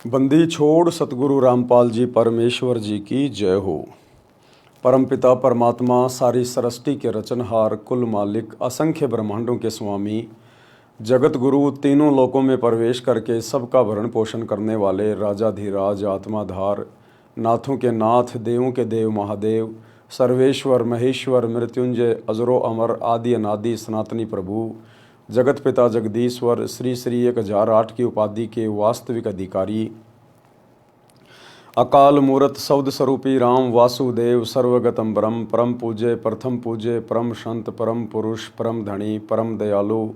बंदी छोड़ सतगुरु रामपाल जी परमेश्वर जी की जय हो। परमपिता परमात्मा सारी सृष्टि के रचनहार, कुल मालिक, असंख्य ब्रह्मांडों के स्वामी, जगत गुरु, तीनों लोकों में प्रवेश करके सबका भरण पोषण करने वाले राजाधिराज, आत्माधार, नाथों के नाथ, देवों के देव महादेव, सर्वेश्वर महेश्वर, मृत्युंजय, अजरो अमर, आदि अनादि सनातनी प्रभु, जगत पिता जगदीश्वर, श्री श्री 1008 की उपाधि के वास्तविक अधिकारी, अकाल मूर्त शब्द स्वरूपी राम वासुदेव, सर्वगतम ब्रह्म, परम पूज्य, प्रथम पूज्य, परम संत, परम पुरुष, परम धनी, परम दयालु,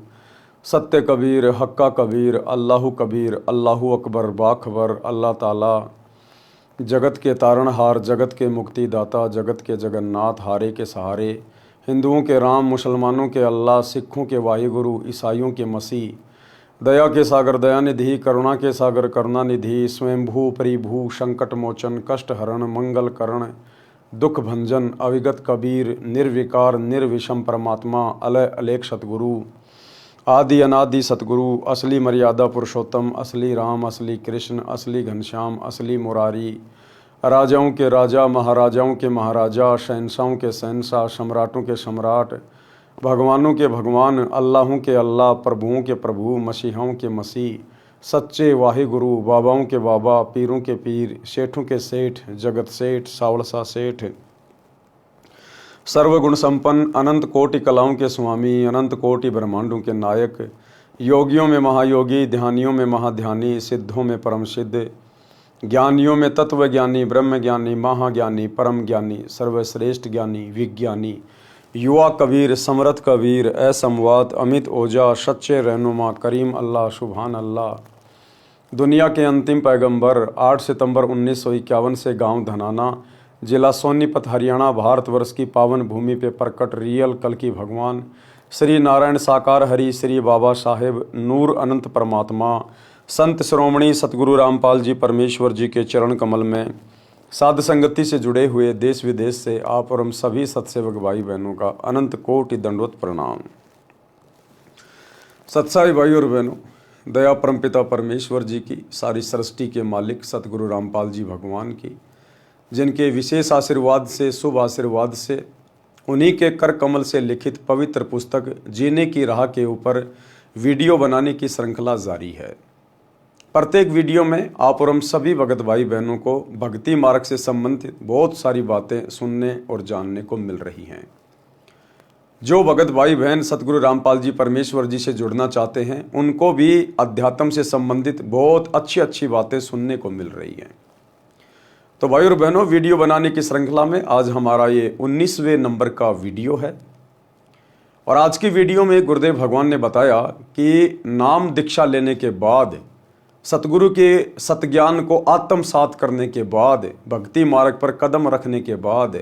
सत्य कबीर, हक्का कबीर, अल्लाहु कबीर, अल्लाहु अकबर, बाखबर, अल्लाह ताला, जगत के तारणहार, जगत के मुक्तिदाता, जगत के जगन्नाथ, हारे के सहारे, हिंदुओं के राम, मुसलमानों के अल्लाह, सिखों के वाहिगुरु, ईसाइयों के मसीह, दया के सागर दयानिधि, करुणा के सागर करुणानिधि, स्वयंभू परिभू, संकट मोचन, कष्ट हरण, मंगल करण, दुख भंजन, अविगत कबीर, निर्विकार निर्विषम परमात्मा, अलय अलेख सतगुरु, आदि अनादि सतगुरु, असली मर्यादा पुरुषोत्तम, असली राम, असली कृष्ण, असली घनश्याम, असली मुरारी, राजाओं के राजा, महाराजाओं के महाराजा, शहंशाहों के शहंशाह, सम्राटों के सम्राट, भगवानों के भगवान, अल्लाहों के अल्लाह, प्रभुओं के प्रभु, मसीहाओं के मसीह, सच्चे वाहिगुरु, बाबाओं के बाबा, पीरों के पीर, सेठों के सेठ, जगत सेठ, सावलसा सेठ, सर्वगुण संपन्न, अनंत कोटि कलाओं के स्वामी, अनंत कोटि ब्रह्मांडों के नायक, योगियों में महायोगी, ध्यानियों में महाध्यानी, सिद्धों में परम सिद्ध, ज्ञानियों में तत्व ज्ञानी, ब्रह्म ज्ञानी, महाज्ञानी, परम ज्ञानी, सर्वश्रेष्ठ ज्ञानी, विज्ञानी, युवा कबीर, समरथ कबीर, असमवात, अमित ओजा, सच्चे रहनुमा, करीम अल्लाह, सुभान अल्लाह, दुनिया के अंतिम पैगंबर, 8 सितंबर 1951 से गांव धनाना, जिला सोनीपत, हरियाणा, भारतवर्ष की पावन भूमि पे प्रकट रियल कल की भगवान श्री नारायण साकार हरि, श्री बाबा साहेब नूर अनंत परमात्मा, संत श्रोमणी सतगुरु रामपाल जी परमेश्वर जी के चरण कमल में साध संगति से जुड़े हुए देश विदेश से आप और हम सभी सत्सेवक भाई बहनों का अनंत कोटि दंडवत प्रणाम। सत्साई भाई और बहनों, दया परमपिता परमेश्वर जी की, सारी सृष्टि के मालिक सतगुरु रामपाल जी भगवान की, जिनके विशेष आशीर्वाद से, शुभ आशीर्वाद से, उन्हीं के कर कमल से लिखित पवित्र पुस्तक जीने की राह के ऊपर वीडियो बनाने की श्रृंखला जारी है। प्रत्येक वीडियो में आप और हम सभी भगत भाई बहनों को भक्ति मार्ग से संबंधित बहुत सारी बातें सुनने और जानने को मिल रही हैं। जो भगत भाई बहन सतगुरु रामपाल जी परमेश्वर जी से जुड़ना चाहते हैं, उनको भी अध्यात्म से संबंधित बहुत अच्छी अच्छी बातें सुनने को मिल रही हैं। तो भाई और बहनों, वीडियो बनाने की श्रृंखला में आज हमारा ये 19वें नंबर का वीडियो है। और आज की वीडियो में गुरुदेव भगवान ने बताया कि नाम दीक्षा लेने के बाद, सतगुरु के सतज्ञान को आत्मसात करने के बाद, भक्ति मार्ग पर कदम रखने के बाद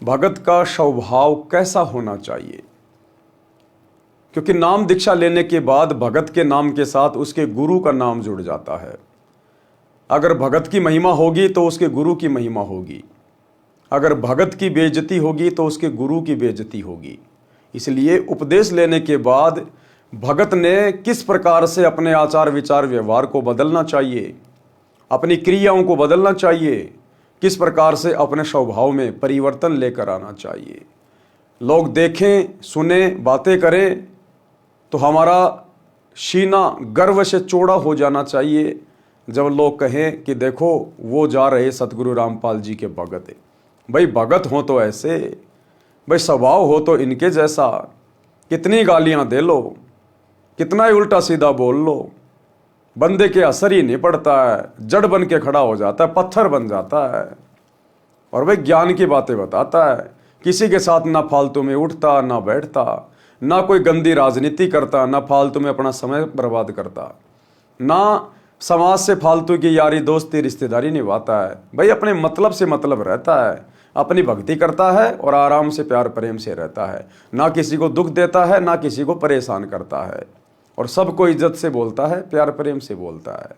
भगत का स्वभाव कैसा होना चाहिए। क्योंकि नाम दीक्षा लेने के बाद भगत के नाम के साथ उसके गुरु का नाम जुड़ जाता है। अगर भगत की महिमा होगी तो उसके गुरु की महिमा होगी, अगर भगत की बेइज्जती होगी तो उसके गुरु की बेइज्जती होगी। इसलिए उपदेश लेने के बाद भगत ने किस प्रकार से अपने आचार विचार व्यवहार को बदलना चाहिए, अपनी क्रियाओं को बदलना चाहिए, किस प्रकार से अपने स्वभाव में परिवर्तन लेकर आना चाहिए। लोग देखें, सुने, बातें करें तो हमारा सीना गर्व से चौड़ा हो जाना चाहिए। जब लोग कहें कि देखो वो जा रहे सतगुरु रामपाल जी के भगत है। भाई भगत हो तो ऐसे, भाई स्वभाव हो तो इनके जैसा। कितनी गालियां दे लो, कितना ही उल्टा सीधा बोल लो, बंदे के असर ही नहीं पड़ता है, जड़ बन के खड़ा हो जाता है, पत्थर बन जाता है। और भाई ज्ञान की बातें बताता है, किसी के साथ ना फालतू में उठता ना बैठता, ना कोई गंदी राजनीति करता, ना फालतू में अपना समय बर्बाद करता, ना समाज से फालतू की यारी दोस्ती रिश्तेदारी निभाता है। भाई अपने मतलब से मतलब रहता है, अपनी भक्ति करता है और आराम से प्यार प्रेम से रहता है, ना किसी को दुख देता है, ना किसी को परेशान करता है, और सबको इज्जत से बोलता है, प्यार प्रेम से बोलता है।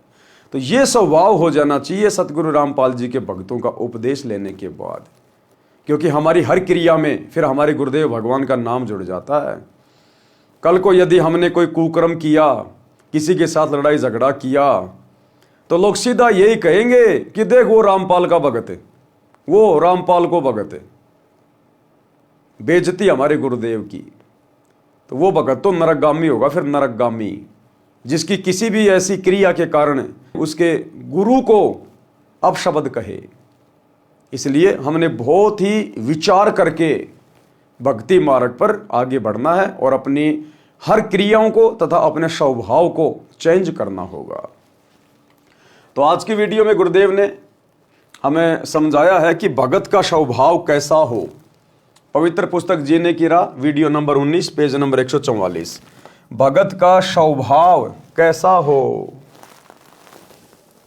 तो ये स्वभाव हो जाना चाहिए सतगुरु रामपाल जी के भक्तों का उपदेश लेने के बाद। क्योंकि हमारी हर क्रिया में फिर हमारे गुरुदेव भगवान का नाम जुड़ जाता है। कल को यदि हमने कोई कुकर्म किया, किसी के साथ लड़ाई झगड़ा किया, तो लोग सीधा यही कहेंगे कि देख वो रामपाल का भगत है, वो रामपाल को भगत है। बेइज्जती हमारे गुरुदेव की। तो वो भगत तो नरकगामी होगा, फिर नरकगामी, जिसकी किसी भी ऐसी क्रिया के कारण उसके गुरु को अपशब्द कहे। इसलिए हमने बहुत ही विचार करके भक्ति मार्ग पर आगे बढ़ना है और अपनी हर क्रियाओं को तथा अपने स्वभाव को चेंज करना होगा। तो आज की वीडियो में गुरुदेव ने हमें समझाया है कि भगत का स्वभाव कैसा हो। पवित्र पुस्तक जीने की राह, वीडियो नंबर 19, पेज नंबर 144। भगत का स्वभाव कैसा हो।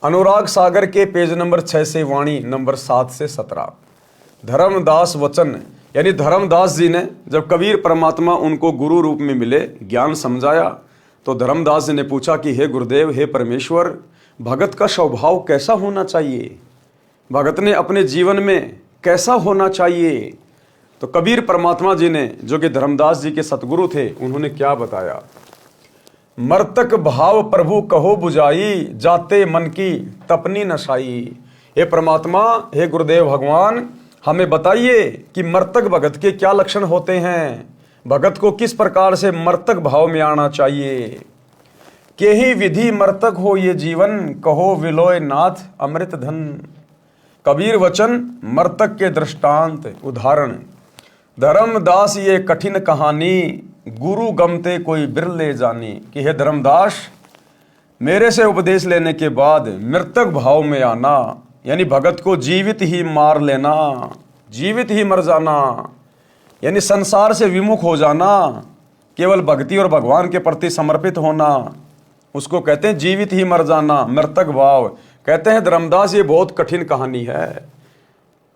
अनुराग सागर के पेज नंबर 6 से वाणी नंबर 7 से 17। धर्मदास वचन, यानी धर्मदास जी ने जब कबीर परमात्मा उनको गुरु रूप में मिले, ज्ञान समझाया, तो धर्मदास जी ने पूछा कि हे गुरुदेव, हे परमेश्वर, भगत का स्वभाव कैसा होना चाहिए, भगत ने अपने जीवन में कैसा होना चाहिए। तो कबीर परमात्मा जी ने, जो कि धर्मदास जी के सतगुरु थे, उन्होंने क्या बताया। मर्तक भाव प्रभु कहो बुझाई, जाते मन की तपनी नशाई। हे परमात्मा, हे गुरुदेव भगवान, हमें बताइए कि मर्तक भगत के क्या लक्षण होते हैं, भगत को किस प्रकार से मर्तक भाव में आना चाहिए। के ही विधि मर्तक हो ये जीवन, कहो विलोय नाथ अमृत धन। कबीर वचन मर्तक के दृष्टांत उदाहरण। धर्मदास ये कठिन कहानी, गुरु गमते कोई बिरले जानी। कि हे धर्मदास, मेरे से उपदेश लेने के बाद मृतक भाव में आना, यानी भगत को जीवित ही मार लेना, जीवित ही मर जाना, यानी संसार से विमुख हो जाना, केवल भक्ति और भगवान के प्रति समर्पित होना, उसको कहते हैं जीवित ही मर जाना, मृतक भाव। कहते हैं धर्मदास, ये बहुत कठिन कहानी है।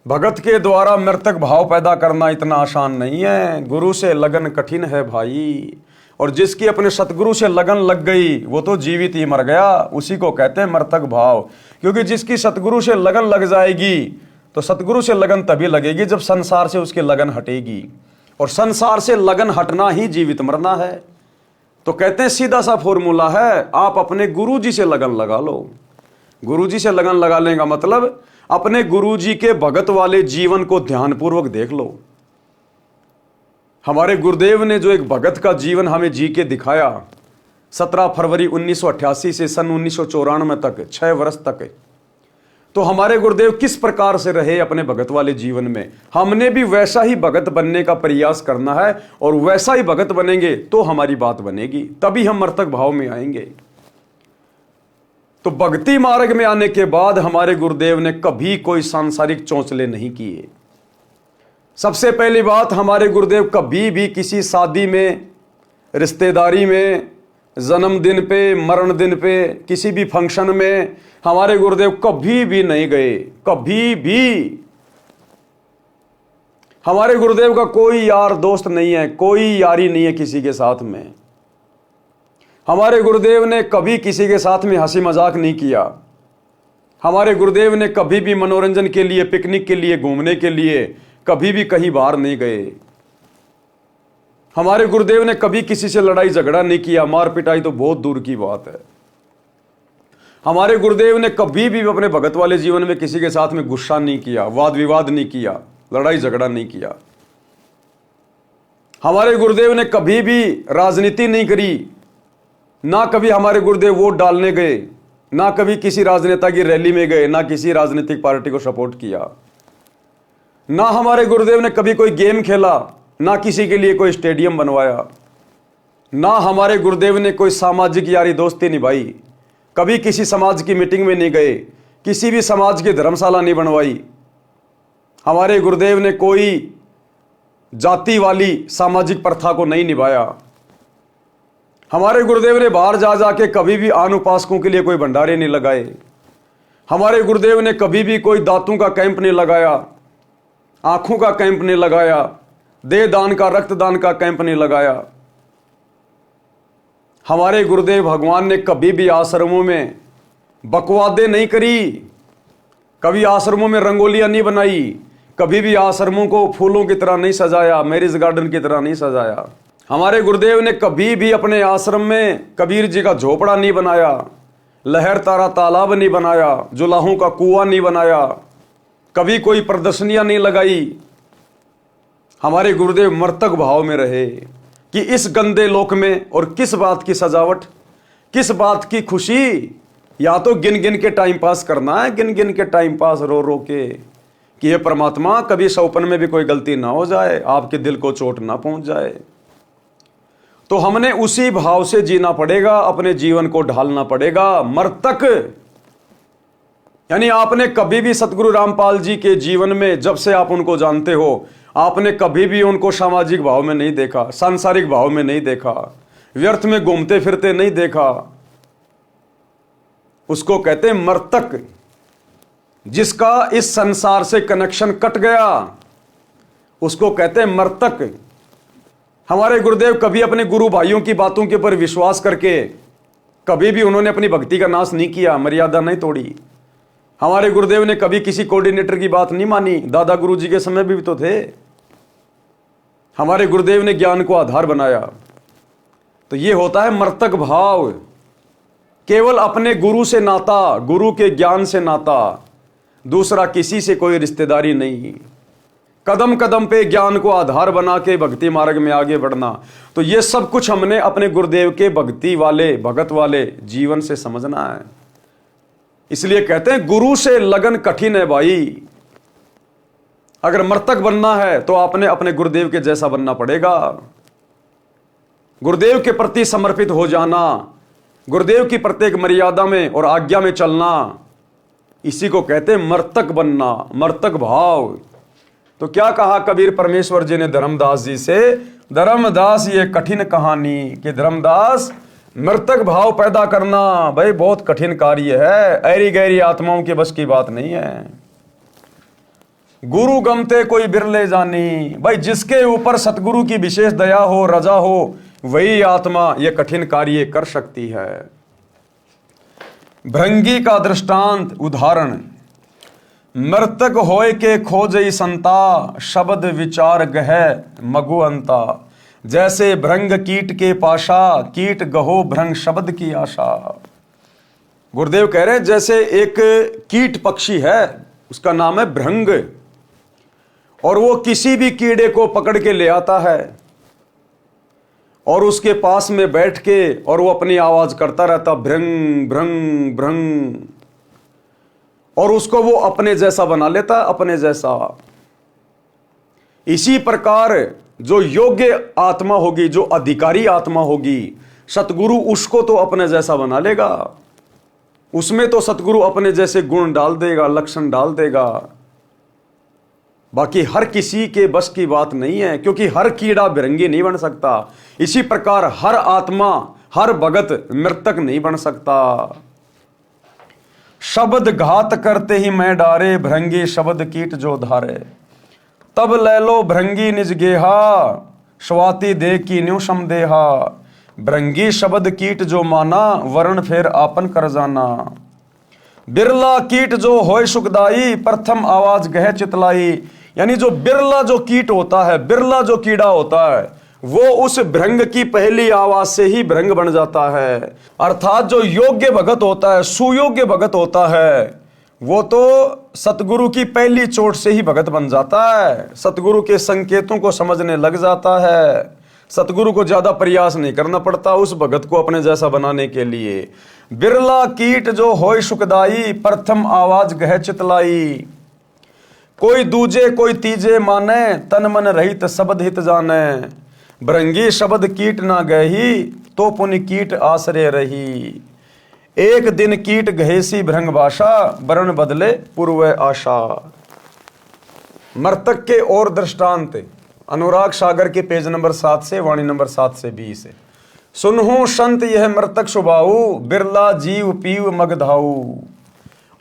भगत के द्वारा मृतक भाव पैदा करना इतना आसान नहीं है। गुरु से लगन कठिन है भाई, और जिसकी अपने सतगुरु से लगन लग गई वो तो जीवित ही मर गया, उसी को कहते हैं मृतक भाव। क्योंकि जिसकी सतगुरु से लगन लग जाएगी, तो सतगुरु से लगन तभी लगेगी जब संसार से उसकी लगन हटेगी, और संसार से लगन हटना ही जीवित मरना है। तो कहते हैं सीधा सा फॉर्मूला है, आप अपने गुरु जी से लगन लगा लो। गुरु जी से लगन लगा लेने का मतलब अपने गुरु जी के भगत वाले जीवन को ध्यानपूर्वक देख लो। हमारे गुरुदेव ने जो एक भगत का जीवन हमें जी के दिखाया, 17 फरवरी 1988 से सन 1994 तक, 6 वर्ष तक, तो हमारे गुरुदेव किस प्रकार से रहे अपने भगत वाले जीवन में, हमने भी वैसा ही भगत बनने का प्रयास करना है। और वैसा ही भगत बनेंगे तो हमारी बात बनेगी, तभी हम मर्तक भाव में आएंगे। तो भक्ति मार्ग में आने के बाद हमारे गुरुदेव ने कभी कोई सांसारिक चौंचले नहीं किए। सबसे पहली बात, हमारे गुरुदेव कभी भी किसी शादी में, रिश्तेदारी में, जन्मदिन पे, मरण दिन पे, किसी भी फंक्शन में हमारे गुरुदेव कभी भी नहीं गए, कभी भी। हमारे गुरुदेव का कोई यार दोस्त नहीं है, कोई यारी नहीं है किसी के साथ में। हमारे गुरुदेव ने कभी किसी के साथ में हंसी मजाक नहीं किया। हमारे गुरुदेव ने कभी भी मनोरंजन के लिए, पिकनिक के लिए, घूमने के लिए कभी भी कहीं बाहर नहीं गए। हमारे गुरुदेव ने कभी किसी से लड़ाई झगड़ा नहीं किया, मार पिटाई तो बहुत दूर की बात है। हमारे गुरुदेव ने कभी भी अपने भगत वाले जीवन में किसी के साथ में गुस्सा नहीं किया, वाद विवाद नहीं किया, लड़ाई झगड़ा नहीं किया। हमारे गुरुदेव ने कभी भी राजनीति नहीं करी, ना कभी हमारे गुरुदेव वोट डालने गए, ना कभी किसी राजनेता की रैली में गए, ना किसी राजनीतिक पार्टी को सपोर्ट किया। ना हमारे गुरुदेव ने कभी कोई गेम खेला, ना किसी के लिए कोई स्टेडियम बनवाया। ना हमारे गुरुदेव ने कोई सामाजिक यारी दोस्ती निभाई, कभी किसी समाज की मीटिंग में नहीं गए, किसी भी समाज की धर्मशाला नहीं बनवाई। हमारे गुरुदेव ने कोई जाति वाली सामाजिक प्रथा को नहीं निभाया। हमारे गुरुदेव ने बाहर जा जाके कभी भी अनुपासकों के लिए कोई भंडारे नहीं लगाए। हमारे गुरुदेव ने कभी भी कोई दातों का कैंप नहीं लगाया, आंखों का कैंप नहीं लगाया, देह दान का, रक्तदान का कैंप नहीं लगाया। हमारे गुरुदेव भगवान ने कभी भी आश्रमों में बकवादे नहीं करी, कभी आश्रमों में रंगोलियां नहीं बनाई, कभी भी आश्रमों को फूलों की तरह नहीं सजाया, मैरिज गार्डन की तरह नहीं सजाया। हमारे गुरुदेव ने कभी भी अपने आश्रम में कबीर जी का झोपड़ा नहीं बनाया, लहर तारा तालाब नहीं बनाया, जुलाहों का कुआं नहीं बनाया, कभी कोई प्रदर्शनियां नहीं लगाई। हमारे गुरुदेव मर्तक भाव में रहे कि इस गंदे लोक में और किस बात की सजावट, किस बात की खुशी। या तो गिन गिन के टाइम पास करना है, गिन गिन के टाइम पास रो रो के, कि ये परमात्मा कभी सौपन में भी कोई गलती ना हो जाए, आपके दिल को चोट ना पहुंच जाए। तो हमने उसी भाव से जीना पड़ेगा, अपने जीवन को ढालना पड़ेगा। मर्तक यानी आपने कभी भी सतगुरु रामपाल जी के जीवन में, जब से आप उनको जानते हो, आपने कभी भी उनको सामाजिक भाव में नहीं देखा, सांसारिक भाव में नहीं देखा, व्यर्थ में घूमते फिरते नहीं देखा। उसको कहते हैं मर्तक, जिसका इस संसार से कनेक्शन कट गया, उसको कहते हैं मर्तक। हमारे गुरुदेव कभी अपने गुरु भाइयों की बातों के ऊपर विश्वास करके कभी भी उन्होंने अपनी भक्ति का नाश नहीं किया, मर्यादा नहीं तोड़ी। हमारे गुरुदेव ने कभी किसी कोऑर्डिनेटर की बात नहीं मानी, दादा गुरु जी के समय भी तो थे। हमारे गुरुदेव ने ज्ञान को आधार बनाया। तो ये होता है मर्तक भाव, केवल अपने गुरु से नाता, गुरु के ज्ञान से नाता, दूसरा किसी से कोई रिश्तेदारी नहीं। कदम कदम पे ज्ञान को आधार बना के भक्ति मार्ग में आगे बढ़ना। तो ये सब कुछ हमने अपने गुरुदेव के भक्ति वाले, भगत वाले जीवन से समझना है। इसलिए कहते हैं गुरु से लगन कठिन है भाई। अगर मर्तक बनना है तो आपने अपने गुरुदेव के जैसा बनना पड़ेगा। गुरुदेव के प्रति समर्पित हो जाना, गुरुदेव की प्रत्येक मर्यादा में और आज्ञा में चलना, इसी को कहते हैं मर्तक बनना, मर्तक भाव। तो क्या कहा कबीर परमेश्वर जी ने धर्मदास जी से, धर्मदास ये कठिन कहानी कि धर्मदास मर्तक भाव पैदा करना भाई बहुत कठिन कार्य है, ऐरी गैरी आत्माओं के बस की बात नहीं है। गुरु गमते कोई बिरले जानी, भाई जिसके ऊपर सतगुरु की विशेष दया हो, रजा हो, वही आत्मा ये कठिन कार्य कर सकती है। भृंगी का दृष्टांत उदाहरण, मर्तक होय के खोजई संता, शब्द विचार गह मगु अंता। जैसे भृंग कीट के पाशा, कीट गहो भृंग शब्द की आशा। गुरुदेव कह रहे हैं जैसे एक कीट पक्षी है, उसका नाम है भृंग, और वो किसी भी कीड़े को पकड़ के ले आता है और उसके पास में बैठ के और वो अपनी आवाज करता रहता, भृंग भृंग भृंग, और उसको वो अपने जैसा बना लेता, अपने जैसा। इसी प्रकार जो योग्य आत्मा होगी, जो अधिकारी आत्मा होगी, सतगुरु उसको तो अपने जैसा बना लेगा। उसमें तो सतगुरु अपने जैसे गुण डाल देगा, लक्षण डाल देगा। बाकी हर किसी के बस की बात नहीं है, क्योंकि हर कीड़ा भृंगी नहीं बन सकता। इसी प्रकार हर आत्मा, हर भगत मृतक नहीं बन सकता। शब्द घात करते ही मैं डारे, भृंगी शब्द कीट जो धारे। तब ले लो भृंगी निज गेहा, स्वाति दे की न्यू समदेहा। भृंगी शब्द कीट जो माना, वर्ण फेर आपन कर जाना। बिरला कीट जो होय सुखदाई, प्रथम आवाज गह चितलाई। यानी जो बिरला जो कीट होता है, बिरला जो कीड़ा होता है, वो उस भृंग की पहली आवाज से ही भृंग बन जाता है। अर्थात जो योग्य भगत होता है, सुयोग्य भगत होता है, वो तो सतगुरु की पहली चोट से ही भगत बन जाता है। सतगुरु के संकेतों को समझने लग जाता है। सतगुरु को ज्यादा प्रयास नहीं करना पड़ता उस भगत को अपने जैसा बनाने के लिए। बिरला कीट जो होय सुखदाई, प्रथम आवाज गह चितलाई। कोई दूजे कोई तीजे माने, तन मन रहित शब्द हित जाने। भृंगी शब्द कीट ना गही, तो पुनि कीट आश्रय रही। एक दिन कीट गहेसी भृंग भाषा, वर्ण बदले पूर्व आशा। मर्तक के और दृष्टांत अनुराग सागर के पेज नंबर 7 से वाणी नंबर 7 से 20। सुनहु संत यह मर्तक सुभाऊ, बिरला जीव पीव मगधाऊ।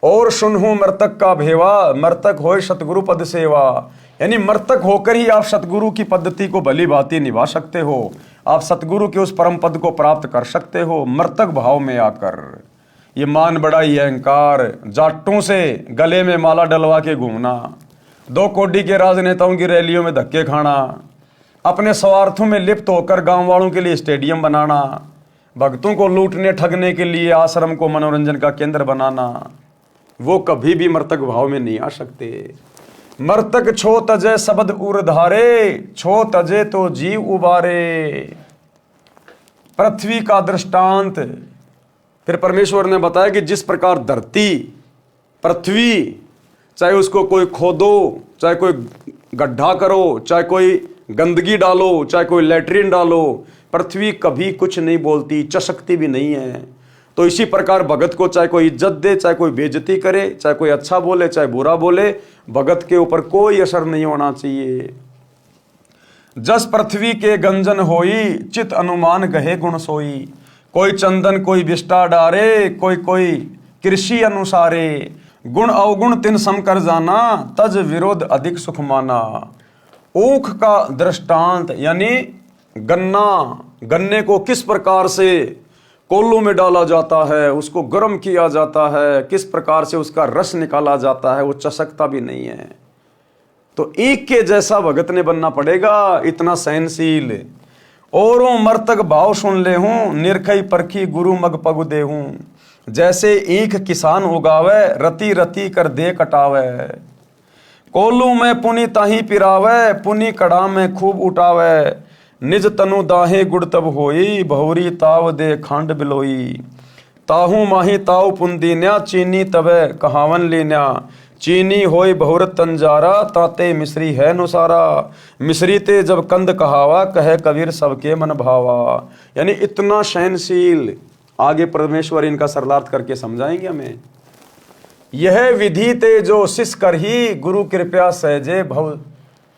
और सुनहु मर्तक का भेवा, मर्तक होय सतगुरु पद सेवा। यानी मर्तक होकर ही आप सतगुरु की पद्धति को भली भांति निभा सकते हो, आप सतगुरु के उस परम पद को प्राप्त कर सकते हो मर्तक भाव में आकर। ये मान बड़ाई अहंकार, जाटों से गले में माला डलवा के घूमना, 2 कोडी के राजनेताओं की रैलियों में धक्के खाना, अपने स्वार्थों में लिप्त होकर गांव वालों के लिए स्टेडियम बनाना, भक्तों को लूटने ठगने के लिए आश्रम को मनोरंजन का केंद्र बनाना, वो कभी भी मर्तक भाव में नहीं आ सकते। मर्तक छो तजे शब्द उर्धारे, छो तजे तो जीव उबारे। पृथ्वी का दृष्टांत फिर परमेश्वर ने बताया कि जिस प्रकार धरती, पृथ्वी, चाहे उसको कोई खोदो, चाहे कोई गड्ढा करो, चाहे कोई गंदगी डालो, चाहे कोई लैट्रिन डालो, पृथ्वी कभी कुछ नहीं बोलती, चसकती भी नहीं है। तो इसी प्रकार भगत को चाहे कोई इज्जत दे, चाहे कोई बेइज्जती करे, चाहे कोई अच्छा बोले, चाहे बुरा बोले, भगत के ऊपर कोई असर नहीं होना चाहिए। जस पृथ्वी के गंजन होई, चित अनुमान गहे गुण सोई। कोई चंदन कोई विष्टा डारे, कोई कोई कृषि अनुसारे। गुण अवगुण तिन सम कर जाना, तज विरोध अधिक सुख माना। ऊख का दृष्टांत यानी गन्ने को किस प्रकार से कोल्लू में डाला जाता है, उसको गर्म किया जाता है, किस प्रकार से उसका रस निकाला जाता है, वो चसकता भी नहीं है। तो एक के जैसा भगत ने बनना पड़ेगा, इतना सहनशील। औरों मर्तक भाव सुन ले हूं, निरखई परखी गुरु मग पग दे हूं। जैसे ईख किसान उगावे, रति रति कर दे कटावे। कोल्लू में पुनि ताही पिरावे, पुनि कड़ा में खूब उठावे। निज तनु दाहे गुड़ तब होई, बहुरी ताव दे खांड बिलोई। ताहू माही ताव पुंदीन्या, चीनी तबे कहावन लीन्या। चीनी होई बहुरत तंजारा, ताते मिश्री है नुसारा। मिश्री ते जब कंद कहावा, कहे कबीर सबके मन भावा। यानी इतना सहनशील। आगे परमेश्वर इनका सरलार्थ करके समझाएंगे हमें। यह विधि ते जो शिष करही, गुरु कृपया सहजे भव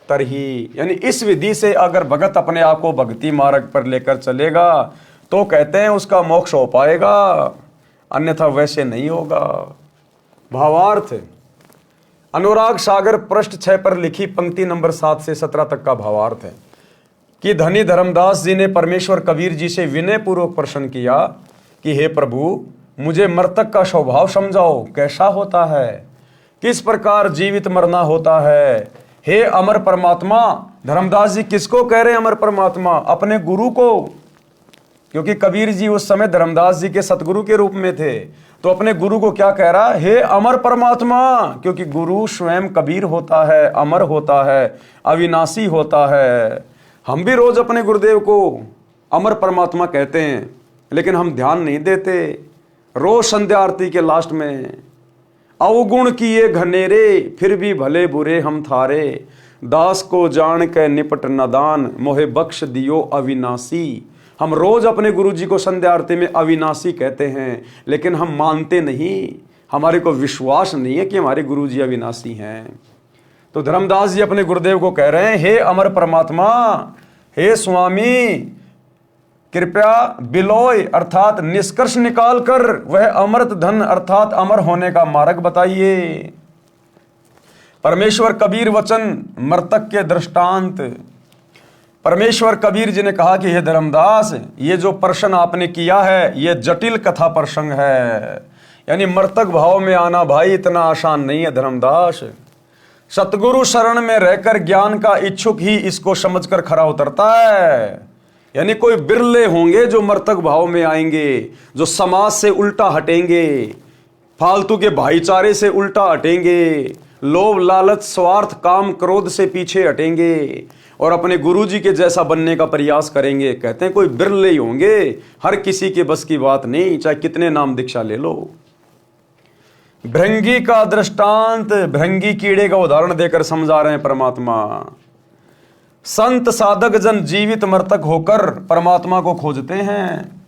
तरही। यानी इस विधि से अगर भगत अपने आप को भक्ति मार्ग पर लेकर चलेगा तो कहते हैं उसका मोक्ष हो पाएगा, अन्यथा वैसे नहीं होगा। भावार्थ अनुराग सागर पृष्ठ 6 पर लिखी पंक्ति नंबर 7 से 17 तक का भावार्थ है कि धनी धर्मदास जी ने परमेश्वर कबीर जी से विनय पूर्वक प्रश्न किया कि हे प्रभु, मुझे मर्तक का स्वभाव समझाओ, कैसा होता है, किस प्रकार जीवित मरना होता है। हे अमर परमात्मा, धर्मदास जी किसको कह रहे हैं अमर परमात्मा? अपने गुरु को, क्योंकि कबीर जी उस समय धर्मदास जी के सतगुरु के रूप में थे। तो अपने गुरु को क्या कह रहा है? हे अमर परमात्मा, क्योंकि गुरु स्वयं कबीर होता है, अमर होता है, अविनाशी होता है। हम भी रोज अपने गुरुदेव को अमर परमात्मा कहते हैं, लेकिन हम ध्यान नहीं देते। रोज संध्या आरती के लास्ट में अवगुण किए घनेरे, फिर भी भले बुरे हम थारे। दास को जान के निपट नदान, मोहे बख्श दियो अविनाशी। हम रोज अपने गुरुजी को संध्या आरती में अविनाशी कहते हैं, लेकिन हम मानते नहीं, हमारे को विश्वास नहीं है कि हमारे गुरुजी अविनाशी हैं। तो धर्मदास जी अपने गुरुदेव को कह रहे हैं, हे अमर परमात्मा, हे स्वामी, कृपया बिलोय अर्थात निष्कर्ष निकाल कर वह अमृत धन अर्थात अमर होने का मार्ग बताइए। परमेश्वर कबीर वचन मर्तक के दृष्टांत। परमेश्वर कबीर जी ने कहा कि हे धर्मदास, ये जो प्रश्न आपने किया है ये जटिल कथा प्रसंग है। यानी मर्तक भाव में आना भाई इतना आसान नहीं है धर्मदास। सतगुरु शरण में रहकर ज्ञान का इच्छुक ही इसको समझकर खरा उतरता है। यानी कोई बिरले होंगे जो मर्तक भाव में आएंगे, जो समाज से उल्टा हटेंगे, फालतू के भाईचारे से उल्टा हटेंगे, लोभ लालच स्वार्थ काम क्रोध से पीछे हटेंगे और अपने गुरुजी के जैसा बनने का प्रयास करेंगे। कहते हैं कोई बिरले ही होंगे, हर किसी के बस की बात नहीं, चाहे कितने नाम दीक्षा ले लो। भृंगी का दृष्टांत, भृंगी कीड़े का उदाहरण देकर समझा रहे हैं परमात्मा। संत साधक जन जीवित मर्तक होकर परमात्मा को खोजते हैं।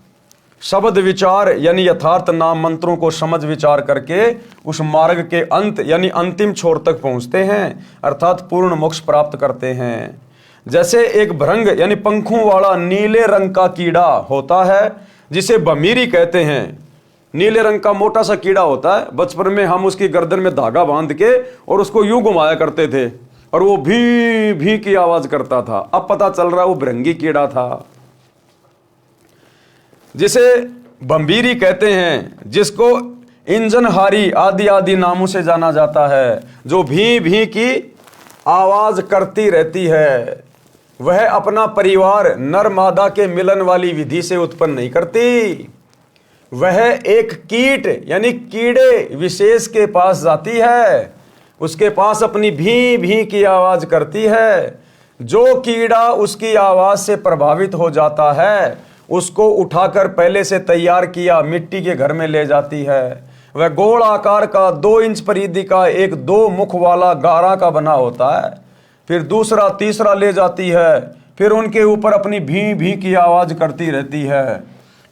शब्द विचार यानी यथार्थ नाम मंत्रों को समझ विचार करके उस मार्ग के अंत यानी अंतिम छोर तक पहुंचते हैं, अर्थात पूर्ण मोक्ष प्राप्त करते हैं। जैसे एक भृंग यानी पंखों वाला नीले रंग का कीड़ा होता है, जिसे भमीरी कहते हैं। नीले रंग का मोटा सा कीड़ा होता है। बचपन में हम उसकी गर्दन में धागा बांध के और उसको यूं घुमाया करते थे और वो भी भी की आवाज करता था। अब पता चल रहा है वो भृंगी कीड़ा था, जिसे भंबीरी कहते हैं, जिसको इंजनहारी आदि आदि नामों से जाना जाता है, जो भी की आवाज करती रहती है। वह अपना परिवार नर मादा के मिलन वाली विधि से उत्पन्न नहीं करती। वह एक कीट यानी कीड़े विशेष के पास जाती है, उसके पास अपनी भी भी की आवाज करती है। जो कीड़ा उसकी आवाज से प्रभावित हो जाता है उसको उठाकर पहले से तैयार किया मिट्टी के घर में ले जाती है। वह गोल आकार का 2 इंच परिधि का एक 2 मुख वाला गारा का बना होता है। फिर दूसरा तीसरा ले जाती है, फिर उनके ऊपर अपनी भी भी की आवाज करती रहती है।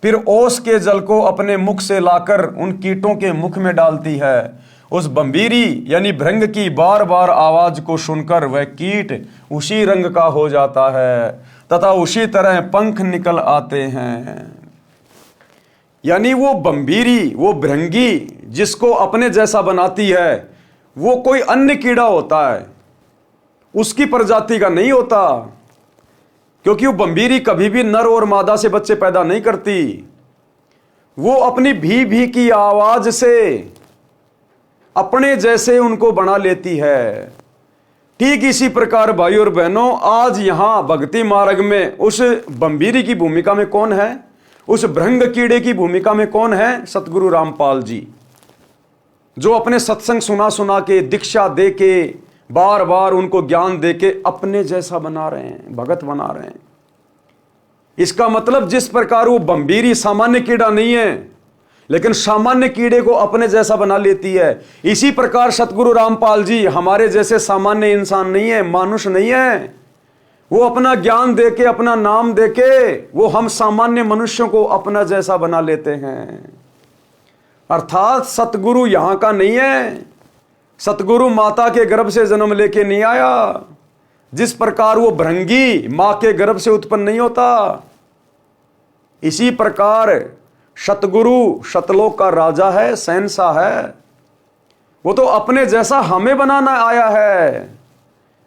फिर ओस के जल को अपने मुख से लाकर उन कीटों के मुख में डालती है। उस बंबीरी यानी भृंग की बार बार आवाज को सुनकर वह कीट उसी रंग का हो जाता है तथा उसी तरह पंख निकल आते हैं। यानी वो बंबीरी, वो भृंगी जिसको अपने जैसा बनाती है, वो कोई अन्य कीड़ा होता है, उसकी प्रजाति का नहीं होता। क्योंकि वो बंबीरी कभी भी नर और मादा से बच्चे पैदा नहीं करती। वो अपनी भी की आवाज से अपने जैसे उनको बना लेती है। ठीक इसी प्रकार भाई और बहनों, आज यहां भक्ति मार्ग में उस बंबीरी की भूमिका में कौन है, उस भृंग कीड़े की भूमिका में कौन है? सतगुरु रामपाल जी, जो अपने सत्संग सुना सुना के, दीक्षा दे के, बार बार उनको ज्ञान दे के अपने जैसा बना रहे हैं, भगत बना रहे हैं। इसका मतलब जिस प्रकार वो बंबीरी सामान्य कीड़ा नहीं है, लेकिन सामान्य कीड़े को अपने जैसा बना लेती है, इसी प्रकार सतगुरु रामपाल जी हमारे जैसे सामान्य इंसान नहीं है, मानुष नहीं है। वो अपना ज्ञान देके, अपना नाम देके, वो हम सामान्य मनुष्यों को अपना जैसा बना लेते हैं। अर्थात सतगुरु यहां का नहीं है। सतगुरु माता के गर्भ से जन्म लेके नहीं आया। जिस प्रकार वो भृंगी मां के गर्भ से उत्पन्न नहीं होता, इसी प्रकार सतगुरु सतलोक का राजा है, शहंशाह है। वो तो अपने जैसा हमें बनाना आया है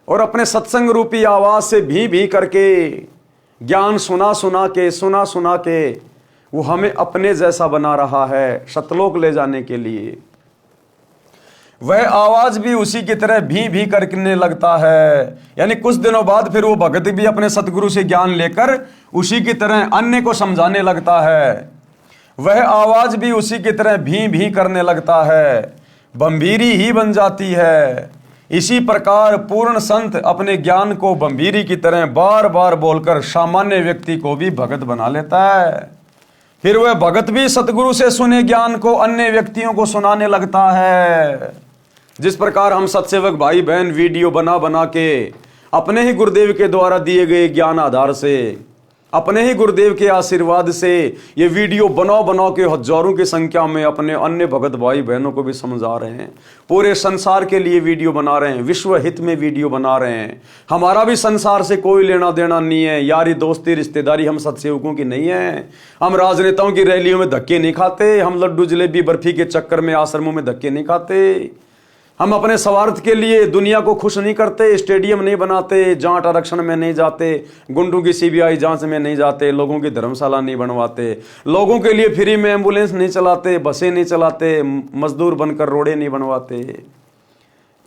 और अपने सत्संग रूपी आवाज से भी करके, ज्ञान सुना सुना के वो हमें अपने जैसा बना रहा है सतलोक ले जाने के लिए। वह आवाज भी उसी की तरह भी करने लगता है। यानी कुछ दिनों बाद फिर वो भगत भी अपने सतगुरु से ज्ञान लेकर उसी की तरह अन्य को समझाने लगता है। वह आवाज भी उसी की तरह भी करने लगता है, बंबीरी ही बन जाती है। इसी प्रकार पूर्ण संत अपने ज्ञान को बंबीरी की तरह बार बार बोलकर सामान्य व्यक्ति को भी भगत बना लेता है। फिर वह भगत भी सतगुरु से सुने ज्ञान को अन्य व्यक्तियों को सुनाने लगता है। जिस प्रकार हम सत्सेवक भाई बहन वीडियो बना के अपने ही गुरुदेव के द्वारा दिए गए ज्ञान आधार से, अपने ही गुरुदेव के आशीर्वाद से ये वीडियो बनाओ के हजारों की संख्या में अपने अन्य भगत भाई बहनों को भी समझा रहे हैं। पूरे संसार के लिए वीडियो बना रहे हैं, विश्व हित में वीडियो बना रहे हैं। हमारा भी संसार से कोई लेना देना नहीं है, यारी दोस्ती रिश्तेदारी हम सत्सेवकों की नहीं है। हम राजनेताओं की रैलियों में धक्के नहीं खाते, हम लड्डू जलेबी बर्फी के चक्कर में आश्रमों में धक्के नहीं खाते। हम अपने स्वार्थ के लिए दुनिया को खुश नहीं करते, स्टेडियम नहीं बनाते, जांच आरक्षण में नहीं जाते, गुंडों की सीबीआई जांच में नहीं जाते, लोगों की धर्मशाला नहीं बनवाते, लोगों के लिए फ्री में एम्बुलेंस नहीं चलाते, बसें नहीं चलाते, मजदूर बनकर रोडें नहीं बनवाते।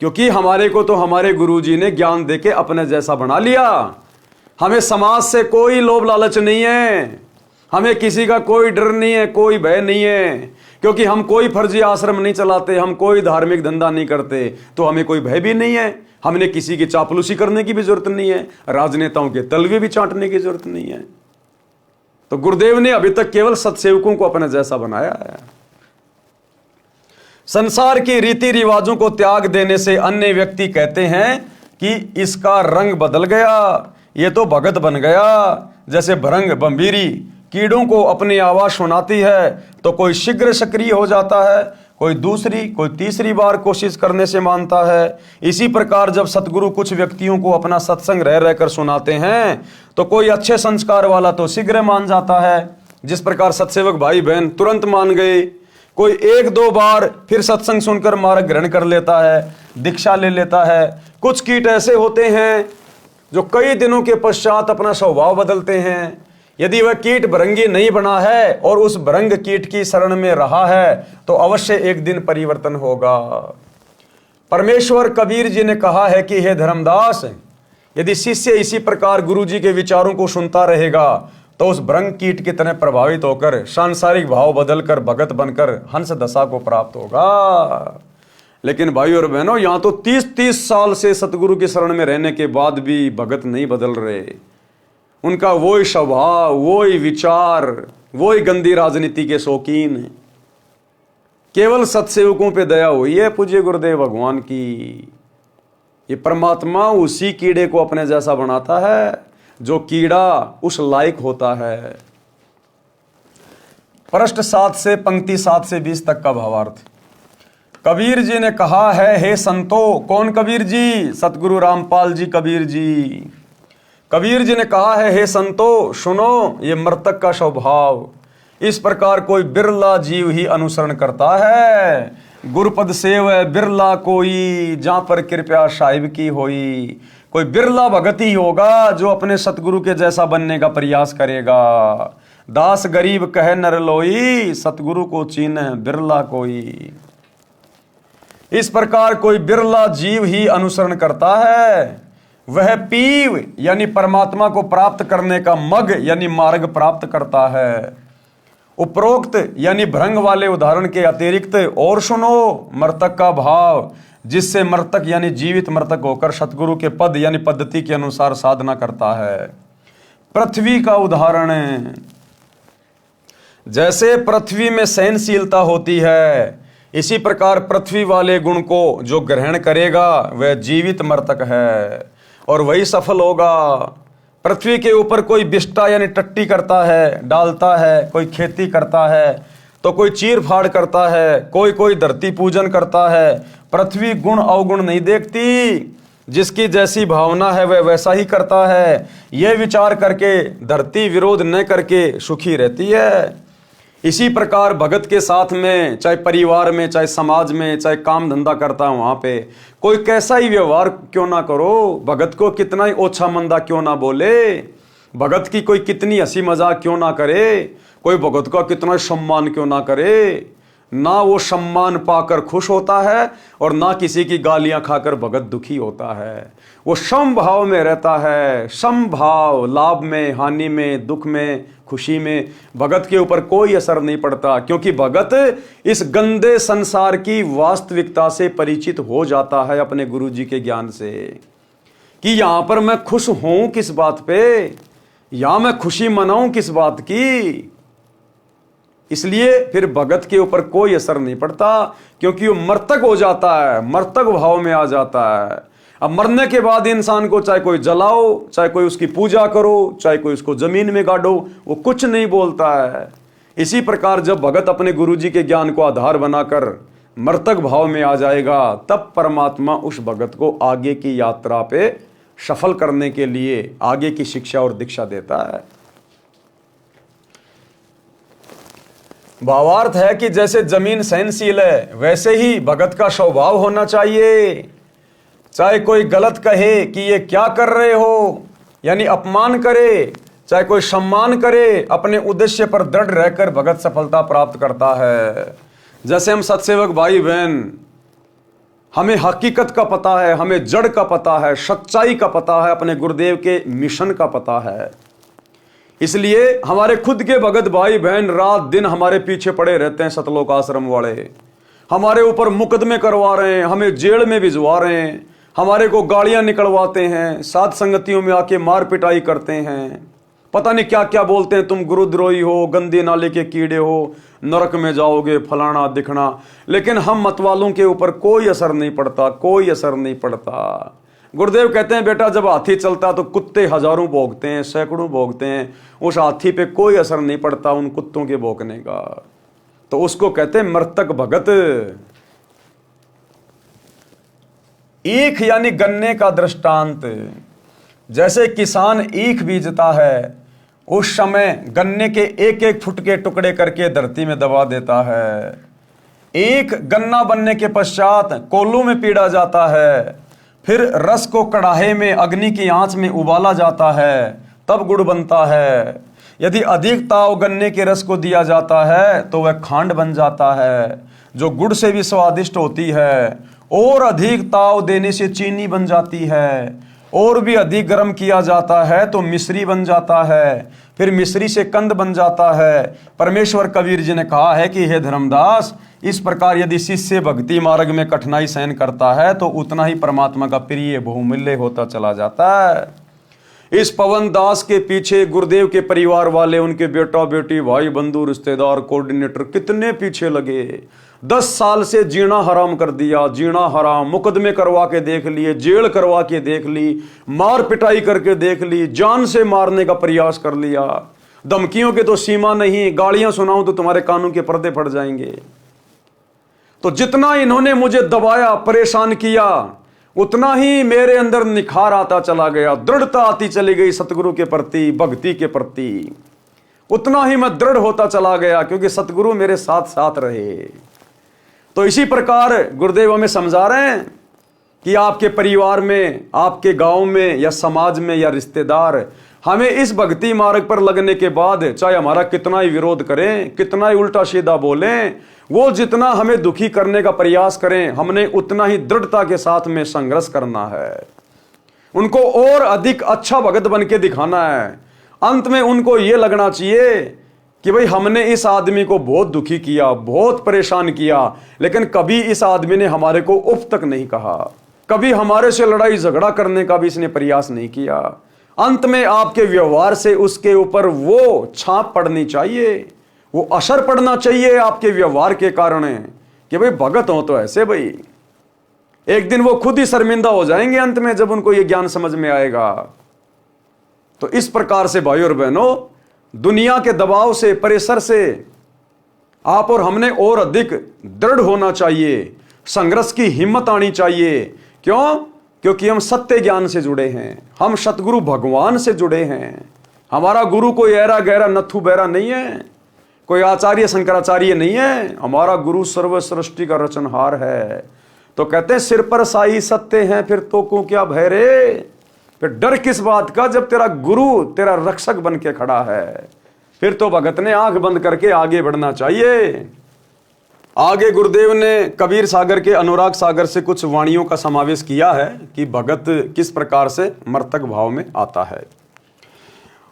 क्योंकि हमारे को तो हमारे गुरुजी ने ज्ञान देके अपने जैसा बना लिया। हमें समाज से कोई लोभ लालच नहीं है, हमें किसी का कोई डर नहीं है, कोई भय नहीं है। क्योंकि हम कोई फर्जी आश्रम नहीं चलाते, हम कोई धार्मिक धंधा नहीं करते, तो हमें कोई भय भी नहीं है। हमने किसी की चापलूसी करने की भी जरूरत नहीं है, राजनेताओं के तलवे भी चाटने की जरूरत नहीं है। तो गुरुदेव ने अभी तक केवल सत्सेवकों को अपने जैसा बनाया है। संसार की रीति रिवाजों को त्याग देने से अन्य व्यक्ति कहते हैं कि इसका रंग बदल गया, ये तो भगत बन गया। जैसे भृंग बंबीरी कीड़ों को अपनी आवाज सुनाती है तो कोई शीघ्र सक्रिय हो जाता है, कोई दूसरी कोई तीसरी बार कोशिश करने से मानता है। इसी प्रकार जब सतगुरु कुछ व्यक्तियों को अपना सत्संग रह रहकर सुनाते हैं तो कोई अच्छे संस्कार वाला तो शीघ्र मान जाता है, जिस प्रकार सत्सेवक भाई बहन तुरंत मान गए। कोई 1-2 बार फिर सत्संग सुनकर मार्ग ग्रहण कर लेता है, दीक्षा ले लेता है। कुछ कीट ऐसे होते हैं जो कई दिनों के पश्चात अपना स्वभाव बदलते हैं। यदि वह कीट भृंगी नहीं बना है और उस भृंग कीट की शरण में रहा है तो अवश्य एक दिन परिवर्तन होगा। परमेश्वर कबीर जी ने कहा है कि हे धर्मदास, यदि शिष्य इसी प्रकार गुरु जी के विचारों को सुनता रहेगा तो उस भृंग कीट की तरह प्रभावित होकर सांसारिक भाव बदलकर भगत बनकर हंस दशा को प्राप्त होगा। लेकिन भाई और बहनों, यहां तो 30-30 साल से सतगुरु की शरण में रहने के बाद भी भगत नहीं बदल रहे। उनका वही स्वभाव, वही विचार, वही गंदी राजनीति के शौकीन। केवल सत्सेवकों पे दया हुई है पूज्य गुरुदेव भगवान की। ये परमात्मा उसी कीड़े को अपने जैसा बनाता है जो कीड़ा उस लायक होता है। पृष्ठ 7 से पंक्ति 7 से 20 तक का भावार्थ। कबीर जी ने कहा है, हे संतो। कौन कबीर जी? सतगुरु रामपाल जी कबीर जी। कबीर जी ने कहा है, हे संतो सुनो, ये मृतक का स्वभाव इस प्रकार कोई बिरला जीव ही अनुसरण करता है। गुरुपद सेव बिरला कोई, जहां पर कृपया साहिब की होई। कोई बिरला भगत ही होगा जो अपने सतगुरु के जैसा बनने का प्रयास करेगा। दास गरीब कहे नर लोई, सतगुरु को चीन बिरला कोई। इस प्रकार कोई बिरला जीव ही अनुसरण करता है। वह पीव यानी परमात्मा को प्राप्त करने का मग यानी मार्ग प्राप्त करता है। उपरोक्त यानी भ्रंग वाले उदाहरण के अतिरिक्त और सुनो मृतक का भाव, जिससे मृतक यानी जीवित मृतक होकर सतगुरु के पद यानी पद्धति के अनुसार साधना करता है। पृथ्वी का उदाहरण, जैसे पृथ्वी में सहनशीलता होती है, इसी प्रकार पृथ्वी वाले गुण को जो ग्रहण करेगा वह जीवित मृतक है और वही सफल होगा। पृथ्वी के ऊपर कोई बिष्टा यानी टट्टी करता है, डालता है, कोई खेती करता है तो कोई चीर फाड़ करता है, कोई धरती पूजन करता है। पृथ्वी गुण अवगुण नहीं देखती, जिसकी जैसी भावना है वह वैसा ही करता है। यह विचार करके धरती विरोध न करके सुखी रहती है। इसी प्रकार भगत के साथ में, चाहे परिवार में, चाहे समाज में, चाहे काम धंधा करता है, वहां पे कोई कैसा ही व्यवहार क्यों ना करो, भगत को कितना ही ओछा मंदा क्यों ना बोले, भगत की कोई कितनी हंसी मजाक क्यों ना करे, कोई भगत का कितना सम्मान क्यों ना करे, ना वो सम्मान पाकर खुश होता है और ना किसी की गालियां खाकर भगत दुखी होता है। वो समभाव में रहता है, समभाव, लाभ में, हानि में, दुख में, खुशी में। भगत के ऊपर कोई असर नहीं पड़ता, क्योंकि भगत इस गंदे संसार की वास्तविकता से परिचित हो जाता है अपने गुरु जी के ज्ञान से, कि यहां पर मैं खुश हूं किस बात पे, यहां मैं खुशी मनाऊं किस बात की। इसलिए फिर भगत के ऊपर कोई असर नहीं पड़ता, क्योंकि वो मर्तक हो जाता है, मर्तक भाव में आ जाता है। अब मरने के बाद इंसान को चाहे कोई जलाओ, चाहे कोई उसकी पूजा करो, चाहे कोई उसको जमीन में गाड़ो, वो कुछ नहीं बोलता है। इसी प्रकार जब भगत अपने गुरु जी के ज्ञान को आधार बनाकर मर्तक भाव में आ जाएगा, तब परमात्मा उस भगत को आगे की यात्रा पे सफल करने के लिए आगे की शिक्षा और दीक्षा देता है। भावार्थ है कि जैसे जमीन सहनशील है, वैसे ही भगत का स्वभाव होना चाहिए। चाहे कोई गलत कहे कि ये क्या कर रहे हो, यानी अपमान करे, चाहे कोई सम्मान करे, अपने उद्देश्य पर दृढ़ रहकर भगत सफलता प्राप्त करता है। जैसे हम सत्सेवक भाई बहन, हमें हकीकत का पता है, हमें जड़ का पता है, सच्चाई का पता है, अपने गुरुदेव के मिशन का पता है। इसलिए हमारे खुद के भगत भाई बहन रात दिन हमारे पीछे पड़े रहते हैं। सतलोक आश्रम वाले हमारे ऊपर मुकदमे करवा रहे हैं, हमें जेल में भिजवा रहे हैं, हमारे को गालियां निकलवाते हैं, साथ संगतियों में आके मार पिटाई करते हैं, पता नहीं क्या क्या बोलते हैं, तुम गुरुद्रोही हो, गंदे नाले के कीड़े हो, नरक में जाओगे, फलाना दिखना। लेकिन हम मतवालों के ऊपर कोई असर नहीं पड़ता, कोई असर नहीं पड़ता। गुरुदेव कहते हैं, बेटा जब हाथी चलता तो कुत्ते हजारों भौंकते हैं, सैकड़ों भौंकते हैं, उस हाथी पे कोई असर नहीं पड़ता उन कुत्तों के भौंकने का। तो उसको कहते हैं मर्तक भगत। ईख यानी गन्ने का दृष्टांत। जैसे किसान ईख बीजता है, उस समय गन्ने के एक एक फुट के टुकड़े करके धरती में दबा देता है। ईख गन्ना बनने के पश्चात कोल्हू में पीड़ा जाता है, फिर रस को कड़ाहे में अग्नि की आंच में उबाला जाता है, तब गुड़ बनता है। यदि अधिक ताव गन्ने के रस को दिया जाता है तो वह खांड बन जाता है, जो गुड़ से भी स्वादिष्ट होती है, और अधिक ताव देने से चीनी बन जाती है, और भी अधिक गर्म किया जाता है तो मिश्री बन जाता है, फिर मिश्री से कंद बन जाता है। परमेश्वर कबीर जी ने कहा है कि हे धर्मदास, इस प्रकार यदि शिष्य भक्ति मार्ग में कठिनाई सहन करता है तो उतना ही परमात्मा का प्रिय बहुमूल्य होता चला जाता है। इस पवन दास के पीछे गुरुदेव के परिवार वाले, उनके बेटा बेटी, भाई बंधु, रिश्तेदार, कोऑर्डिनेटर कितने पीछे लगे। 10 साल से जीना हराम कर दिया, जीना हराम, मुकदमे करवा के देख लिए, जेल करवा के देख ली, मार पिटाई करके देख ली, जान से मारने का प्रयास कर लिया। धमकियों के तो सीमा नहीं, गालियां सुनाऊं तो तुम्हारे कानों के पर्दे फट जाएंगे। तो जितना इन्होंने मुझे दबाया, परेशान किया, उतना ही मेरे अंदर निखार आता चला गया, दृढ़ता आती चली गई सतगुरु के प्रति, भक्ति के प्रति। उतना ही मैं दृढ़ होता चला गया क्योंकि सतगुरु मेरे साथ साथ रहे। तो इसी प्रकार गुरुदेव हमें समझा रहे हैं कि आपके परिवार में, आपके गांव में या समाज में या रिश्तेदार हमें इस भक्ति मार्ग पर लगने के बाद चाहे हमारा कितना ही विरोध करें, कितना ही उल्टा सीधा बोलें, वो जितना हमें दुखी करने का प्रयास करें, हमने उतना ही दृढ़ता के साथ में संघर्ष करना है। उनको और अधिक अच्छा भगत बन के दिखाना है। अंत में उनको ये लगना चाहिए कि भाई हमने इस आदमी को बहुत दुखी किया, बहुत परेशान किया, लेकिन कभी इस आदमी ने हमारे को उफ तक नहीं कहा, कभी हमारे से लड़ाई झगड़ा करने का भी इसने प्रयास नहीं किया। अंत में आपके व्यवहार से उसके ऊपर वो छाप पड़नी चाहिए, वो असर पड़ना चाहिए आपके व्यवहार के कारण कि भाई भगत हो तो ऐसे। भाई एक दिन वो खुद ही शर्मिंदा हो जाएंगे अंत में, जब उनको ये ज्ञान समझ में आएगा। तो इस प्रकार से भाई और बहनों, दुनिया के दबाव से, प्रेशर से आप और हमने और अधिक दृढ़ होना चाहिए, संघर्ष की हिम्मत आनी चाहिए। क्यों? क्योंकि हम सत्य ज्ञान से जुड़े हैं, हम सतगुरु भगवान से जुड़े हैं। हमारा गुरु कोई ऐरा गहरा नथु बैरा नहीं है, कोई आचार्य शंकराचार्य नहीं है। हमारा गुरु सर्व सृष्टि का रचनहार है। तो कहते हैं सिर पर साई सत्य हैं, फिर तो को क्या भय रे। फिर डर किस बात का जब तेरा गुरु तेरा रक्षक बन के खड़ा है। फिर तो भगत ने आंख बंद करके आगे बढ़ना चाहिए। आगे गुरुदेव ने कबीर सागर के अनुराग सागर से कुछ वाणियों का समावेश किया है कि भगत किस प्रकार से मर्तक भाव में आता है।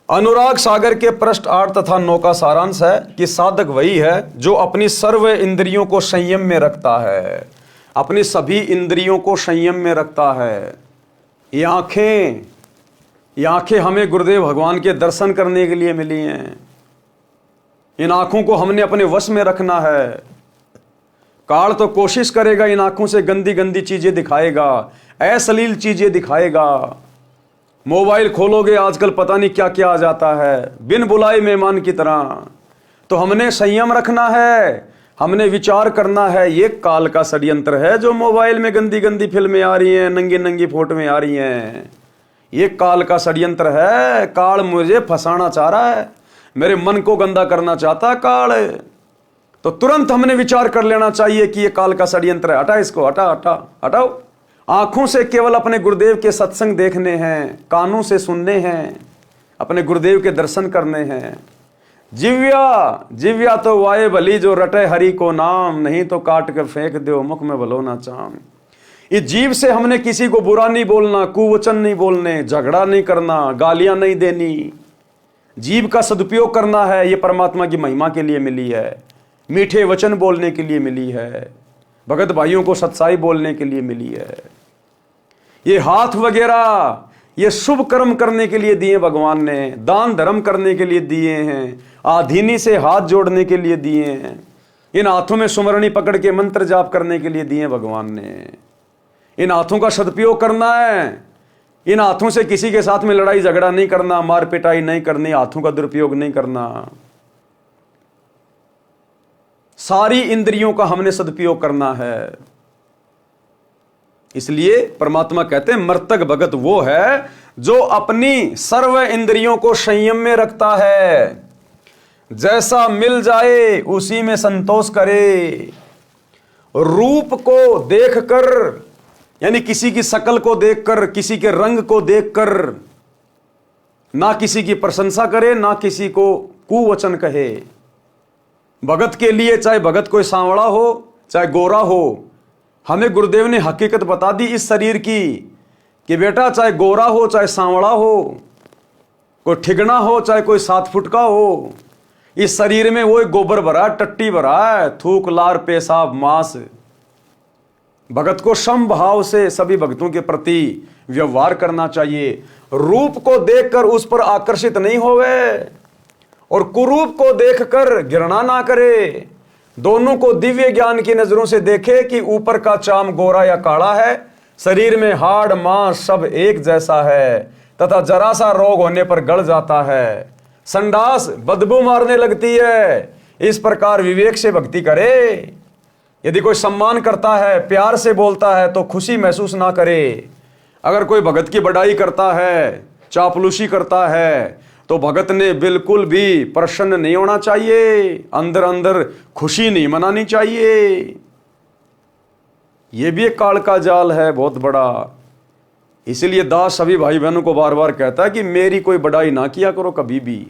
अनुराग सागर के पृष्ठ 8 तथा 9 का सारांश है कि साधक वही है जो अपनी सर्व इंद्रियों को संयम में रखता है, अपनी सभी इंद्रियों को संयम में रखता है। ये आंखें हमें गुरुदेव भगवान के दर्शन करने के लिए मिली हैं। इन आंखों को हमने अपने वश में रखना है। काल तो कोशिश करेगा इन आंखों से गंदी गंदी चीजें दिखाएगा, अश्लील चीजें दिखाएगा। मोबाइल खोलोगे आजकल पता नहीं क्या क्या आ जाता है, बिन बुलाए मेहमान की तरह। तो हमने संयम रखना है, हमने विचार करना है। ये काल का षड्यंत्र है जो मोबाइल में गंदी गंदी फिल्में आ रही हैं, नंगी नंगी फोटोएं आ रही हैं। ये काल का षड्यंत्र है। काल मुझे फंसाना चाह रहा है, मेरे मन को गंदा करना चाहता काल। तो तुरंत हमने विचार कर लेना चाहिए कि ये काल का षड्यंत्र है, हटा इसको, हटाओ। आंखों से केवल अपने गुरुदेव के सत्संग देखने हैं, कानों से सुनने हैं, अपने गुरुदेव के दर्शन करने हैं। जिव्या तो वाये भली जो रटे हरि को नाम, नहीं तो काट कर फेंक दो मुख में भलो ना चाम। इस जीव से हमने किसी को बुरा नहीं बोलना, कुवचन नहीं बोलने, झगड़ा नहीं करना, गालियां नहीं देनी। जीव का सदुपयोग करना है। ये परमात्मा की महिमा के लिए मिली है, मीठे वचन बोलने के लिए मिली है, भगत भाइयों को सच्चाई बोलने के लिए मिली है। ये हाथ वगैरह ये शुभ कर्म करने के लिए दिए भगवान ने, दान धर्म करने के लिए दिए हैं, आधीनी से हाथ जोड़ने के लिए दिए हैं, इन हाथों में सुमरणी पकड़ के मंत्र जाप करने के लिए दिए भगवान ने। इन हाथों का सदुपयोग करना है। इन हाथों से किसी के साथ में लड़ाई झगड़ा नहीं करना, मार पिटाई नहीं करनी, हाथों का दुरुपयोग नहीं करना। सारी इंद्रियों का हमने सदुपयोग करना है। इसलिए परमात्मा कहते हैं मर्तक भगत वो है जो अपनी सर्व इंद्रियों को संयम में रखता है। जैसा मिल जाए उसी में संतोष करे। रूप को देखकर, यानी किसी की शक्ल को देखकर, किसी के रंग को देखकर ना किसी की प्रशंसा करे, ना किसी को कुवचन कहे। भगत के लिए चाहे भगत कोई सांवड़ा हो चाहे गोरा हो, हमें गुरुदेव ने हकीकत बता दी इस शरीर की कि बेटा चाहे गोरा हो चाहे सांवला हो, कोई ठिगना हो चाहे कोई 7 फुट का हो, इस शरीर में वो गोबर भरा है, टट्टी भरा है, थूक लार पेशाब मांस। भगत को सम भाव से सभी भक्तों के प्रति व्यवहार करना चाहिए। रूप को देखकर उस पर आकर्षित नहीं होवे और कुरूप को देखकर घृणा ना करे। दोनों को दिव्य ज्ञान की नजरों से देखे कि ऊपर का चाम गोरा या काला है, शरीर में हाड़ मांस सब एक जैसा है तथा जरा सा रोग होने पर गल जाता है, संडास बदबू मारने लगती है। इस प्रकार विवेक से भक्ति करे। यदि कोई सम्मान करता है, प्यार से बोलता है तो खुशी महसूस ना करे। अगर कोई भगत की बड़ाई करता है, चापलूसी करता है, तो भगत ने बिल्कुल भी प्रसन्न नहीं होना चाहिए, अंदर अंदर खुशी नहीं मनानी चाहिए। यह भी एक काल का जाल है बहुत बड़ा। इसीलिए दास सभी भाई बहनों को बार बार कहता है कि मेरी कोई बड़ाई ना किया करो, कभी भी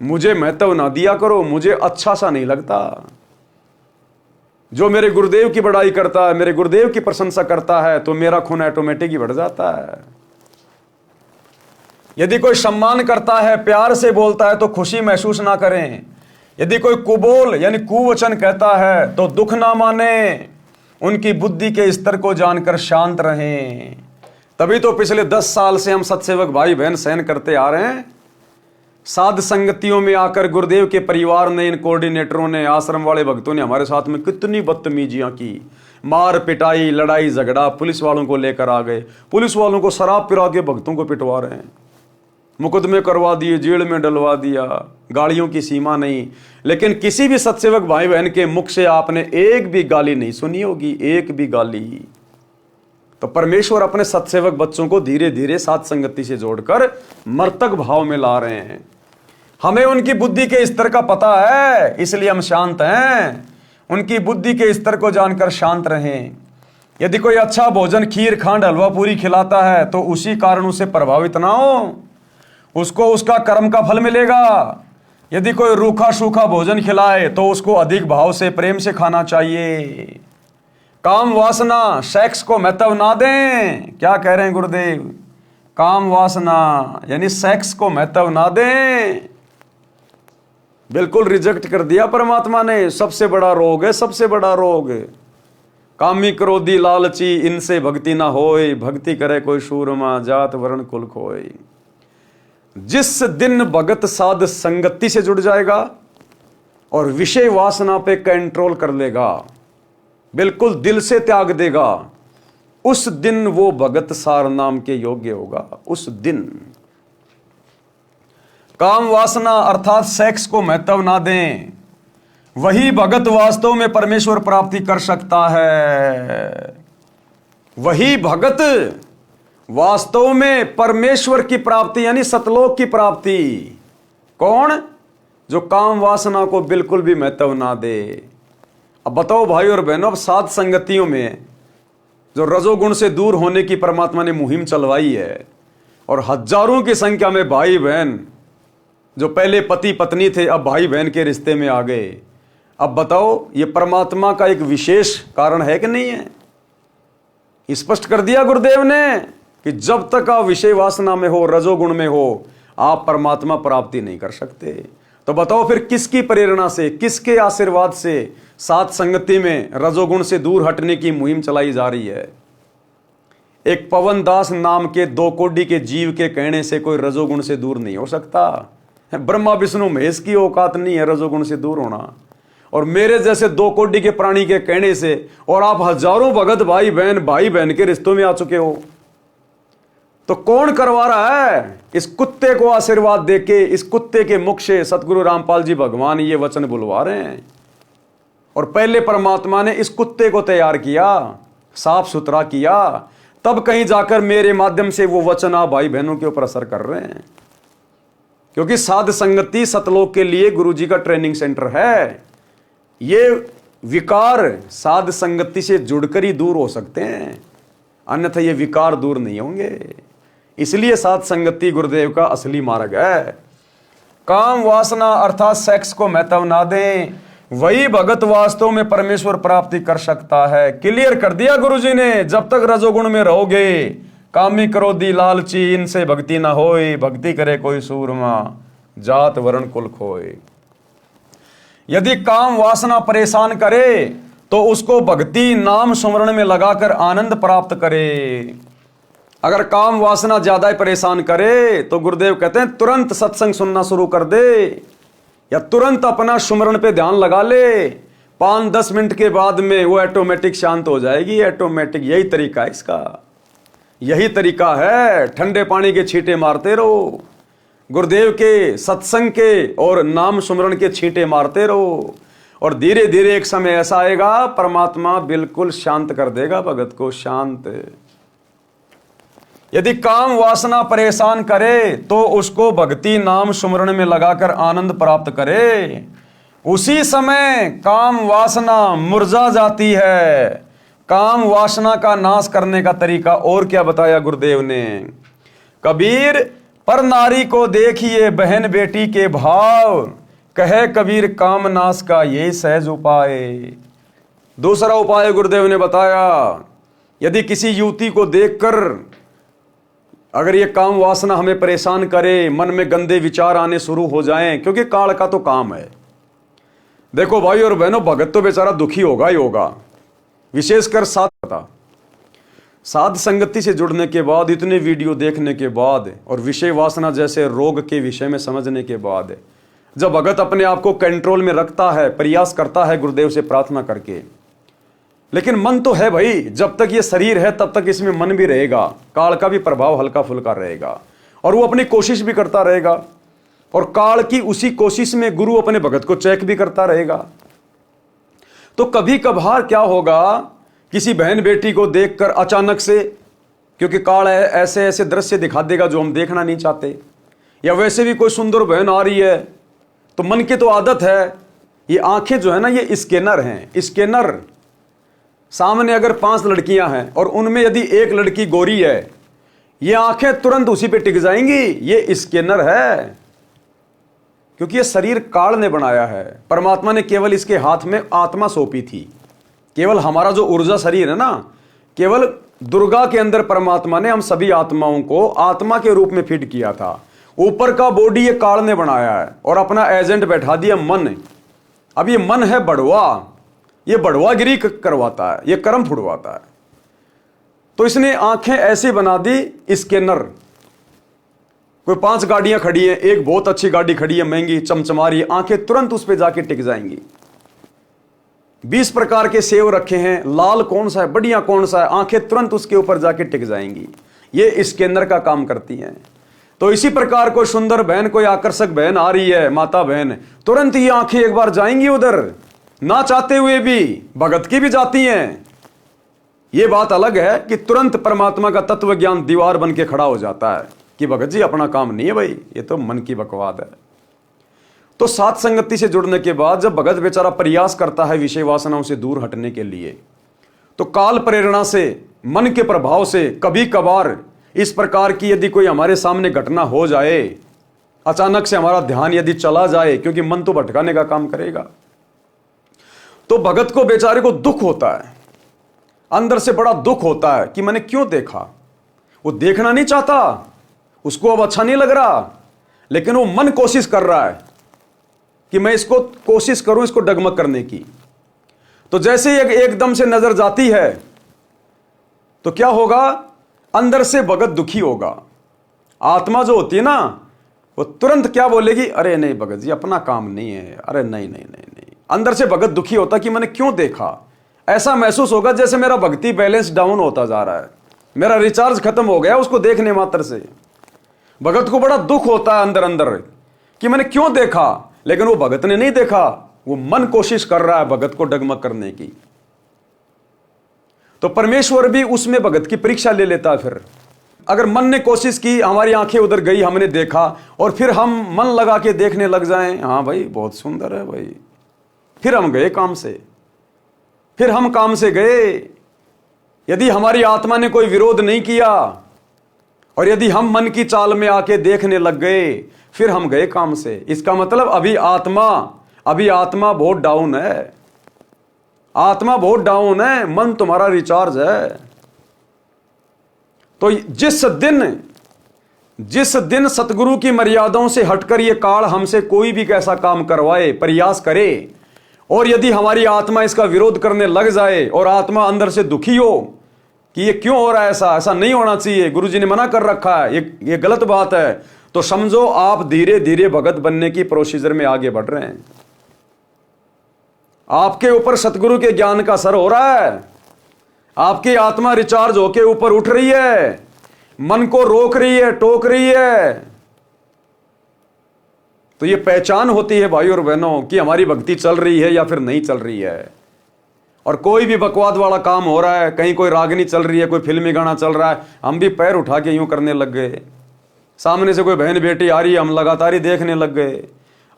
मुझे महत्व ना दिया करो, मुझे अच्छा सा नहीं लगता। जो मेरे गुरुदेव की बड़ाई करता है, मेरे गुरुदेव की प्रशंसा करता है, तो मेरा खून ऑटोमेटिक ही बढ़ जाता है। यदि कोई सम्मान करता है, प्यार से बोलता है, तो खुशी महसूस ना करें। यदि कोई कुबोल यानी कुवचन कहता है तो दुख ना माने, उनकी बुद्धि के स्तर को जानकर शांत रहें। तभी तो पिछले 10 साल से हम सत्सेवक भाई बहन सहन करते आ रहे हैं। साध संगतियों में आकर गुरुदेव के परिवार ने, इन कोऑर्डिनेटरों ने, आश्रम वाले भक्तों ने हमारे साथ में कितनी बदतमीजियां की, मार पिटाई, लड़ाई झगड़ा, पुलिस वालों को लेकर आ गए, पुलिस वालों को शराब पिला के भक्तों को पिटवा रहे हैं, मुकदमे करवा दिए, जेल में डलवा दिया, गालियों की सीमा नहीं। लेकिन किसी भी सत्सेवक भाई बहन के मुख से आपने एक भी गाली नहीं सुनी होगी, एक भी गाली। तो परमेश्वर अपने सत्सेवक बच्चों को धीरे धीरे साथ संगति से जोड़कर मर्तक भाव में ला रहे हैं। हमें उनकी बुद्धि के स्तर का पता है, इसलिए हम शांत हैं। उनकी बुद्धि के स्तर को जानकर शांत रहें। यदि कोई अच्छा भोजन, खीर खांड हलवा पूरी खिलाता है तो उसी कारण उसे प्रभावित ना हो, उसको उसका कर्म का फल मिलेगा। यदि कोई रूखा सूखा भोजन खिलाए तो उसको अधिक भाव से, प्रेम से खाना चाहिए। काम वासना, सेक्स को महत्व ना दें। क्या कह रहे हैं गुरुदेव? काम वासना यानी सेक्स को महत्व ना दें। बिल्कुल रिजेक्ट कर दिया परमात्मा ने। सबसे बड़ा रोग है, सबसे बड़ा रोग। कामी क्रोधी लालची, इनसे भक्ति ना होए, भक्ति करे कोई शूरमा, जात वर्ण कुल खोए। जिस दिन भगत साध संगति से जुड़ जाएगा और विषय वासना पे कंट्रोल कर लेगा, बिल्कुल दिल से त्याग देगा, उस दिन वो भगत सार नाम के योग्य होगा। उस दिन काम वासना अर्थात सेक्स को महत्व ना दें, वही भगत वास्तव में परमेश्वर प्राप्ति कर सकता है। वही भगत वास्तव में परमेश्वर की प्राप्ति यानी सतलोक की प्राप्ति। कौन? जो काम वासना को बिल्कुल भी महत्व ना दे। अब बताओ भाई और बहनों, अब सात संगतियों में जो रजोगुण से दूर होने की परमात्मा ने मुहिम चलवाई है और हजारों की संख्या में भाई बहन जो पहले पति पत्नी थे अब भाई बहन के रिश्ते में आ गए। अब बताओ ये परमात्मा का एक विशेष कारण है कि नहीं है? स्पष्ट कर दिया गुरुदेव ने कि जब तक आप विषय वासना में हो, रजोगुण में हो, आप परमात्मा प्राप्ति नहीं कर सकते। तो बताओ फिर किसकी प्रेरणा से, किसके आशीर्वाद से सात संगति में रजोगुण से दूर हटने की मुहिम चलाई जा रही है? एक पवन दास नाम के 2 कोटि के जीव के कहने से कोई रजोगुण से दूर नहीं हो सकता। ब्रह्मा विष्णु महेश की औकात नहीं है रजोगुण से दूर होना। और मेरे जैसे 2 कोटि के प्राणी के कहने से, और आप हजारों भगत भाई बहन के रिश्तों में आ चुके हो, तो कौन करवा रहा है? इस कुत्ते को आशीर्वाद देके, इस कुत्ते के मुख से सतगुरु रामपाल जी भगवान ये वचन बुलवा रहे हैं। और पहले परमात्मा ने इस कुत्ते को तैयार किया, साफ सुथरा किया, तब कहीं जाकर मेरे माध्यम से वो वचन आप भाई बहनों के ऊपर असर कर रहे हैं। क्योंकि साध संगति सतलोक के लिए गुरु जी का ट्रेनिंग सेंटर है। ये विकार साध संगति से जुड़कर ही दूर हो सकते हैं, अन्यथा ये विकार दूर नहीं होंगे। इसलिए साध संगति गुरुदेव का असली मार्ग है। काम वासना अर्थात सेक्स को महत्व ना दें, वही भगत वास्तव में परमेश्वर प्राप्ति कर सकता है। क्लियर कर दिया गुरुजी ने। जब तक रजोगुण में रहोगे कामी क्रोधी लालची इनसे भक्ति न होए, भक्ति करे कोई सूरमा, जात वर्ण कुल खोए। यदि काम वासना परेशान करे तो उसको भक्ति नाम सुमरण में लगाकर आनंद प्राप्त करे। अगर काम वासना ज्यादा ही परेशान करे तो गुरुदेव कहते हैं तुरंत सत्संग सुनना शुरू कर दे, या तुरंत अपना सुमरण पे ध्यान लगा ले। 5-10 मिनट के बाद में वो ऑटोमेटिक शांत हो जाएगी, ऑटोमेटिक। यही तरीका है इसका, यही तरीका है। ठंडे पानी के छींटे मारते रहो, गुरुदेव के सत्संग के और नाम सुमरण के छींटे मारते रहो, और धीरे धीरे एक समय ऐसा आएगा परमात्मा बिल्कुल शांत कर देगा भगत को, शांत। यदि काम वासना परेशान करे तो उसको भक्ति नाम सुमरण में लगाकर आनंद प्राप्त करे। उसी समय काम वासना मुरझा जाती है। काम वासना का नाश करने का तरीका और क्या बताया गुरुदेव ने? कबीर पर नारी को देखिए बहन बेटी के भाव, कहे कबीर काम नाश का ये सहज उपाय। दूसरा उपाय गुरुदेव ने बताया, यदि किसी युवती को देखकर अगर ये काम वासना हमें परेशान करे, मन में गंदे विचार आने शुरू हो जाएं, क्योंकि काल का तो काम है। देखो भाई और बहनों, भगत तो बेचारा दुखी होगा ही होगा, विशेषकर साध संगति से जुड़ने के बाद, इतने वीडियो देखने के बाद और विषय वासना जैसे रोग के विषय में समझने के बाद, जब भगत अपने आप को कंट्रोल में रखता है, प्रयास करता है गुरुदेव से प्रार्थना करके, लेकिन मन तो है भाई, जब तक ये शरीर है तब तक इसमें मन भी रहेगा, काल का भी प्रभाव हल्का फुल्का रहेगा, और वो अपनी कोशिश भी करता रहेगा, और काल की उसी कोशिश में गुरु अपने भगत को चेक भी करता रहेगा। तो कभी कभार क्या होगा, किसी बहन बेटी को देखकर अचानक से, क्योंकि काल ऐसे ऐसे दृश्य दिखा देगा जो हम देखना नहीं चाहते, या वैसे भी कोई सुंदर बहन आ रही है तो मन की तो आदत है, ये आंखें जो है ना ये स्कैनर हैं, स्कैनर। सामने अगर 5 लड़कियां हैं और उनमें यदि एक लड़की गोरी है, ये आंखें तुरंत उसी पे टिक जाएंगी, ये स्कैनर है। क्योंकि ये शरीर काल ने बनाया है, परमात्मा ने केवल इसके हाथ में आत्मा सौंपी थी। केवल हमारा जो ऊर्जा शरीर है ना, केवल दुर्गा के अंदर परमात्मा ने हम सभी आत्माओं को आत्मा के रूप में फिट किया था। ऊपर का बॉडी ये काल ने बनाया है और अपना एजेंट बैठा दिया मन। अब ये मन है बढ़वा, ये बढ़वागिरी करवाता है, ये कर्म फुड़वाता है। तो इसने आंखें ऐसे बना दी स्कैनर। कोई 5 गाड़ियां खड़ी हैं, एक बहुत अच्छी गाड़ी खड़ी है, महंगी चमचमा रही है, आंखें तुरंत उस पर जाके टिक जाएंगी। 20 प्रकार के सेव रखे हैं, लाल कौन सा है, बढ़िया कौन सा है, आंखें तुरंत उसके ऊपर जाके टिक जाएंगी। ये स्कैनर का काम करती हैं। तो इसी प्रकार कोई सुंदर बहन, कोई आकर्षक बहन आ रही है, माता बहन, तुरंत ये आंखें एक बार जाएंगी उधर, ना चाहते हुए भी, भगत की भी जाती हैं। ये बात अलग है कि तुरंत परमात्मा का तत्व ज्ञान दीवार बन के खड़ा हो जाता है कि भगत जी अपना काम नहीं है भाई, ये तो मन की बकवाद है। तो साथ संगति से जुड़ने के बाद जब भगत बेचारा प्रयास करता है विषय वासनाओं से दूर हटने के लिए, तो काल प्रेरणा से, मन के प्रभाव से कभी कभार इस प्रकार की यदि कोई हमारे सामने घटना हो जाए, अचानक से हमारा ध्यान यदि चला जाए, क्योंकि मन तो भटकाने का काम करेगा, तो भगत को बेचारे को दुख होता है, अंदर से बड़ा दुख होता है कि मैंने क्यों देखा। वो देखना नहीं चाहता, उसको अब अच्छा नहीं लग रहा, लेकिन वो मन कोशिश कर रहा है कि मैं इसको कोशिश करूं, इसको डगमग करने की। तो जैसे एकदम से नजर जाती है तो क्या होगा, अंदर से भगत दुखी होगा। आत्मा जो होती है ना, वो तुरंत क्या बोलेगी, अरे नहीं भगत जी अपना काम नहीं है, अरे नहीं नहीं नहीं नहीं। अंदर से भगत दुखी होता कि मैंने क्यों देखा। ऐसा महसूस होगा जैसे मेरा भक्ति बैलेंस डाउन होता जा रहा है, मेरा रिचार्ज खत्म हो गया उसको देखने मात्र से। भगत को बड़ा दुख होता है अंदर अंदर कि मैंने क्यों देखा, लेकिन वो भगत ने नहीं देखा, वो मन कोशिश कर रहा है भगत को डगमग करने की। तो परमेश्वर भी उसमें भगत की परीक्षा ले लेता है। फिर अगर मन ने कोशिश की, हमारी आंखें उधर गई, हमने देखा, और फिर हम मन लगा के देखने लग जाएं, हाँ भाई बहुत सुंदर है भाई, फिर हम गए काम से, फिर हम काम से गए। यदि हमारी आत्मा ने कोई विरोध नहीं किया और यदि हम मन की चाल में आके देखने लग गए, फिर हम गए काम से। इसका मतलब अभी आत्मा बहुत डाउन है, आत्मा बहुत डाउन है, मन तुम्हारा रिचार्ज है। तो जिस दिन सतगुरु की मर्यादाओं से हटकर ये काल हमसे कोई भी कैसा काम करवाए, प्रयास करे, और यदि हमारी आत्मा इसका विरोध करने लग जाए और आत्मा अंदर से दुखी हो कि ये क्यों हो रहा है, ऐसा नहीं होना चाहिए, गुरुजी ने मना कर रखा है, ये गलत बात है, तो समझो आप धीरे धीरे भगत बनने की प्रोसीजर में आगे बढ़ रहे हैं। आपके ऊपर सतगुरु के ज्ञान का असर हो रहा है, आपकी आत्मा रिचार्ज होके ऊपर उठ रही है, मन को रोक रही है, टोक रही है। तो ये पहचान होती है भाई और बहनों कि हमारी भक्ति चल रही है या फिर नहीं चल रही है। और कोई भी बकवाद वाला काम हो रहा है, कहीं कोई रागनी चल रही है, कोई फिल्मी गाना चल रहा है, हम भी पैर उठा के यूं करने लग गए। सामने से कोई बहन बेटी आ रही है, हम लगातार ही देखने लग गए।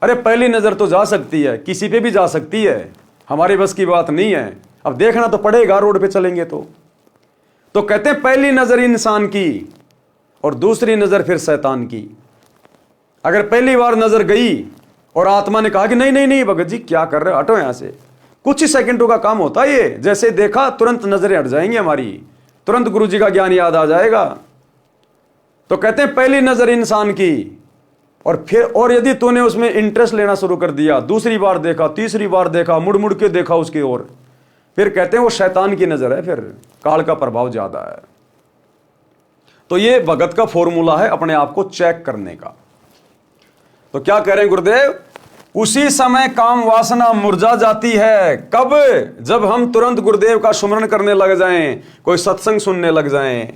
अरे पहली नजर तो जा सकती है, किसी पे भी जा सकती है, हमारी बस की बात नहीं है। अब देखना तो पड़ेगा, रोड पे चलेंगे तो कहते हैं पहली नजर इंसान की और दूसरी नजर फिर शैतान की। अगर पहली बार नजर गई और आत्मा ने कहा कि नहीं भगत जी क्या कर रहे हो, हटो यहां से, कुछ ही सेकंडों का काम होता है ये, जैसे देखा तुरंत नजरें हट जाएंगी हमारी, तुरंत गुरु जी का ज्ञान याद आ जाएगा। तो कहते हैं पहली नजर इंसान की, और यदि तूने उसमें इंटरेस्ट लेना शुरू कर दिया, दूसरी बार देखा, तीसरी बार देखा, मुड़ मुड़ के देखा उसकी ओर, फिर कहते हैं वो शैतान की नजर है, फिर काल का प्रभाव ज्यादा है। तो ये भगत का फॉर्मूला है अपने आप को चेक करने का। तो क्या कह रहे हैं गुरुदेव, उसी समय काम वासना मुरझा जाती है। कब? जब हम तुरंत गुरुदेव का सुमरण करने लग जाएं, कोई सत्संग सुनने लग जाएं।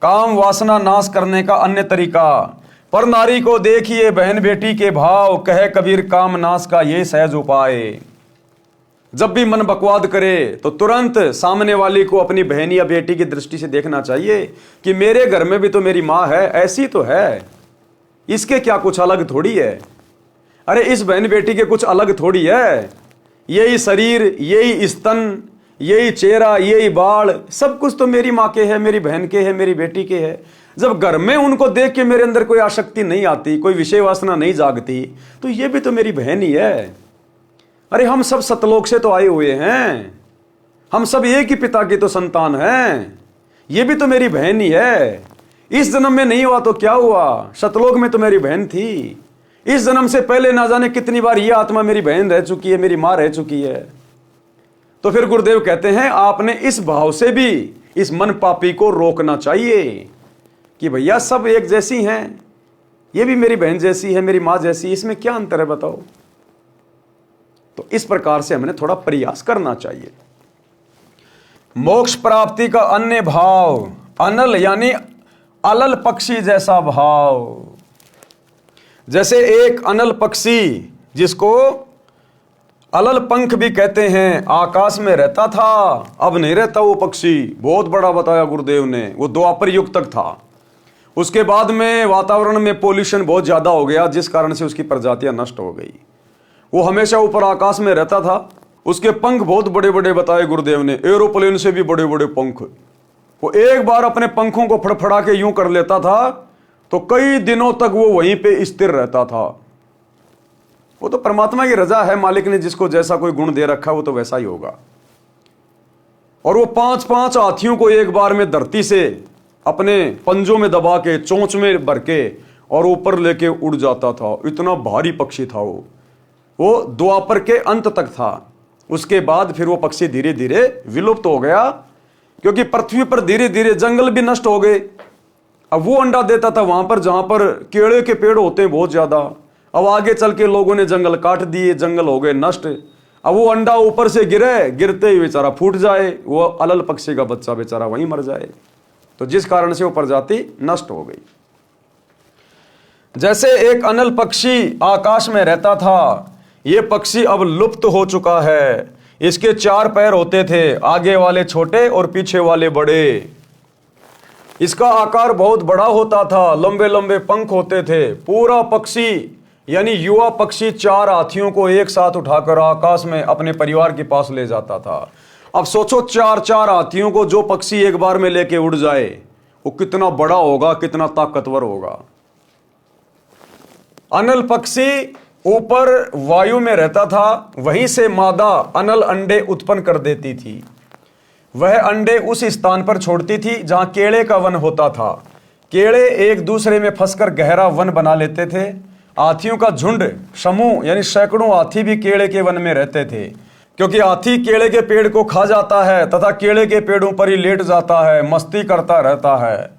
काम वासना नाश करने का अन्य तरीका, पर नारी को देखिए बहन बेटी के भाव, कहे कबीर काम नाश का ये सहज उपाय। जब भी मन बकवाद करे तो तुरंत सामने वाली को अपनी बहन या बेटी की दृष्टि से देखना चाहिए कि मेरे घर में भी तो मेरी माँ है, ऐसी तो है, इसके क्या कुछ अलग थोड़ी है। अरे इस बहन बेटी के कुछ अलग थोड़ी है, यही शरीर, यही स्तन, यही चेहरा, यही बाल, सब कुछ तो मेरी माँ के है, मेरी बहन के है, मेरी बेटी के है। जब घर में उनको देख के मेरे अंदर कोई आसक्ति नहीं आती, कोई विषय वासना नहीं जागती, तो ये भी तो मेरी बहन ही है। अरे हम सब सतलोक से तो आए हुए हैं, हम सब एक ही पिता की तो संतान हैं, ये भी तो मेरी बहन ही है। इस जन्म में नहीं हुआ तो क्या हुआ, सतलोक में तो मेरी बहन थी। इस जन्म से पहले ना जाने कितनी बार ये आत्मा मेरी बहन रह चुकी है, मेरी मां रह चुकी है। तो फिर गुरुदेव कहते हैं आपने इस भाव से भी इस मन पापी को रोकना चाहिए कि भैया सब एक जैसी हैं, ये भी मेरी बहन जैसी है, मेरी मां जैसी, इसमें क्या अंतर है बताओ। तो इस प्रकार से हमने थोड़ा प्रयास करना चाहिए। मोक्ष प्राप्ति का अन्य भाव, अनल यानी अलल पक्षी जैसा भाव। जैसे एक अनल पक्षी जिसको अलल पंख भी कहते हैं, आकाश में रहता था, अब नहीं रहता वो पक्षी। बहुत बड़ा बताया गुरुदेव ने, वो द्वापर युग तक था। उसके बाद में वातावरण में पोल्यूशन बहुत ज्यादा हो गया, जिस कारण से उसकी प्रजातियां नष्ट हो गई। वो हमेशा ऊपर आकाश में रहता था, उसके पंख बहुत बड़े बड़े बताए गुरुदेव ने, एरोप्लेन से भी बड़े बड़े पंख। वो एक बार अपने पंखों को फड़फड़ा के यूं कर लेता था तो कई दिनों तक वो वहीं पे स्थिर रहता था। वो तो परमात्मा की रजा है, मालिक ने जिसको जैसा कोई गुण दे रखा है वो तो वैसा ही होगा। और वो 5-5 हाथियों को एक बार में धरती से अपने पंजों में दबा के, चोंच में भर के और ऊपर लेके उड़ जाता था। इतना भारी पक्षी था वो द्वापर के अंत तक था। उसके बाद फिर वो पक्षी धीरे धीरे विलुप्त हो गया, क्योंकि पृथ्वी पर धीरे धीरे जंगल भी नष्ट हो गए। अब वो अंडा देता था वहां पर जहां पर केले के पेड़ होते हैं बहुत ज्यादा। अब आगे चल के लोगों ने जंगल काट दिए, जंगल हो गए नष्ट। अब वो अंडा ऊपर से गिरे, गिरते ही बेचारा फूट जाए, वो अलल पक्षी का बच्चा बेचारा वहीं मर जाए। तो जिस कारण से वो प्रजाति नष्ट हो गई। जैसे एक अनल पक्षी आकाश में रहता था, ये पक्षी अब लुप्त हो चुका है। इसके 4 पैर होते थे, आगे वाले छोटे और पीछे वाले बड़े। इसका आकार बहुत बड़ा होता था, लंबे लंबे पंख होते थे। पूरा पक्षी यानी युवा पक्षी 4 हाथियों को एक साथ उठाकर आकाश में अपने परिवार के पास ले जाता था। अब सोचो 4-4 हाथियों को जो पक्षी एक बार में लेके उड़ जाए, वो कितना बड़ा होगा, कितना ताकतवर होगा। अनल पक्षी ऊपर वायु में रहता था, वहीं से मादा अनल अंडे उत्पन्न कर देती थी। वह अंडे उस स्थान पर छोड़ती थी जहां केले का वन होता था। केड़े एक दूसरे में फंसकर गहरा वन बना लेते थे। हाथियों का झुंड, समूह यानी सैकड़ों हाथी भी केले के वन में रहते थे, क्योंकि हाथी केले के पेड़ को खा जाता है तथा केले के पेड़ों पर ही लेट जाता है, मस्ती करता रहता है।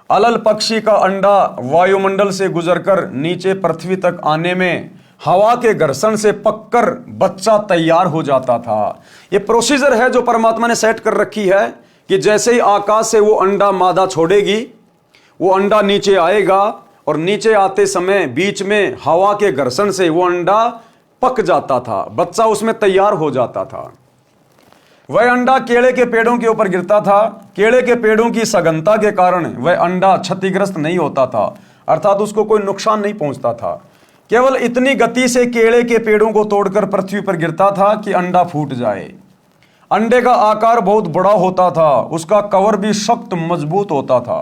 अलल पक्षी का अंडा वायुमंडल से गुजरकर नीचे पृथ्वी तक आने में हवा के घर्षण से पककर बच्चा तैयार हो जाता था। यह प्रोसीजर है जो परमात्मा ने सेट कर रखी है कि जैसे ही आकाश से वो अंडा मादा छोड़ेगी, वो अंडा नीचे आएगा और नीचे आते समय बीच में हवा के घर्षण से वो अंडा पक जाता था, बच्चा उसमें तैयार हो जाता था। वह अंडा केले के पेड़ों के ऊपर गिरता था। केले के पेड़ों की सघनता के कारण वह अंडा क्षतिग्रस्त नहीं होता था, अर्थात उसको कोई नुकसान नहीं पहुंचता था। केवल इतनी गति से केले के पेड़ों को तोड़कर पृथ्वी पर गिरता था कि अंडा फूट जाए। अंडे का आकार बहुत बड़ा होता था, उसका कवर भी सख्त मजबूत होता था।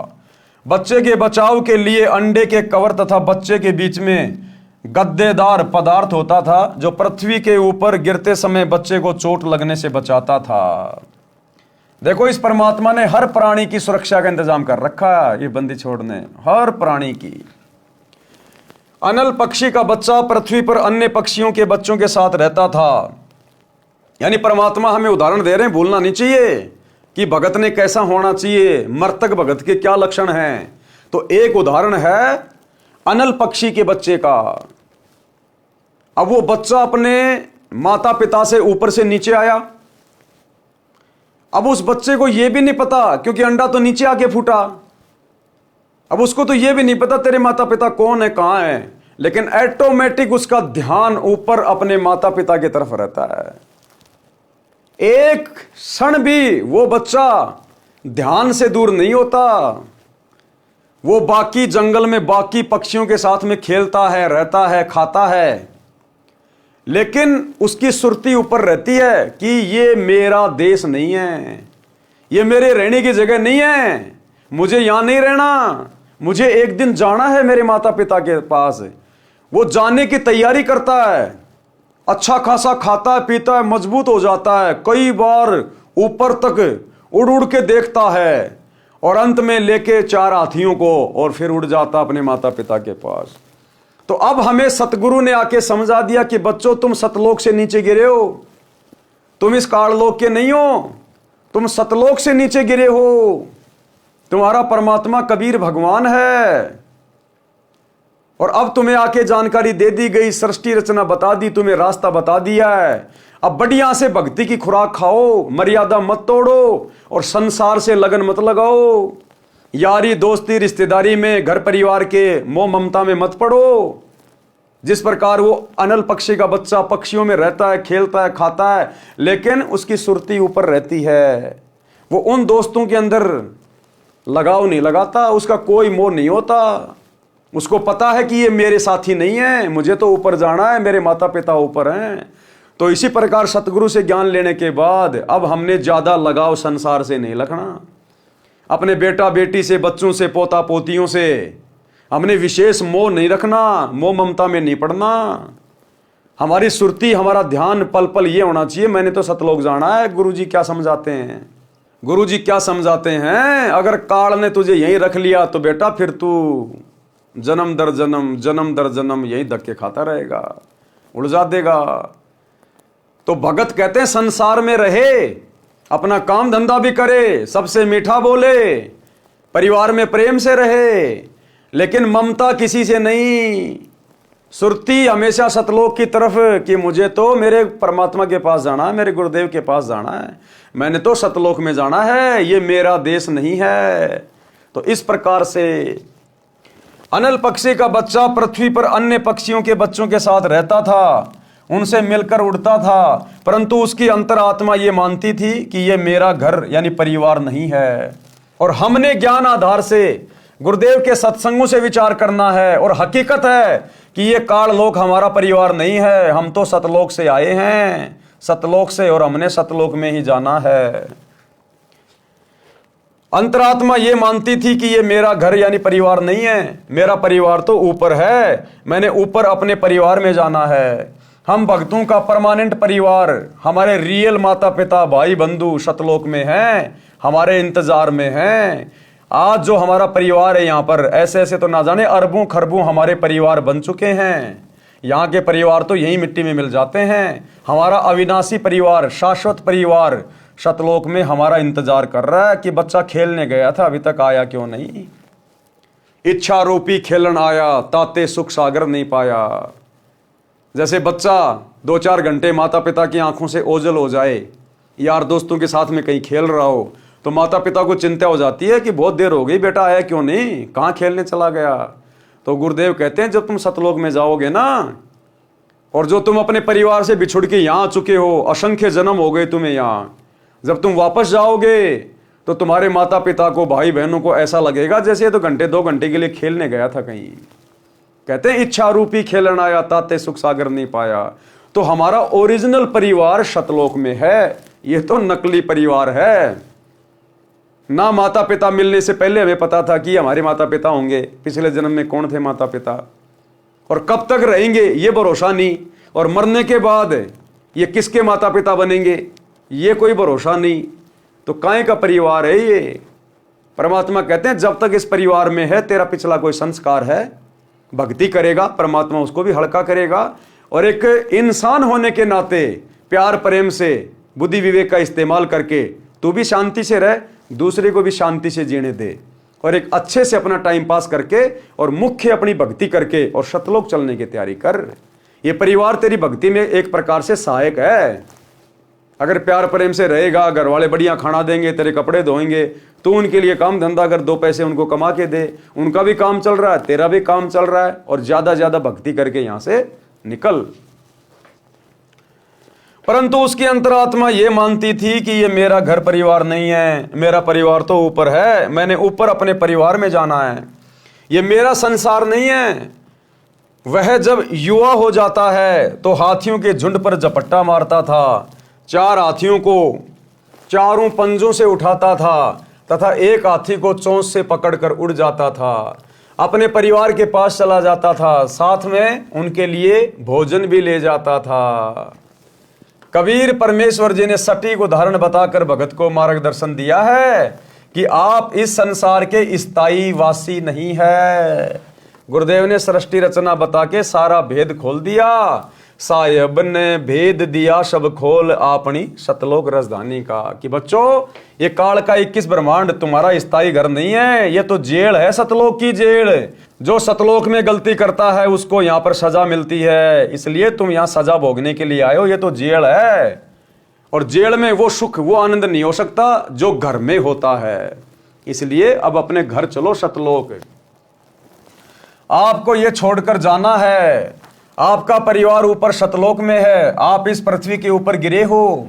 बच्चे के बचाव के लिए अंडे के कवर तथा बच्चे के बीच में गद्देदार पदार्थ होता था जो पृथ्वी के ऊपर गिरते समय बच्चे को चोट लगने से बचाता था। देखो, इस परमात्मा ने हर प्राणी की सुरक्षा का इंतजाम कर रखा है। ये बंदी छोड़ने हर प्राणी की। अनल पक्षी का बच्चा पृथ्वी पर अन्य पक्षियों के बच्चों के साथ रहता था। यानी परमात्मा हमें उदाहरण दे रहे हैं, भूलना नहीं चाहिए कि भगत ने कैसा होना चाहिए, मर्तक भगत के क्या लक्षण हैं। तो एक उदाहरण है अनल पक्षी के बच्चे का। अब वो बच्चा अपने माता पिता से ऊपर से नीचे आया। अब उस बच्चे को यह भी नहीं पता, क्योंकि अंडा तो नीचे आके फूटा, अब उसको तो यह भी नहीं पता तेरे माता पिता कौन है, कहां है, लेकिन ऑटोमेटिक उसका ध्यान ऊपर अपने माता पिता की तरफ रहता है। एक क्षण भी वो बच्चा ध्यान से दूर नहीं होता। वो बाकी जंगल में बाकी पक्षियों के साथ में खेलता है, रहता है, खाता है, लेकिन उसकी सुरती ऊपर रहती है कि ये मेरा देश नहीं है, ये मेरे रहने की जगह नहीं है, मुझे यहां नहीं रहना, मुझे एक दिन जाना है मेरे माता पिता के पास। वो जाने की तैयारी करता है, अच्छा खासा खाता है, पीता है, मजबूत हो जाता है, कई बार ऊपर तक उड़ उड़ के देखता है और अंत में लेके 4 हाथियों को और फिर उड़ जाता अपने माता पिता के पास। तो अब हमें सतगुरु ने आके समझा दिया कि बच्चों, तुम सतलोक से नीचे गिरे हो, तुम इस काललोक के नहीं हो, तुम सतलोक से नीचे गिरे हो। तुम्हारा परमात्मा कबीर भगवान है और अब तुम्हें आके जानकारी दे दी गई, सृष्टि रचना बता दी, तुम्हें रास्ता बता दिया है। अब बढ़िया से भक्ति की खुराक खाओ, मर्यादा मत तोड़ो और संसार से लगन मत लगाओ। यारी दोस्ती रिश्तेदारी में, घर परिवार के मोह ममता में मत पड़ो। जिस प्रकार वो अनल पक्षी का बच्चा पक्षियों में रहता है, खेलता है, खाता है, लेकिन उसकी सुरती ऊपर रहती है। वो उन दोस्तों के अंदर लगाव नहीं लगाता, उसका कोई मोह नहीं होता। उसको पता है कि ये मेरे साथी नहीं है, मुझे तो ऊपर जाना है, मेरे माता पिता ऊपर हैं। तो इसी प्रकार सतगुरु से ज्ञान लेने के बाद अब हमने ज्यादा लगाव संसार से नहीं रखना। अपने बेटा बेटी से, बच्चों से, पोता पोतियों से हमने विशेष मोह नहीं रखना, मोह ममता में नहीं पड़ना। हमारी सुरती, हमारा ध्यान पल पल ये होना चाहिए, मैंने तो सतलोक जाना है, गुरुजी क्या समझाते हैं, गुरुजी क्या समझाते हैं। अगर काल ने तुझे यहीं रख लिया तो बेटा फिर तू जन्म दर जन्म, जन्म दर जन्म यहीं धक्के खाता रहेगा, उलझा देगा। तो भगत कहते हैं संसार में रहे, अपना काम धंधा भी करे, सबसे मीठा बोले, परिवार में प्रेम से रहे, लेकिन ममता किसी से नहीं। सुरती हमेशा सतलोक की तरफ कि मुझे तो मेरे परमात्मा के पास जाना है, मेरे गुरुदेव के पास जाना है, मैंने तो सतलोक में जाना है, ये मेरा देश नहीं है। तो इस प्रकार से अनल पक्षी का बच्चा पृथ्वी पर अन्य पक्षियों के बच्चों के साथ रहता था, उनसे मिलकर उड़ता था, परंतु उसकी अंतरात्मा ये मानती थी कि ये मेरा घर यानी परिवार नहीं है। और हमने ज्ञान आधार से गुरुदेव के सत्संगों से विचार करना है, और हकीकत है कि ये काल लोक हमारा परिवार नहीं है, हम तो सतलोक से आए हैं, सतलोक से, और हमने सतलोक में ही जाना है। अंतरात्मा ये मानती थी कि ये मेरा घर यानी परिवार नहीं है, मेरा परिवार तो ऊपर है, मैंने ऊपर अपने परिवार में जाना है। हम भक्तों का परमानेंट परिवार, हमारे रियल माता पिता भाई बंधु सतलोक में हैं, हमारे इंतजार में हैं। आज जो हमारा परिवार है यहाँ पर, ऐसे ऐसे तो ना जाने अरबों खरबों हमारे परिवार बन चुके हैं। यहाँ के परिवार तो यही मिट्टी में मिल जाते हैं। हमारा अविनाशी परिवार, शाश्वत परिवार सतलोक में हमारा इंतजार कर रहा है कि बच्चा खेलने गया था, अभी तक आया क्यों नहीं। इच्छा रूपी खेलन आया, ताते सुख सागर नहीं पाया। जैसे बच्चा 2-4 घंटे माता पिता की आंखों से ओझल हो जाए, यार दोस्तों के साथ में कहीं खेल रहा हो, तो माता पिता को चिंता हो जाती है कि बहुत देर हो गई, बेटा आया क्यों नहीं, कहाँ खेलने चला गया। तो गुरुदेव कहते हैं जब तुम सतलोक में जाओगे ना, और जो तुम अपने परिवार से बिछुड़ के यहाँ आ चुके हो, असंख्य जन्म हो गए तुम्हें यहाँ, जब तुम वापस जाओगे तो तुम्हारे माता पिता को, भाई बहनों को ऐसा लगेगा जैसे तो 1-2 घंटे के लिए खेलने गया था कहीं। कहते हैं इच्छा रूपी खेलन आया, ताते सुख सागर नहीं पाया। तो हमारा ओरिजिनल परिवार सतलोक में है, यह तो नकली परिवार है ना। माता पिता मिलने से पहले हमें पता था कि हमारे माता पिता होंगे, पिछले जन्म में कौन थे माता पिता और कब तक रहेंगे ये भरोसा नहीं, और मरने के बाद ये किसके माता पिता बनेंगे ये कोई भरोसा नहीं। तो काहे का परिवार है ये। परमात्मा कहते हैं जब तक इस परिवार में है, तेरा पिछला कोई संस्कार है, भक्ति करेगा परमात्मा उसको भी हल्का करेगा। और एक इंसान होने के नाते प्यार प्रेम से बुद्धि विवेक का इस्तेमाल करके तू भी शांति से रह, दूसरे को भी शांति से जीने दे, और एक अच्छे से अपना टाइम पास करके और मुख्य अपनी भक्ति करके और सतलोक चलने की तैयारी कर। ये परिवार तेरी भक्ति में एक प्रकार से सहायक है। अगर प्यार प्रेम से रहेगा, घर वाले बढ़िया खाना देंगे, तेरे कपड़े धोएंगे, तो उनके लिए काम धंधा कर, 2 पैसे उनको कमा के दे, उनका भी काम चल रहा है, तेरा भी काम चल रहा है, और ज्यादा ज्यादा भक्ति करके यहां से निकल। परंतु उसकी अंतरात्मा ये मानती थी कि ये मेरा घर परिवार नहीं है, मेरा परिवार तो ऊपर है, मैंने ऊपर अपने परिवार में जाना है, ये मेरा संसार नहीं है। वह जब युवा हो जाता है तो हाथियों के झुंड पर झपट्टा मारता था, 4 हाथियों को चारों पंजों से उठाता था तथा एक हाथी को चोंच से पकड़कर उड़ जाता था, अपने परिवार के पास चला जाता था, साथ में उनके लिए भोजन भी ले जाता था। कबीर परमेश्वर जी ने सटीक उदाहरण बताकर भगत को मार्गदर्शन दिया है कि आप इस संसार के स्थायी वासी नहीं है। गुरुदेव ने सृष्टि रचना बता के सारा भेद खोल दिया। साहेब ने भेद दिया सब खोल अपनी सतलोक राजधानी का, कि बच्चों ये काल का 21 ब्रह्मांड तुम्हारा स्थायी घर नहीं है, ये तो जेल है, सतलोक की जेल। जो सतलोक में गलती करता है उसको यहाँ पर सजा मिलती है, इसलिए तुम यहाँ सजा भोगने के लिए आए हो, ये तो जेल है। और जेल में वो सुख वो आनंद नहीं हो सकता जो घर में होता है। इसलिए अब अपने घर चलो सतलोक। आपको ये छोड़कर जाना है, आपका परिवार ऊपर सतलोक में है, आप इस पृथ्वी के ऊपर गिरे हो।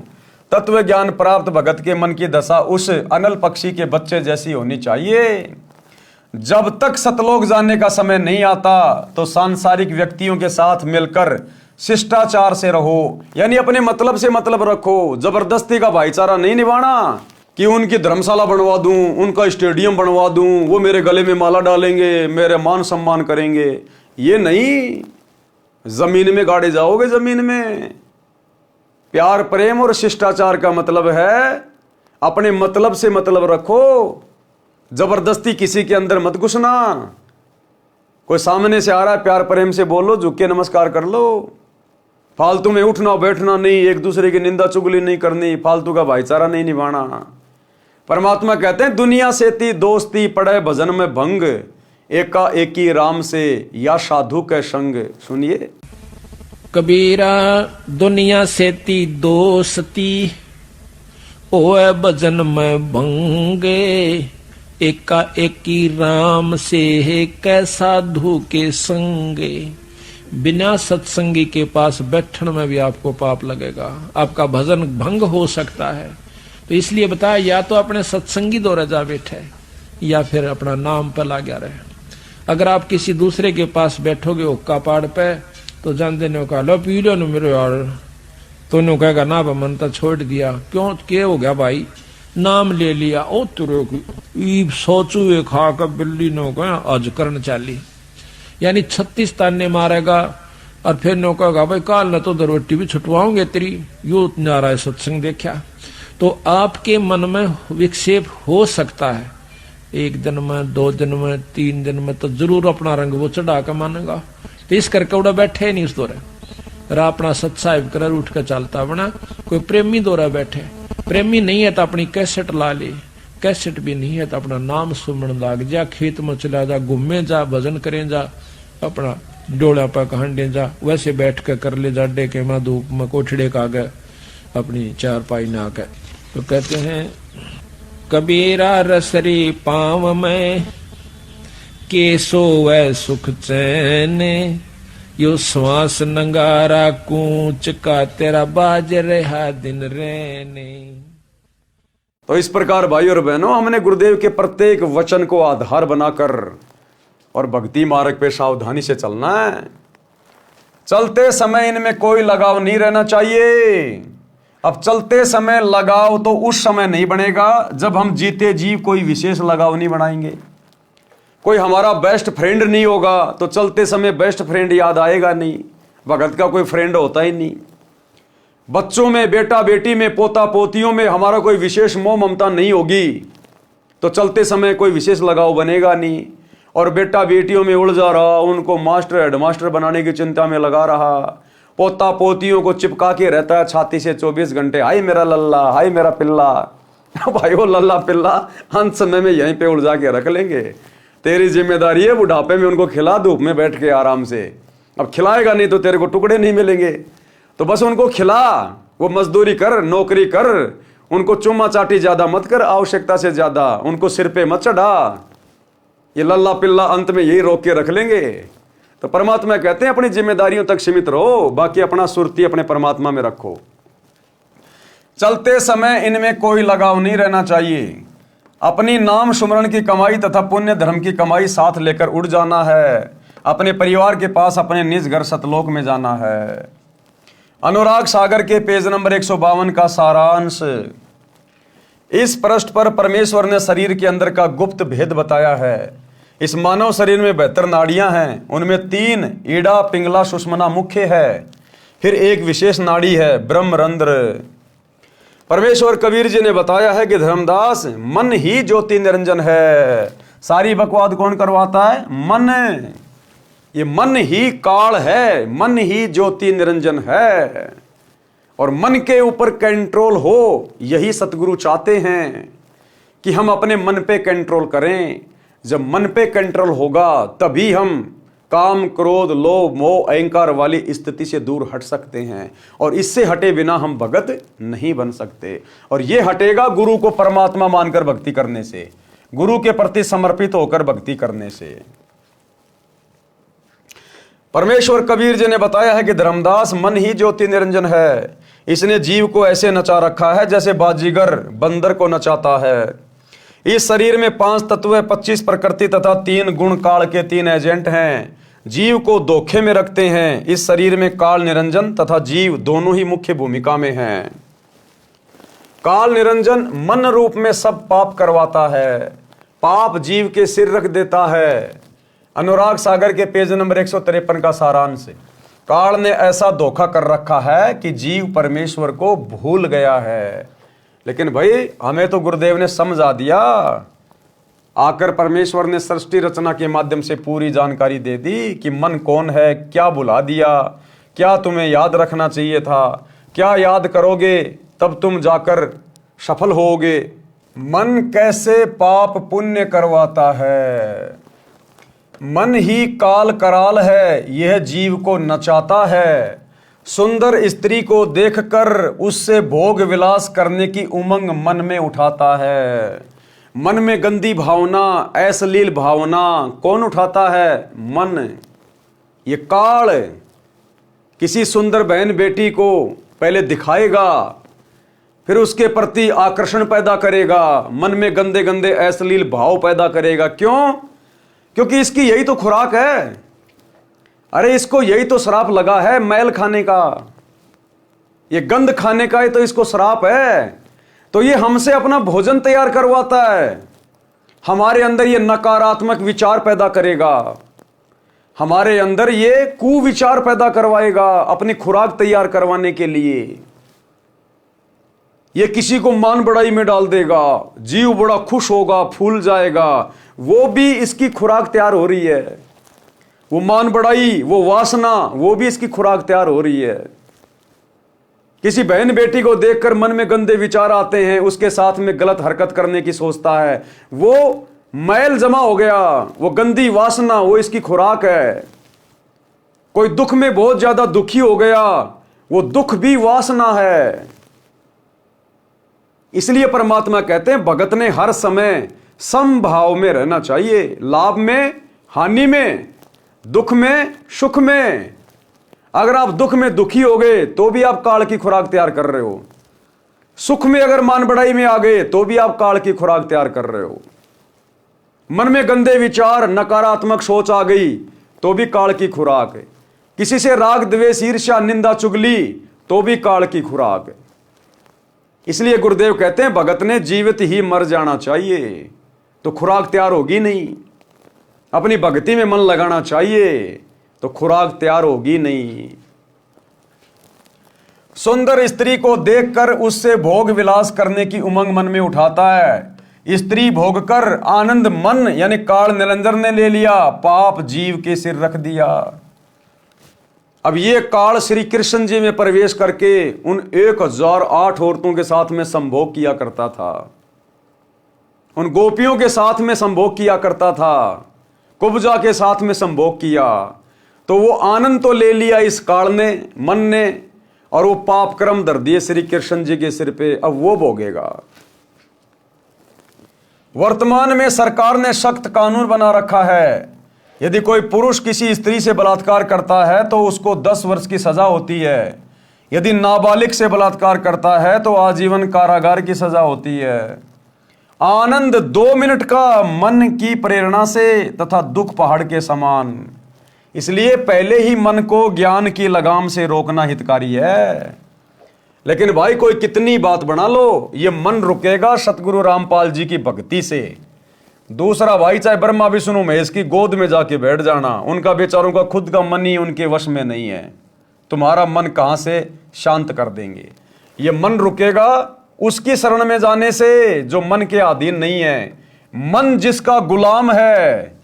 तत्व ज्ञान प्राप्त भगत के मन की दशा उस अनल पक्षी के बच्चे जैसी होनी चाहिए। जब तक सतलोक जाने का समय नहीं आता तो सांसारिक व्यक्तियों के साथ मिलकर शिष्टाचार से रहो, यानी अपने मतलब से मतलब रखो। जबरदस्ती का भाईचारा नहीं निभाना कि उनकी धर्मशाला बनवा दूं, उनका स्टेडियम बनवा दूं, वो मेरे गले में माला डालेंगे, मेरे मान सम्मान करेंगे, ये नहीं। जमीन में गाड़े जाओगे, जमीन में। प्यार प्रेम और शिष्टाचार का मतलब है अपने मतलब से मतलब रखो, जबरदस्ती किसी के अंदर मत घुसना। कोई सामने से आ रहा है, प्यार प्रेम से बोलो, झुक के नमस्कार कर लो। फालतू में उठना बैठना नहीं, एक दूसरे की निंदा चुगली नहीं करनी, फालतू का भाईचारा नहीं निभाना। परमात्मा कहते हैं दुनिया से ती दोस्ती पड़े भजन में भंग, एका एकी राम से या साधु के संग। सुनिए कबीरा दुनिया से ती दोस्ती ओए भजन में भंगे, एका एकी राम से कै साधु के संगे। बिना सत्संगी के पास बैठने में भी आपको पाप लगेगा, आपका भजन भंग हो सकता है। तो इसलिए बताया या तो अपने सत्संगी दौरे जा बैठे या फिर अपना नाम पर लगा रहे। अगर आप किसी दूसरे के पास बैठोगे हुक्का पाड़ पे तो जानते ने कहा लो पी लो मेरे यार, तो उन्होंने कहेगा ना मन तो छोड़ दिया। क्यों क्या हो गया भाई, नाम ले लिया, ओ तुरे सोचू खा कर बिल्ली ने कहा आज करन चाली, यानी 36 ताने मारेगा और फिर नो कहा भाई काल न तो दरवट्टी भी छुटवाओगे तेरी, यो नारायण सत्संग देखा। तो आपके मन में विक्षेप हो सकता है, 1 दिन में, 2 दिन में, 3 दिन में, तो जरूर अपना रंग वो चढ़ा कर मानेगा। तो इस करके उड़ा बैठे नहीं उस दौरे, रा अपना सत्साहिब कर उठ कर चलता बना। कोई प्रेमी दौरा बैठे, प्रेमी नहीं है तो अपनी कैसेट ला ले, कैसेट भी नहीं है तो अपना नाम सुमन लाग जा, खेत में चला जा, घूमे जा, भजन करें जा, अपना डोला पर कहंडे जा, वैसे बैठ कर ले जा, डेके में धूप में कोठड़े का गए अपनी चारपाई ना कर। तो कहते हैं कबीरा रसरी पाँव में के सोवै सुख चैन, यो श्वास नंगारा कूच का तेरा बाज रहा दिन रहने। तो इस प्रकार भाई और बहनों, हमने गुरुदेव के प्रत्येक वचन को आधार बनाकर और भक्ति मार्ग पे सावधानी से चलना है। चलते समय इनमें कोई लगाव नहीं रहना चाहिए। अब चलते समय लगाव तो उस समय नहीं बनेगा जब हम जीते जीव कोई विशेष लगाव नहीं बनाएंगे। कोई हमारा बेस्ट फ्रेंड नहीं होगा तो चलते समय बेस्ट फ्रेंड याद आएगा नहीं। भगत का कोई फ्रेंड होता ही नहीं। बच्चों में, बेटा बेटी में, पोता पोतियों में हमारा कोई विशेष मोह ममता नहीं होगी तो चलते समय कोई विशेष लगाव बनेगा नहीं। और बेटा बेटियों में उलझा रहा, उनको मास्टर हेडमास्टर बनाने की चिंता में लगा रहा, पोता पोतियों को चिपका के रहता है छाती से 24 घंटे, हाय मेरा लल्ला, हाय मेरा पिल्ला। भाई वो लल्ला पिल्ला अंत समय में यहीं पे उलझा के रख लेंगे। तेरी जिम्मेदारी है बुढ़ापे में उनको खिला, धूप में बैठ के आराम से। अब खिलाएगा नहीं तो तेरे को टुकड़े नहीं मिलेंगे, तो बस उनको खिला, वो मजदूरी कर, नौकरी कर, उनको चुम्मा चाटी ज्यादा मत कर, आवश्यकता से ज्यादा उनको सिर पे मत चढ़ा। ये लल्ला पिल्ला अंत में यही रोक के रख लेंगे। तो परमात्मा कहते हैं अपनी जिम्मेदारियों तक सीमित रहो, बाकी अपना सुरती अपने परमात्मा में रखो। चलते समय इनमें कोई लगाव नहीं रहना चाहिए। अपनी नाम सुमरण की कमाई तथा पुण्य धर्म की कमाई साथ लेकर उड़ जाना है। अपने परिवार के पास अपने निज घर सतलोक में जाना है। अनुराग सागर के पेज नंबर 152 का सारांश। इस पृष्ठ पर परमेश्वर ने शरीर के अंदर का गुप्त भेद बताया है। इस मानव शरीर में 72 नाड़ियां हैं, उनमें 3 ईड़ा, पिंगला, सुषमना मुख्य है, फिर एक विशेष नाड़ी है ब्रह्मरंध्र। परमेश्वर कबीर जी ने बताया है कि धर्मदास मन ही ज्योति निरंजन है। सारी बकवाद कौन करवाता है? मन। ये मन ही काल है, मन ही ज्योति निरंजन है। और मन के ऊपर कंट्रोल हो, यही सतगुरु चाहते हैं कि हम अपने मन पे कंट्रोल करें। जब मन पे कंट्रोल होगा तभी हम काम, क्रोध, लोभ, मोह, अहंकार वाली स्थिति से दूर हट सकते हैं। और इससे हटे बिना हम भगत नहीं बन सकते। और ये हटेगा गुरु को परमात्मा मानकर भक्ति करने से, गुरु के प्रति समर्पित होकर भक्ति करने से। परमेश्वर कबीर जी ने बताया है कि धर्मदास मन ही ज्योति निरंजन है। इसने जीव को ऐसे नचा रखा है जैसे बाजीगर बंदर को नचाता है। इस शरीर में 5 तत्व, 25 प्रकृति तथा 3 गुण काल के 3 एजेंट हैं। जीव को धोखे में रखते हैं। इस शरीर में काल निरंजन तथा जीव दोनों ही मुख्य भूमिका में हैं। काल निरंजन मन रूप में सब पाप करवाता है, पाप जीव के सिर रख देता है। अनुराग सागर के पेज नंबर 153 का सारांश। काल ने ऐसा धोखा कर रखा है कि जीव परमेश्वर को भूल गया है। लेकिन भाई हमें तो गुरुदेव ने समझा दिया। आकर परमेश्वर ने सृष्टि रचना के माध्यम से पूरी जानकारी दे दी कि मन कौन है, क्या भुला दिया, क्या तुम्हें याद रखना चाहिए था, क्या याद करोगे तब तुम जाकर सफल होगे। मन कैसे पाप पुण्य करवाता है। मन ही काल कराल है, यह जीव को नचाता है। सुंदर स्त्री को देखकर उससे भोग विलास करने की उमंग मन में उठाता है। मन में गंदी भावना, अश्लील भावना कौन उठाता है? मन। ये काल किसी सुंदर बहन बेटी को पहले दिखाएगा, फिर उसके प्रति आकर्षण पैदा करेगा, मन में गंदे गंदे अश्लील भाव पैदा करेगा। क्यों? क्योंकि इसकी यही तो खुराक है। अरे इसको यही तो श्राप लगा है मैल खाने का, ये गंध खाने का ही तो इसको श्राप है। तो ये हमसे अपना भोजन तैयार करवाता है, हमारे अंदर ये नकारात्मक विचार पैदा करेगा। हमारे अंदर ये कुविचार पैदा करवाएगा अपनी खुराक तैयार करवाने के लिए। ये किसी को मान बढ़ाई में डाल देगा, जीव बड़ा खुश होगा, फूल जाएगा, वो भी इसकी खुराक तैयार हो रही है। वो मान बढ़ाई, वो वासना, वो भी इसकी खुराक तैयार हो रही है। किसी बहन बेटी को देखकर मन में गंदे विचार आते हैं, उसके साथ में गलत हरकत करने की सोचता है, वो मैल जमा हो गया, वो गंदी वासना, वो इसकी खुराक है। कोई दुख में बहुत ज्यादा दुखी हो गया, वो दुख भी वासना है। इसलिए परमात्मा कहते हैं भगत ने हर समय समभाव में रहना चाहिए, लाभ में, हानि में, दुख में, सुख में। अगर आप दुख में दुखी हो गए तो भी आप काल की खुराक तैयार कर रहे हो, सुख में अगर मान बढ़ाई में आ गए तो भी आप काल की खुराक तैयार कर रहे हो। मन में गंदे विचार, नकारात्मक सोच आ गई तो भी काल की खुराक है। किसी से राग द्वेष ईर्ष्या निंदा चुगली तो भी काल की खुराक है। इसलिए गुरुदेव कहते हैं भगत ने जीवित ही मर जाना चाहिए, तो खुराक तैयार होगी नहीं। अपनी भक्ति में मन लगाना चाहिए तो खुराक तैयार होगी नहीं। सुंदर स्त्री को देखकर उससे भोग विलास करने की उमंग मन में उठाता है। स्त्री भोग कर आनंद मन यानी काल निरंजन ने ले लिया, पाप जीव के सिर रख दिया। अब ये काल श्री कृष्ण जी में प्रवेश करके उन 1008 औरतों के साथ में संभोग किया करता था, उन गोपियों के साथ में संभोग किया करता था, कुब्जा के साथ में संभोग किया। तो वो आनंद तो ले लिया इस काल ने, मन ने, और वो पाप कर्म धर दिए श्री कृष्ण जी के सिर पे, अब वो भोगेगा। वर्तमान में सरकार ने सख्त कानून बना रखा है, यदि कोई पुरुष किसी स्त्री से बलात्कार करता है तो उसको 10 वर्ष की सजा होती है। यदि नाबालिग से बलात्कार करता है तो आजीवन कारागार की सजा होती है। आनंद 2 मिनट का मन की प्रेरणा से तथा दुख पहाड़ के समान। इसलिए पहले ही मन को ज्ञान की लगाम से रोकना हितकारी है। लेकिन भाई कोई कितनी बात बना लो, ये मन रुकेगा सतगुरु रामपाल जी की भक्ति से। दूसरा भाई चाहे ब्रह्मा विष्णु महेश की गोद में जाके बैठ जाना, उनका बेचारों का खुद का मन ही उनके वश में नहीं है। तुम्हारा मन कहां से शांत कर देंगे? ये मन रुकेगा उसकी शरण में जाने से जो मन के अधीन नहीं है। मन जिसका गुलाम है,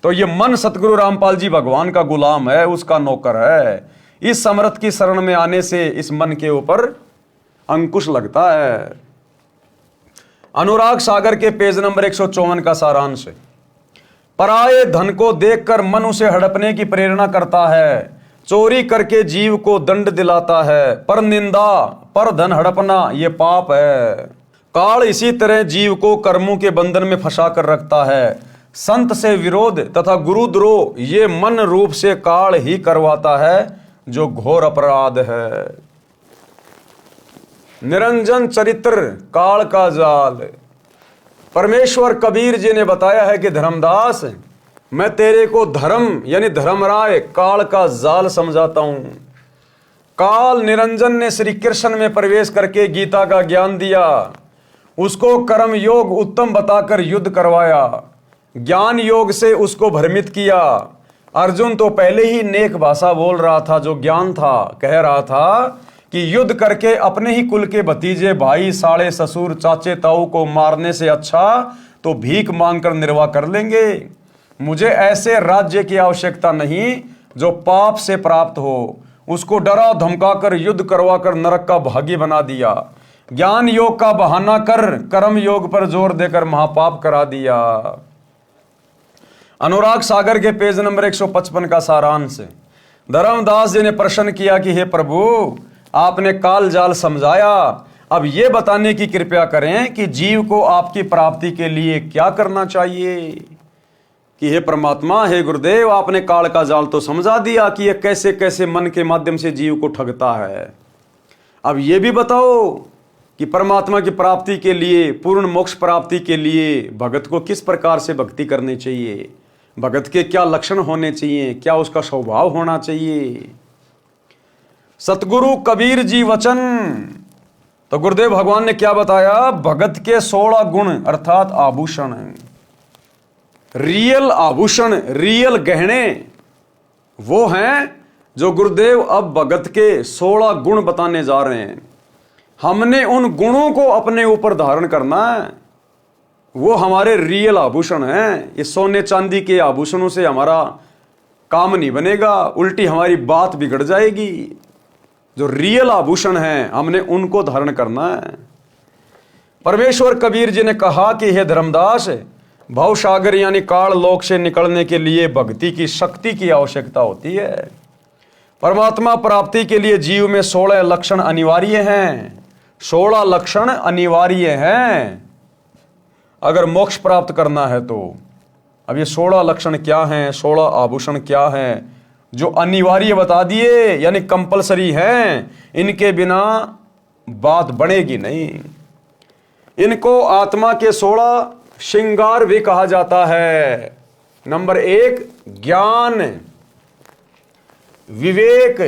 तो ये मन सतगुरु रामपाल जी भगवान का गुलाम है, उसका नौकर है। इस समर्थ की शरण में आने से इस मन के ऊपर अंकुश लगता है। अनुराग सागर के पेज नंबर 154 का सारांश है। पराये धन को देखकर मन उसे हड़पने की प्रेरणा करता है, चोरी करके जीव को दंड दिलाता है, पर निंदा पर धन हड़पना ये पाप है। काल इसी तरह जीव को कर्मों के बंधन में फंसा कर रखता है। संत से विरोध तथा गुरुद्रोह ये मन रूप से काल ही करवाता है, जो घोर अपराध है। निरंजन चरित्र काल का जाल। परमेश्वर कबीर जी ने बताया है कि धर्मदास, मैं तेरे को धर्म यानी धर्मराय काल का जाल समझाता हूं। काल निरंजन ने श्री कृष्ण में प्रवेश करके गीता का ज्ञान दिया, उसको कर्म योग उत्तम बताकर युद्ध करवाया, ज्ञान योग से उसको भ्रमित किया। अर्जुन तो पहले ही नेक भाषा बोल रहा था, जो ज्ञान था, कह रहा था कि युद्ध करके अपने ही कुल के भतीजे, भाई, साले, ससुर, चाचे, ताऊ को मारने से अच्छा तो भीख मांगकर निर्वाह कर लेंगे। मुझे ऐसे राज्य की आवश्यकता नहीं जो पाप से प्राप्त हो। उसको डरा धमकाकर युद्ध करवाकर नरक का भागी बना दिया। ज्ञान योग का बहाना कर कर्म योग पर जोर देकर महापाप करा दिया। अनुराग सागर के पेज नंबर 155 का सारांश। धर्मदास जी ने प्रश्न किया कि हे प्रभु, आपने काल जाल समझाया, अब ये बताने की कृपया करें कि जीव को आपकी प्राप्ति के लिए क्या करना चाहिए। कि हे परमात्मा, हे गुरुदेव, आपने काल का जाल तो समझा दिया कि ये कैसे कैसे मन के माध्यम से जीव को ठगता है। अब ये भी बताओ कि परमात्मा की प्राप्ति के लिए, पूर्ण मोक्ष प्राप्ति के लिए भगत को किस प्रकार से भक्ति करनी चाहिए, भगत के क्या लक्षण होने चाहिए, क्या उसका स्वभाव होना चाहिए। सतगुरु कबीर जी वचन। तो गुरुदेव भगवान ने क्या बताया? भगत के 16 गुण अर्थात आभूषण, रियल आभूषण, रियल गहने वो हैं जो गुरुदेव अब भगत के 16 गुण बताने जा रहे हैं। हमने उन गुणों को अपने ऊपर धारण करना है। वो हमारे रियल आभूषण हैं। ये सोने चांदी के आभूषणों से हमारा काम नहीं बनेगा, उल्टी हमारी बात बिगड़ जाएगी। जो रियल आभूषण हैं हमने उनको धारण करना है। परमेश्वर कबीर जी ने कहा कि हे धर्मदास, भवसागर यानी काल लोक से निकलने के लिए भक्ति की शक्ति की आवश्यकता होती है। परमात्मा प्राप्ति के लिए जीव में 16 लक्षण अनिवार्य हैं। 16 लक्षण अनिवार्य हैं अगर मोक्ष प्राप्त करना है तो। अब ये 16 लक्षण क्या हैं, 16 आभूषण क्या हैं जो अनिवार्य बता दिए, यानी कंपलसरी हैं। इनके बिना बात बनेगी नहीं। इनको आत्मा के 16 श्रृंगार भी कहा जाता है। नंबर 1 ज्ञान, विवेक,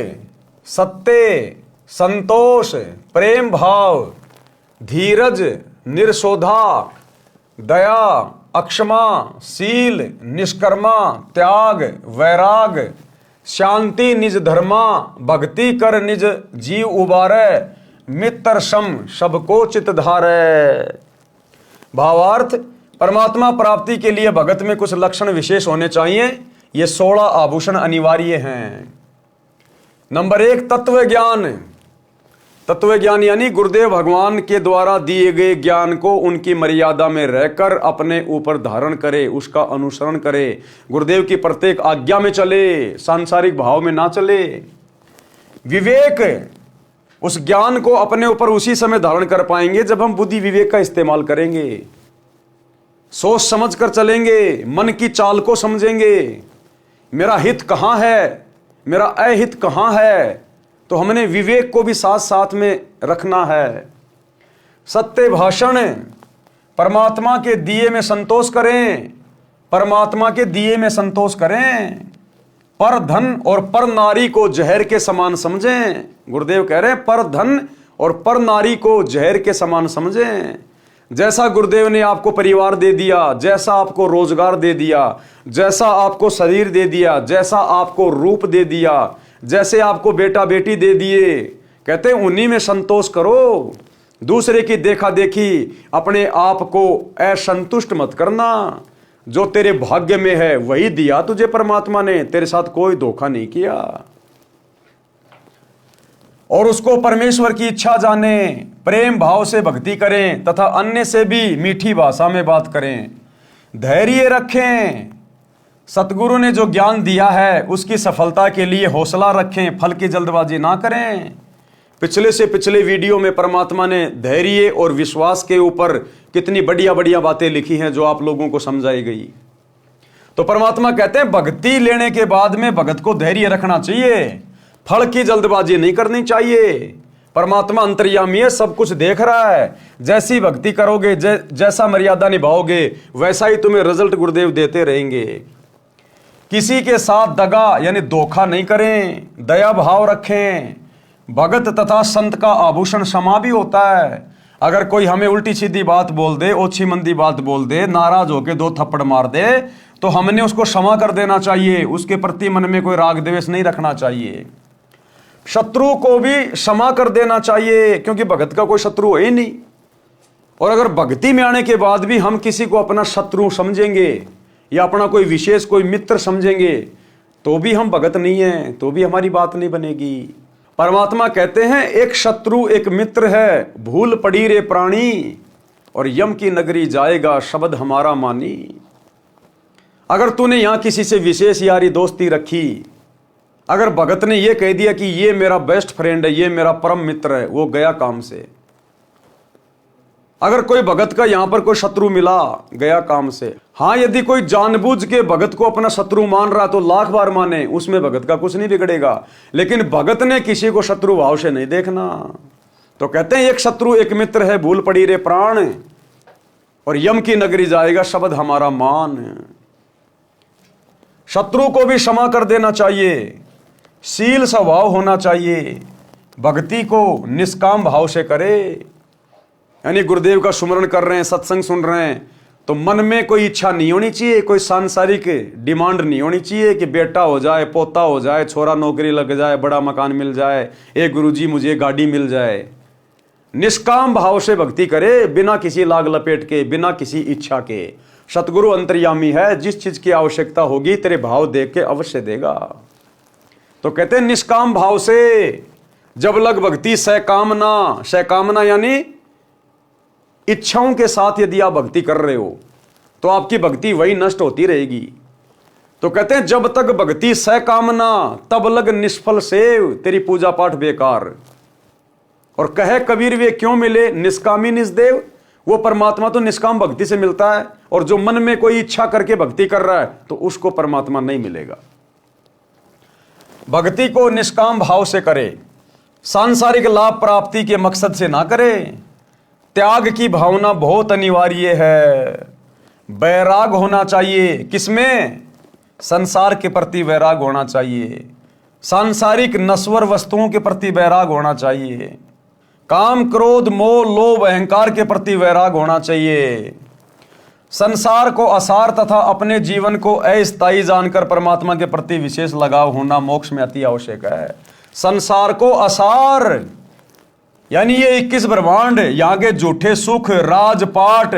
सत्य, संतोष, प्रेम भाव, धीरज, निर्शोधा, दया, अक्षमा, शील, निष्कर्मा, त्याग, वैराग, शांति निज धर्मा, भक्ति कर निज जीव उबारे, मित्र सम सबको चित धारे। भावार्थ, परमात्मा प्राप्ति के लिए भगत में कुछ लक्षण विशेष होने चाहिए। ये 16 आभूषण अनिवार्य हैं। नंबर 1 तत्व ज्ञान। तत्व ज्ञान यानी गुरुदेव भगवान के द्वारा दिए गए ज्ञान को उनकी मर्यादा में रहकर अपने ऊपर धारण करे, उसका अनुसरण करे, गुरुदेव की प्रत्येक आज्ञा में चले, सांसारिक भाव में ना चले। विवेक, उस ज्ञान को अपने ऊपर उसी समय धारण कर पाएंगे जब हम बुद्धि विवेक का इस्तेमाल करेंगे, सोच समझ कर चलेंगे, मन की चाल को समझेंगे। मेरा हित कहाँ है, मेरा अहित कहाँ है, तो हमने विवेक को भी साथ साथ में रखना है। सत्य भाषण, परमात्मा के दिए में संतोष करें, परमात्मा के दिए में संतोष करें। पर धन और पर नारी को जहर के समान समझें। गुरुदेव कह रहे हैं पर धन और पर नारी को जहर के समान समझें। जैसा गुरुदेव ने आपको परिवार दे दिया, जैसा आपको रोजगार दे दिया, जैसा आपको शरीर दे दिया, जैसा आपको रूप दे दिया, जैसे आपको बेटा बेटी दे दिए, कहते हैं उन्हीं में संतोष करो। दूसरे की देखा देखी अपने आप को असंतुष्ट मत करना। जो तेरे भाग्य में है वही दिया तुझे परमात्मा ने, तेरे साथ कोई धोखा नहीं किया। और उसको परमेश्वर की इच्छा जाने, प्रेम भाव से भक्ति करें तथा अन्य से भी मीठी भाषा में बात करें। धैर्य रखें, सतगुरु ने जो ज्ञान दिया है उसकी सफलता के लिए हौसला रखें, फल की जल्दबाजी ना करें। पिछले से पिछले वीडियो में परमात्मा ने धैर्य और विश्वास के ऊपर कितनी बढ़िया बढ़िया बातें लिखी हैं जो आप लोगों को समझाई गई। तो परमात्मा कहते हैं भक्ति लेने के बाद में भगत को धैर्य रखना चाहिए, फल की जल्दबाजी नहीं करनी चाहिए। परमात्मा अंतर्यामी है, सब कुछ देख रहा है। जैसी भक्ति करोगे, जैसा मर्यादा निभाओगे, वैसा ही तुम्हें रिजल्ट गुरुदेव देते रहेंगे। किसी के साथ दगा यानी धोखा नहीं करें, दया भाव रखें। भगत तथा संत का आभूषण क्षमा भी होता है। अगर कोई हमें उल्टी सीधी बात बोल दे, ओछी मंदी बात बोल दे, नाराज होके 2 थप्पड़ मार दे, तो हमने उसको क्षमा कर देना चाहिए। उसके प्रति मन में कोई राग द्वेष नहीं रखना चाहिए। शत्रु को भी क्षमा कर देना चाहिए, क्योंकि भगत का कोई शत्रु है ही नहीं। और अगर भक्ति में आने के बाद भी हम किसी को अपना शत्रु समझेंगे या अपना कोई विशेष कोई मित्र समझेंगे, तो भी हम भगत नहीं है, तो भी हमारी बात नहीं बनेगी। परमात्मा कहते हैं एक शत्रु एक मित्र है, भूल पड़ी रे प्राणी, और यम की नगरी जाएगा शब्द हमारा मानी। अगर तूने यहां किसी से विशेष यारी दोस्ती रखी, अगर भगत ने यह कह दिया कि ये मेरा बेस्ट फ्रेंड है, ये मेरा परम मित्र है, वो गया काम से। अगर कोई भगत का यहां पर कोई शत्रु मिला, गया काम से। हां, यदि कोई जानबूझ के भगत को अपना शत्रु मान रहा तो लाख बार माने, उसमें भगत का कुछ नहीं बिगड़ेगा। लेकिन भगत ने किसी को शत्रु भाव से नहीं देखना। तो कहते हैं एक शत्रु एक मित्र है, भूल पड़ी रे प्राण, और यम की नगरी जाएगा शब्द हमारा मान। शत्रु को भी क्षमा कर देना चाहिए, शील स्वभाव होना चाहिए, भक्ति को निष्काम भाव से करे। यानी गुरुदेव का सुमरण कर रहे हैं, सत्संग सुन रहे हैं, तो मन में कोई इच्छा नहीं होनी चाहिए, कोई सांसारिक डिमांड नहीं होनी चाहिए कि बेटा हो जाए, पोता हो जाए, छोरा नौकरी लग जाए, बड़ा मकान मिल जाए, एक गुरुजी मुझे गाड़ी मिल जाए। निष्काम भाव से भक्ति करे, बिना किसी लाग लपेट के, बिना किसी इच्छा के। सतगुरु अंतर्यामी है, जिस चीज की आवश्यकता होगी तेरे भाव देख के अवश्य देगा। तो कहते हैं निष्काम भाव से जब लग भक्ति सकामना, सकामना यानी इच्छाओं के साथ यदि आप भक्ति कर रहे हो तो आपकी भक्ति वही नष्ट होती रहेगी। तो कहते हैं जब तक भक्ति सकामना तब लग निष्फल सेव, तेरी पूजा पाठ बेकार। और कहे कबीर वे क्यों मिले निष्कामी निजदेव, वो परमात्मा तो निष्काम भक्ति से मिलता है, और जो मन में कोई इच्छा करके भक्ति कर रहा है तो उसको परमात्मा नहीं मिलेगा। भक्ति को निष्काम भाव से करे, सांसारिक लाभ प्राप्ति के मकसद से ना करे। त्याग की भावना बहुत अनिवार्य है। वैराग होना चाहिए, किसमें? संसार के प्रति वैराग होना चाहिए, सांसारिक नश्वर वस्तुओं के प्रति वैराग होना चाहिए, काम क्रोध मोह लोभ अहंकार के प्रति वैराग होना चाहिए। संसार को असार तथा अपने जीवन को अस्थायी जानकर परमात्मा के प्रति विशेष लगाव होना मोक्ष में अति आवश्यक है। संसार को असार यानी ये 21 ब्रह्मांड, यहाँ के झूठे सुख, राजपाट,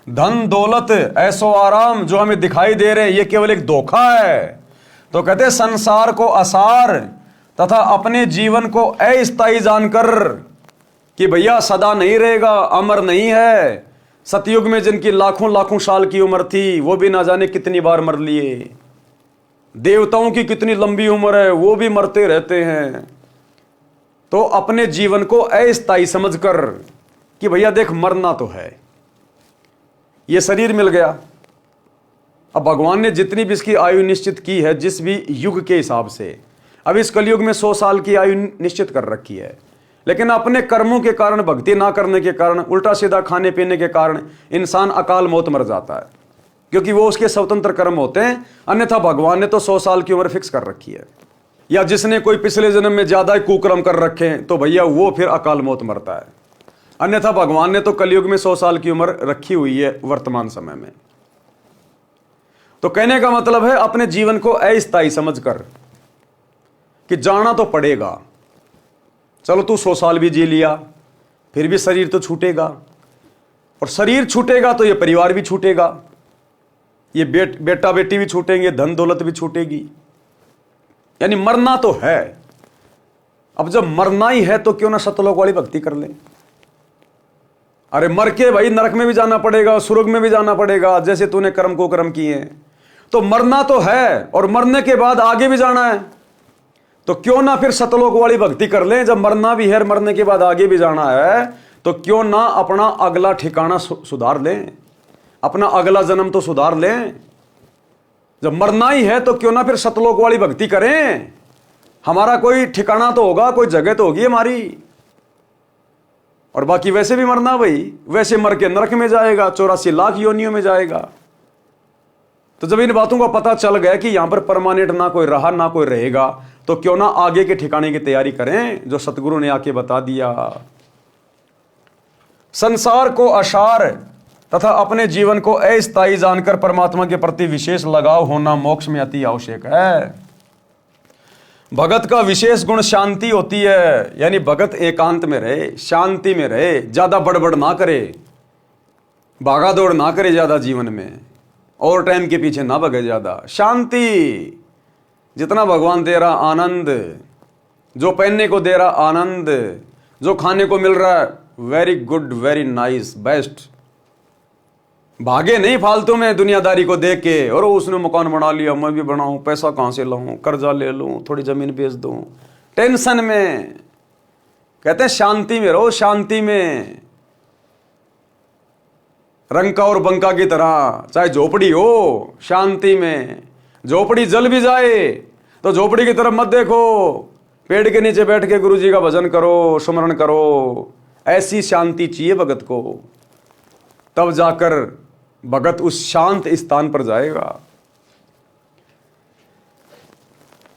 धन दौलत, ऐशो आराम जो हमें दिखाई दे रहे हैं, ये केवल एक धोखा है। तो कहते हैं संसार को असार तथा अपने जीवन को अस्थायी जानकर कि भैया सदा नहीं रहेगा, अमर नहीं है। सतयुग में जिनकी लाखों लाखों साल की उम्र थी वो भी ना जाने कितनी बार मर लिए। देवताओं की कितनी लंबी उम्र है, वो भी मरते रहते हैं। तो अपने जीवन को अस्थायी समझकर कि भैया देख मरना तो है, ये शरीर मिल गया। अब भगवान ने जितनी भी इसकी आयु निश्चित की है जिस भी युग के हिसाब से, अब इस कलयुग में 100 साल की आयु निश्चित कर रखी है, लेकिन अपने कर्मों के कारण, भक्ति ना करने के कारण, उल्टा सीधा खाने पीने के कारण इंसान अकाल मौत मर जाता है, क्योंकि वो उसके स्वतंत्र कर्म होते हैं। अन्यथा भगवान ने तो 100 साल की उम्र फिक्स कर रखी है। या जिसने कोई पिछले जन्म में ज्यादा कुकर्म कर रखे हैं तो भैया वो फिर अकाल मौत मरता है। अन्यथा भगवान ने तो कलयुग में 100 साल की उम्र रखी हुई है वर्तमान समय में। तो कहने का मतलब है अपने जीवन को अस्थायी समझकर कि जाना तो पड़ेगा। चलो तू 100 साल भी जी लिया, फिर भी शरीर तो छूटेगा, और शरीर छूटेगा तो ये परिवार भी छूटेगा, ये बेटा बेटी भी छूटेंगे, धन दौलत भी छूटेगी। यानी मरना तो है। अब जब मरना ही है तो क्यों ना सतलोक वाली भक्ति कर ले। अरे मर के भाई नरक में भी जाना पड़ेगा, स्वर्ग में भी जाना पड़ेगा, जैसे तूने कर्म को कर्म किए हैं। तो मरना तो है, और मरने के बाद आगे भी जाना है, तो क्यों ना फिर सतलोक वाली भक्ति कर लें। जब मरना भी है, मरने के बाद आगे भी जाना है, तो क्यों ना अपना अगला ठिकाना सुधार लें, अपना अगला जन्म तो सुधार लें। जब मरना ही है तो क्यों ना फिर सतलोक वाली भक्ति करें। हमारा कोई ठिकाना तो होगा, कोई जगह तो होगी हमारी। और बाकी वैसे भी मरना भाई, वैसे मर के नरक में जाएगा, 84 लाख योनियों में जाएगा। तो जब इन बातों का पता चल गया कि यहां पर परमानेंट ना कोई रहा ना कोई रहेगा, तो क्यों ना आगे के ठिकाने की तैयारी करें जो सतगुरु ने आके बता दिया। संसार को असार तथा अपने जीवन को अस्थायी जानकर परमात्मा के प्रति विशेष लगाव होना मोक्ष में अति आवश्यक है। भगत का विशेष गुण शांति होती है, यानी भगत एकांत में रहे, शांति में रहे, ज्यादा बड़बड़ ना करे, भागा दौड़ ना करे ज्यादा जीवन में, और टाइम के पीछे ना भगे ज्यादा। शांति, जितना भगवान दे रहा आनंद, जो पहनने को दे रहा आनंद, जो खाने को मिल रहा है very good, very nice, best. भागे नहीं फालतू में दुनियादारी को देख के, और उसने मकान बना लिया मैं भी बनाऊं, पैसा कहां से लाऊं, कर्जा ले लूं, थोड़ी जमीन बेच दूं, टेंशन में। कहते हैं शांति में रहो, शांति में। रंका और बंका की तरह, चाहे झोपड़ी हो, शांति में। झोपड़ी जल भी जाए तो झोपड़ी की तरफ मत देखो, पेड़ के नीचे बैठ के गुरु जी का भजन करो, स्मरण करो। ऐसी शांति चाहिए भगत को, तब जाकर भगत उस शांत स्थान पर जाएगा।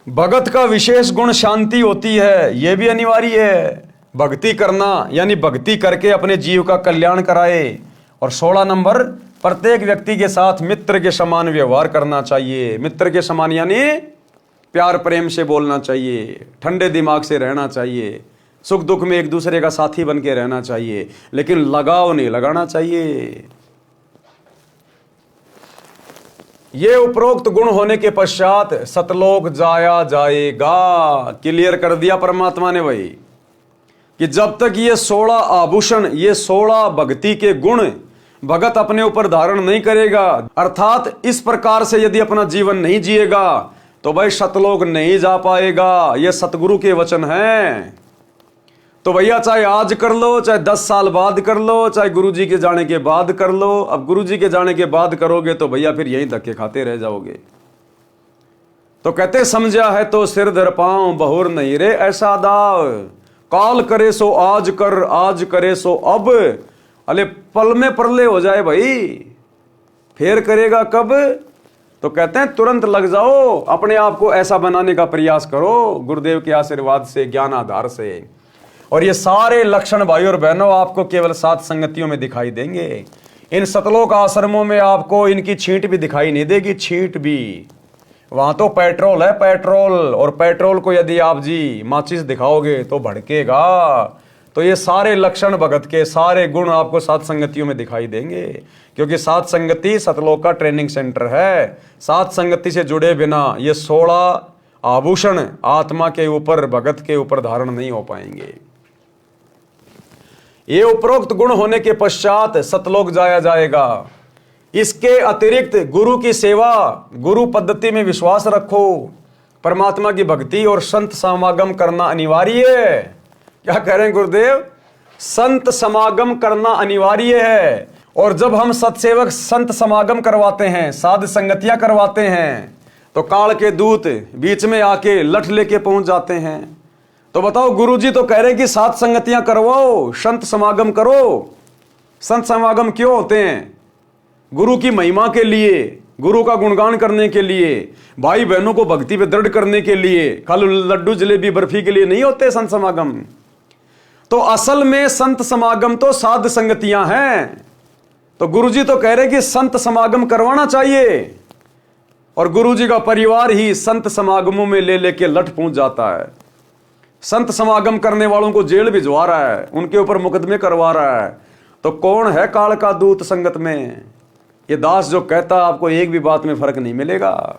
भगत का विशेष गुण शांति होती है, यह भी अनिवार्य है। भक्ति करना यानी भक्ति करके अपने जीव का कल्याण कराए। और 16 नंबर, प्रत्येक व्यक्ति के साथ मित्र के समान व्यवहार करना चाहिए। मित्र के समान यानी प्यार प्रेम से बोलना चाहिए, ठंडे दिमाग से रहना चाहिए, सुख दुख में एक दूसरे का साथी बन के रहना चाहिए, लेकिन लगाव नहीं लगाना चाहिए। ये उपरोक्त गुण होने के पश्चात सतलोक जाया जाएगा। क्लियर कर दिया परमात्मा ने भाई कि जब तक ये 16 आभूषण, ये 16 भक्ति के गुण भगत अपने ऊपर धारण नहीं करेगा, अर्थात इस प्रकार से यदि अपना जीवन नहीं जिएगा तो भाई सतलोक नहीं जा पाएगा। ये सतगुरु के वचन हैं। तो भैया चाहे आज कर लो, चाहे 10 साल बाद कर लो, चाहे गुरुजी के जाने के बाद कर लो। अब गुरुजी के जाने के बाद करोगे तो भैया फिर यहीं धक्के खाते रह जाओगे। तो कहते समझा है तो सिर धर पांव बहुर नहीं रे ऐसा दाव, काल करे सो आज कर, आज करे सो अब। अले पल में परले हो जाए भाई, फिर करेगा कब? तो कहते हैं तुरंत लग जाओ, अपने आप को ऐसा बनाने का प्रयास करो गुरुदेव के आशीर्वाद से, ज्ञान आधार से। और ये सारे लक्षण भाई और बहनों आपको केवल 7 संगतियों में दिखाई देंगे। इन सतलोक आश्रमों में आपको इनकी छींट भी दिखाई नहीं देगी, छींट भी। वहां तो पेट्रोल है, पेट्रोल, और पेट्रोल को यदि आप जी माचिस दिखाओगे तो भड़केगा। तो ये सारे लक्षण भगत के, सारे गुण आपको 7 संगतियों में दिखाई देंगे, क्योंकि 7 संगति सतलोक का ट्रेनिंग सेंटर है। 7 संगति से जुड़े बिना ये 16 आभूषण आत्मा के ऊपर, भगत के ऊपर धारण नहीं हो पाएंगे। ये उपरोक्त गुण होने के पश्चात सतलोक जाया जाएगा। इसके अतिरिक्त गुरु की सेवा, गुरु पद्धति में विश्वास रखो, परमात्मा की भक्ति और संत समागम करना अनिवार्य है। क्या कह रहे हैं गुरुदेव? संत समागम करना अनिवार्य है। और जब हम सत्सेवक संत समागम करवाते हैं, साध संगतियां करवाते हैं, तो काल के दूत बीच में आके लठ लेके पहुंच जाते हैं। तो बताओ, गुरुजी तो कह रहे हैं कि 7 संगतियां करवाओ, संत समागम करो। संत समागम क्यों होते हैं? गुरु की महिमा के लिए, गुरु का गुणगान करने के लिए, भाई बहनों को भक्ति पे दृढ़ करने के लिए, खाली लड्डू जलेबी बर्फी के लिए नहीं होते संत समागम। तो असल में संत समागम तो साध संगतियां हैं। तो गुरुजी तो कह रहे कि संत समागम करवाना चाहिए, और गुरुजी का परिवार ही संत समागमों में ले लेके लठ पहुंच जाता है। संत समागम करने वालों को जेल भिजवा रहा है, उनके ऊपर मुकदमे करवा रहा है। तो कौन है काल का दूत संगत में? ये दास जो कहता, आपको एक भी बात में फर्क नहीं मिलेगा।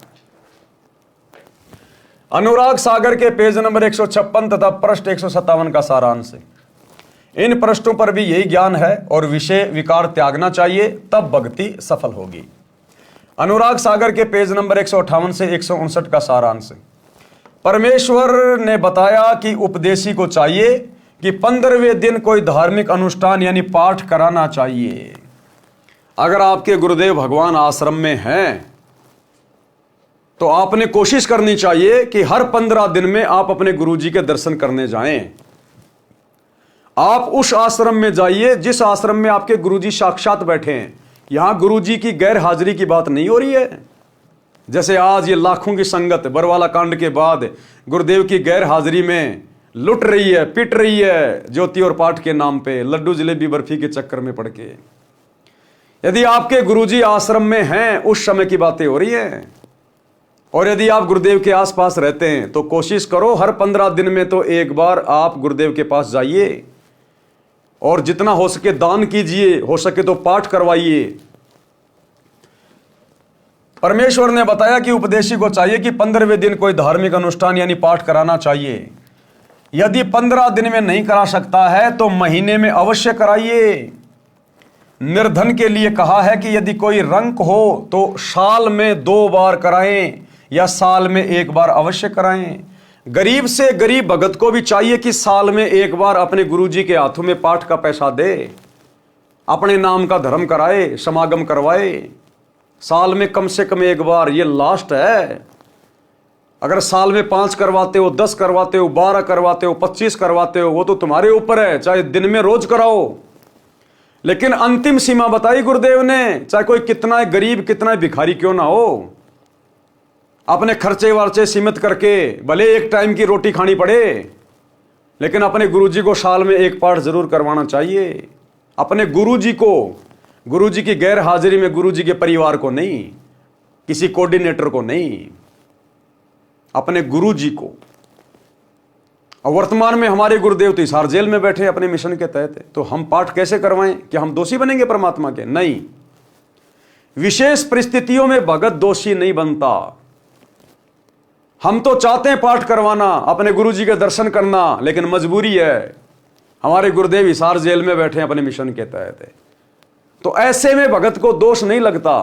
अनुराग सागर के पेज नंबर 156 तथा पृष्ठ 157 का सारांश। इन पृष्ठों पर भी यही ज्ञान है और विषय विकार त्यागना चाहिए, तब भक्ति सफल होगी। अनुराग सागर के पेज नंबर 158 से 159 का सारांश। परमेश्वर ने बताया कि उपदेशी को चाहिए कि 15वें दिन कोई धार्मिक अनुष्ठान यानी पाठ कराना चाहिए। अगर आपके गुरुदेव भगवान आश्रम में हैं तो आपने कोशिश करनी चाहिए कि हर 15 दिन में आप अपने गुरुजी के दर्शन करने जाएं। आप उस आश्रम में जाइए जिस आश्रम में आपके गुरुजी साक्षात बैठे हैं। यहां गुरुजी की गैर हाजिरी की बात नहीं हो रही है। जैसे आज ये लाखों की संगत बरवाला कांड के बाद गुरुदेव की गैर हाजिरी में लुट रही है, पिट रही है, ज्योति और पाठ के नाम पे, लड्डू जलेबी बर्फी के चक्कर में पड़ के। यदि आपके गुरुजी आश्रम में हैं, उस समय की बातें हो रही हैं। और यदि आप गुरुदेव के आसपास रहते हैं तो कोशिश करो हर 15 दिन में तो एक बार आप गुरुदेव के पास जाइए, और जितना हो सके दान कीजिए, हो सके तो पाठ करवाइए। परमेश्वर ने बताया कि उपदेशी को चाहिए कि 15वें दिन कोई धार्मिक अनुष्ठान यानी पाठ कराना चाहिए। यदि 15 दिन में नहीं करा सकता है तो महीने में अवश्य कराइए। निर्धन के लिए कहा है कि यदि कोई रंक हो तो साल में 2 बार कराएं या साल में 1 बार अवश्य कराएं। गरीब से गरीब भगत को भी चाहिए कि साल में 1 बार अपने गुरुजी के हाथों में पाठ का पैसा दे, अपने नाम का धर्म कराए, समागम करवाए। साल में कम से कम 1 बार, ये लास्ट है। अगर साल में 5 करवाते हो, 10 करवाते हो, 12 करवाते हो, 25 करवाते हो, वो तो तुम्हारे ऊपर है। चाहे दिन में रोज कराओ, लेकिन अंतिम सीमा बताई गुरुदेव ने। चाहे कोई कितना गरीब, कितना भिखारी क्यों ना हो, अपने खर्चे वर्चे सीमित करके भले 1 टाइम की रोटी खानी पड़े, लेकिन अपने गुरुजी को साल में 1 पाठ जरूर करवाना चाहिए। अपने गुरुजी को गुरुजी की गैर हाजिरी में गुरुजी के परिवार को नहीं, किसी कोऑर्डिनेटर को नहीं, अपने गुरुजी को। और वर्तमान में हमारे गुरुदेव तो हिसार जेल में बैठे अपने मिशन के तहत, तो हम पाठ कैसे करवाएं कि हम दोषी बनेंगे परमात्मा के? नहीं, विशेष परिस्थितियों में भगत दोषी नहीं बनता। हम तो चाहते हैं पाठ करवाना, अपने गुरुजी के दर्शन करना, लेकिन मजबूरी है, हमारे गुरुदेव हिसार जेल में बैठे हैं अपने मिशन के तहत। तो ऐसे में भगत को दोष नहीं लगता।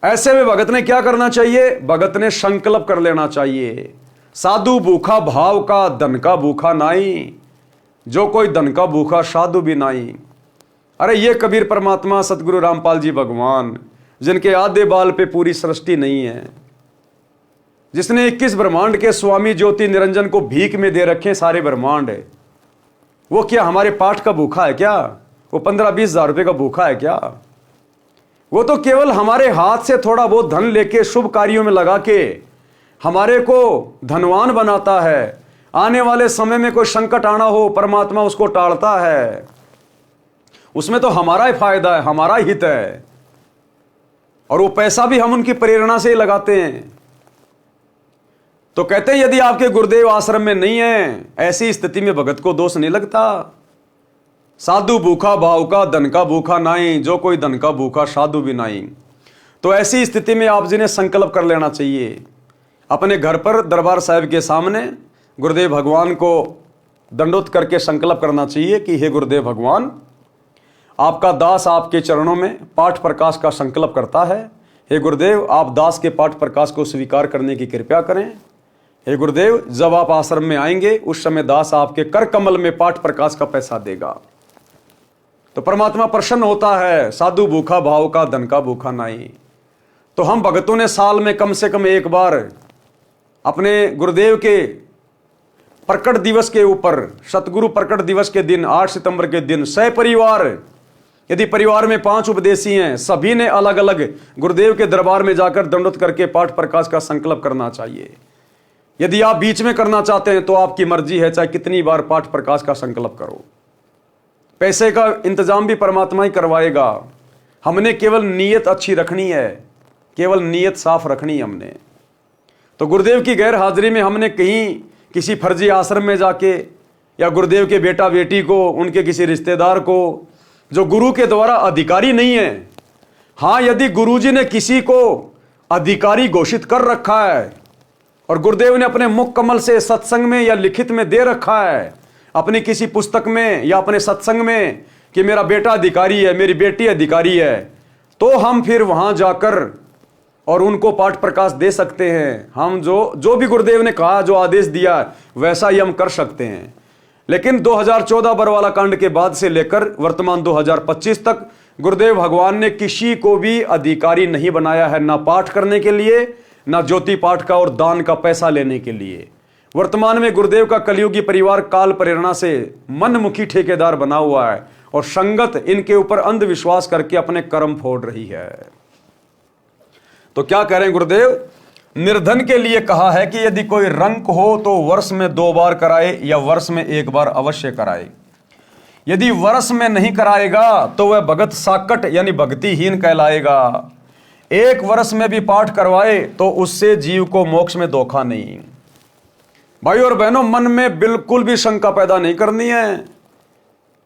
ऐसे में भगत ने क्या करना चाहिए? भगत ने संकल्प कर लेना चाहिए, साधु भूखा भाव का, धन का भूखा नाई, जो कोई धन का भूखा साधु भी नाई। अरे ये कबीर परमात्मा सतगुरु रामपाल जी भगवान, जिनके आधे बाल पे पूरी सृष्टि नहीं है, जिसने 21 ब्रह्मांड के स्वामी ज्योति निरंजन को भीख में दे रखे सारे ब्रह्मांड, वो क्या हमारे पाठ का भूखा है क्या? वो 15-20 हजार रुपए का भूखा है क्या? वो तो केवल हमारे हाथ से थोड़ा बहुत धन लेके शुभ कार्यों में लगा के हमारे को धनवान बनाता है। आने वाले समय में कोई संकट आना हो, परमात्मा उसको टालता है, उसमें तो हमारा ही फायदा है, हमारा हित है, और वो पैसा भी हम उनकी प्रेरणा से ही लगाते हैं। तो कहते हैं यदि आपके गुरुदेव आश्रम में नहीं है, ऐसी स्थिति में भगत को दोष नहीं लगता। साधु भूखा भाव का, धन का भूखा नाई, जो कोई धन का भूखा साधु भी नाई। तो ऐसी स्थिति में आप जी ने संकल्प कर लेना चाहिए, अपने घर पर दरबार साहिब के सामने गुरुदेव भगवान को दंडोत करके संकल्प करना चाहिए कि हे गुरुदेव भगवान, आपका दास आपके चरणों में पाठ प्रकाश का संकल्प करता है। हे गुरुदेव, आप दास के पाठ प्रकाश को स्वीकार करने की कृपा करें। हे गुरुदेव, जब आप आश्रम में आएंगे उस समय दास आपके कर कमल में पाठ प्रकाश का पैसा देगा। तो परमात्मा प्रसन्न होता है, साधु भूखा भाव का, धन का भूखा नाई। तो हम भगतों ने साल में कम से कम एक बार अपने गुरुदेव के प्रकट दिवस के ऊपर, सतगुरु प्रकट दिवस के दिन 8 सितंबर के दिन सहपरिवार, यदि परिवार में 5 उपदेशी हैं, सभी ने अलग अलग गुरुदेव के दरबार में जाकर दंडोत करके पाठ प्रकाश का संकल्प करना चाहिए। यदि आप बीच में करना चाहते हैं तो आपकी मर्जी है, चाहे कितनी बार पाठ प्रकाश का संकल्प करो। पैसे का इंतजाम भी परमात्मा ही करवाएगा। हमने केवल नीयत अच्छी रखनी है, केवल नीयत साफ रखनी है हमने। तो गुरुदेव की गैर हाजिरी में हमने कहीं किसी फर्जी आश्रम में जाके, या गुरुदेव के बेटा बेटी को, उनके किसी रिश्तेदार को जो गुरु के द्वारा अधिकारी नहीं है, हाँ यदि गुरुजी ने किसी को अधिकारी घोषित कर रखा है और गुरुदेव ने अपने मुख कमल से सत्संग में या लिखित में दे रखा है, अपनी किसी पुस्तक में या अपने सत्संग में, कि मेरा बेटा अधिकारी है, मेरी बेटी अधिकारी है, तो हम फिर वहां जाकर और उनको पाठ प्रकाश दे सकते हैं। हम जो भी गुरुदेव ने कहा, जो आदेश दिया, वैसा ही हम कर सकते हैं। लेकिन 2014 बरवाला कांड के बाद से लेकर वर्तमान 2025 तक गुरुदेव भगवान ने किसी को भी अधिकारी नहीं बनाया है, ना पाठ करने के लिए, ना ज्योति पाठ का और दान का पैसा लेने के लिए। वर्तमान में गुरुदेव का कलयुगी परिवार काल प्रेरणा से मनमुखी ठेकेदार बना हुआ है और संगत इनके ऊपर अंधविश्वास करके अपने कर्म फोड़ रही है। तो क्या कह रहे हैं गुरुदेव? निर्धन के लिए कहा है कि यदि कोई रंक हो तो वर्ष में 2 बार कराए या वर्ष में 1 बार अवश्य कराए। यदि वर्ष में नहीं कराएगा तो वह भगत साकट यानी भक्तिहीन कहलाएगा। 1 वर्ष में भी पाठ करवाए तो उससे जीव को मोक्ष में धोखा नहीं। भाई और बहनों, मन में बिल्कुल भी शंका पैदा नहीं करनी है